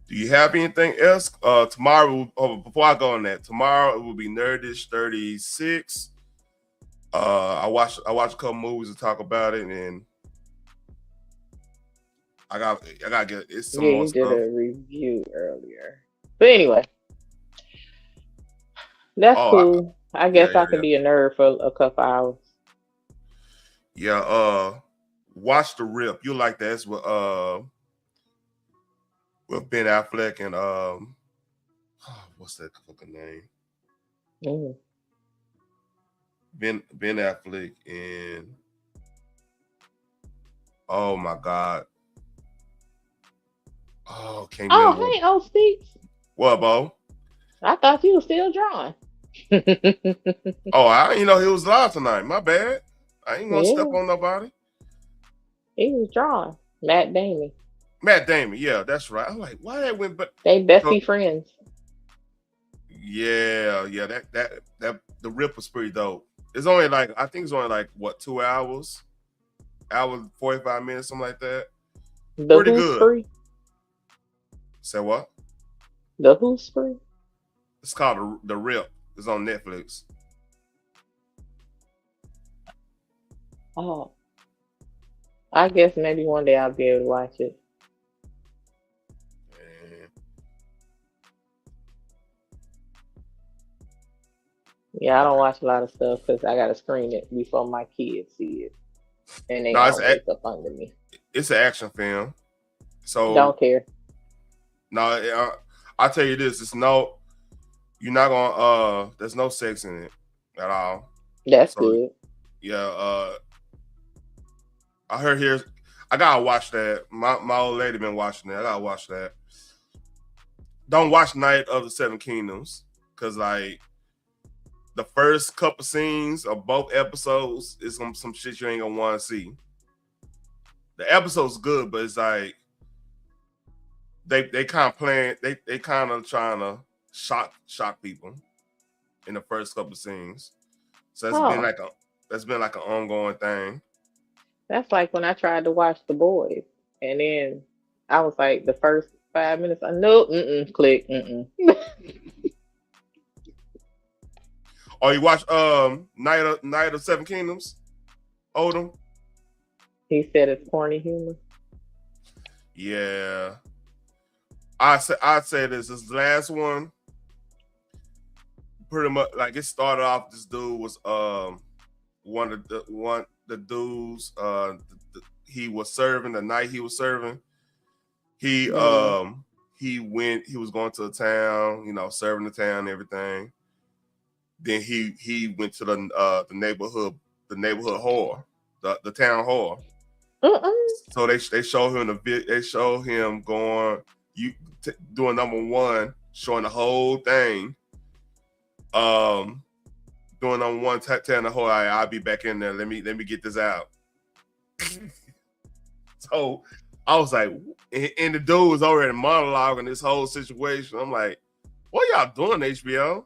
do you have anything else? Tomorrow, before I go on that, tomorrow it will be Nerdish 36. I watched a couple movies to talk about it, and I gotta get it's some more you stuff. did a review earlier. But anyway, that's cool. I guess I can be a nerd for a couple hours. Yeah, watch The Rip. You like that? It's with Ben Affleck and what's that fucking name? Ben Affleck and oh my god. Oh, can't remember. Oh, hey, old Speaks. What, Bo? I thought you were still drawing. Oh, I didn't know he was live tonight. My bad. I ain't gonna step on nobody. He was drawing. Matt Damon. Matt Damon, yeah, that's right. I'm like, why that went? But they bestie friends. Yeah, that The Rip was pretty dope. It's only like I think it's only like what 2 hours, 45 minutes, something like that. The pretty Who's good. Free? Say what? The Who's Free? It's called The Rip. It's on Netflix. Oh, I guess maybe one day I'll be able to watch it. Yeah, I don't watch a lot of stuff because I gotta screen it before my kids see it, and they don't wake up under me. It's an action film, so Don't care. No, I'll tell you this: you're not gonna. There's no sex in it at all. That's good. Yeah, I heard here. I gotta watch that. My old lady been watching it. I gotta watch that. Don't watch Night of the Seven Kingdoms because like the first couple scenes of both episodes is some shit you ain't gonna want to see. The episode's good, but it's like they kind of playing. They kind of trying to shock people in the first couple scenes. So that's been like an ongoing thing. That's like when I tried to watch The Boys, and then I was like, the first 5 minutes, I know, click, Oh, you watch Night of Seven Kingdoms? Odom? He said it's corny humor. Yeah. I'd say this last one. Pretty much like it started off. This dude was one of the dudes he was serving the night he was serving. He was going to a town, serving the town and everything. Then he went to the neighborhood whore, the town whore. So they show him they show him going doing number one, showing the whole thing. Doing number one, telling the whole I'll be back in there. Let me get this out. So I was like, and the dude was already monologuing this whole situation. I'm like, what y'all doing, HBO?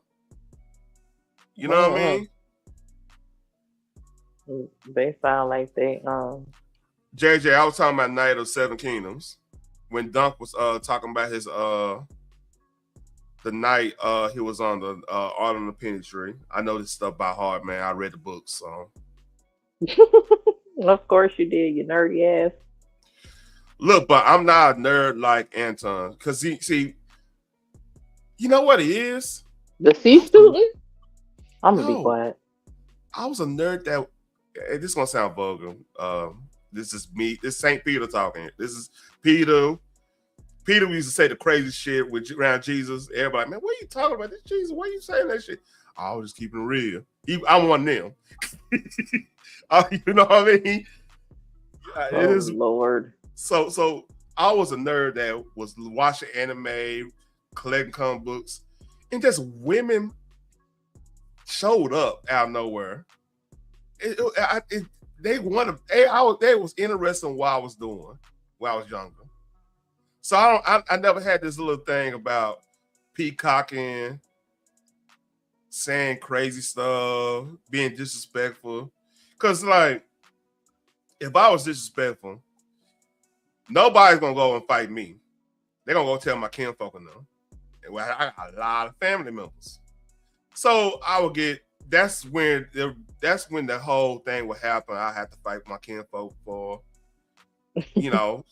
You know what I mean? They sound like they JJ, I was talking about Night of Seven Kingdoms when Dunk was talking about his the night he was on the Art on the Penny Tree. I know this stuff by heart, man. I read the books, so of course you did, you nerdy ass. Look, but I'm not a nerd like Anton because see, you know what he is? The C student. I'm gonna be quiet. I was a nerd that. This is gonna sound vulgar. This is me. This is St. Peter talking. This is Peter. Peter used to say the crazy shit around Jesus. Everybody, man, what are you talking about? This Jesus, why are you saying that shit? I was just keeping it real. I'm one of them. You know what I mean? Lord. So I was a nerd that was watching anime, collecting comic books, and just women showed up out of nowhere. They was interested in what I was doing when I was younger. So I never had this little thing about peacocking, saying crazy stuff, being disrespectful. Cause like, if I was disrespectful, nobody's gonna go and fight me. They're gonna go tell my kinfolk and them. And I got a lot of family members. So I would get, that's when the whole thing would happen. I had to fight my kinfolk for, you know,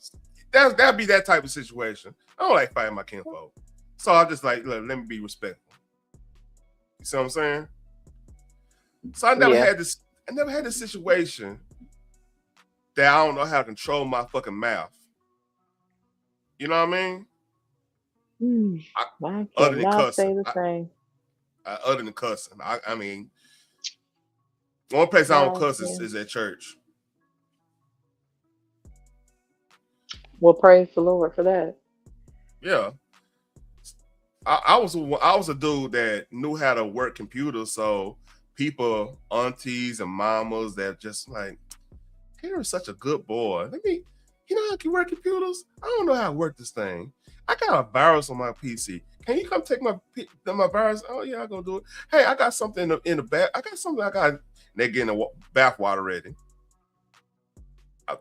that'd be that type of situation. I don't like fighting my kinfolk. So I just like, let me be respectful. You see what I'm saying? So I never had this situation that I don't know how to control my fucking mouth. You know what I mean? I Other than cannot say cussing. the same. Other than cussing. I mean, one place I don't cuss is at church. Well, praise the Lord for that. Yeah. I was a dude that knew how to work computers, so people, aunties and mamas that just like, Henry's such a good boy. You know how you work computers? I don't know how to work this thing. I got a virus on my PC. Can you come take my virus? Oh yeah, I'm gonna do it. Hey, I got something in the back. I got something. They're getting the bath water ready.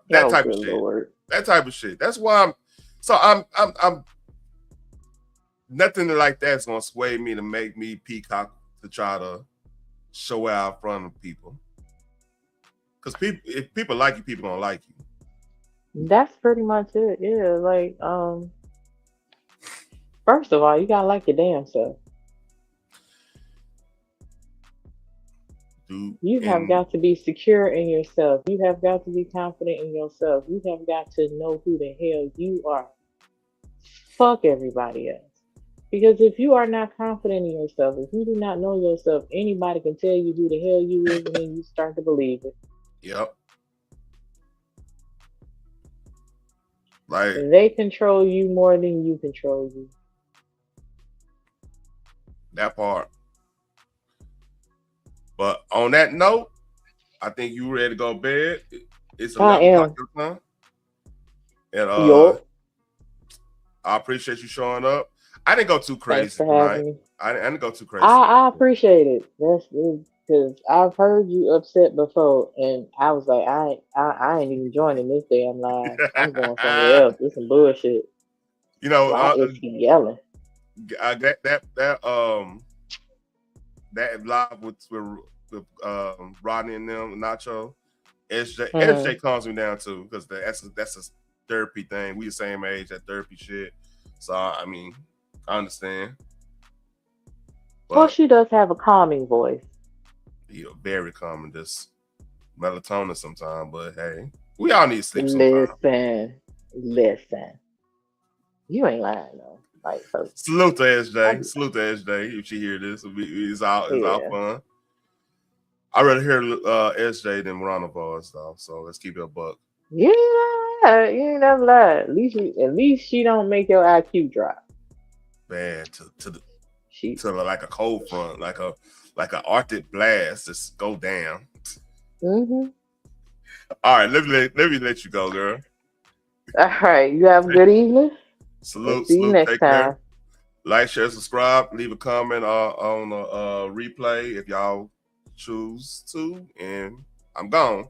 That type of shit. Lord. That type of shit. That's why I'm nothing like that's gonna sway me to make me peacock to try to show out in front of people. Because if people like you, people gonna like you. That's pretty much it. Yeah, like first of all, you gotta like your damn self. Dude, you have got to be secure in yourself. You have got to be confident in yourself. You have got to know who the hell you are. Fuck everybody else. Because if you are not confident in yourself, if you do not know yourself, anybody can tell you who the hell you is, and then you start to believe it. Yep. Like, they control you more than you control you. That part. But on that note, I think you ready to go to bed. It's 11 o'clock your time. And I appreciate you showing up. I didn't go too crazy tonight. I didn't go too crazy. I appreciate it. That's because I've heard you upset before, and I was like, I ain't even joining this damn live. I'm going somewhere else. This some bullshit. You know, why is he yelling? That live with Rodney and them, Nacho, SJ calms me down too, because that's a therapy thing. We the same age, that therapy shit. So I mean, I understand. But, well, she does have a calming voice. Yeah, very calming, just melatonin sometimes. But hey, we all need sleep sometimes. Listen. You ain't lying though. Like, salute to SJ. Salute to SJ. If she hear this, it's all fun. I'd rather hear SJ than Ronald Bars though. So let's keep it a buck. You ain't never lied. At least she don't make your IQ drop. Man, to like a cold front, like a Arctic blast, just go down. Mm-hmm. All right, let me let you go, girl. All right, you have a good evening. Salute. See you next Take time. Care. Like, share, subscribe, leave a comment on the replay if y'all choose to, and I'm gone.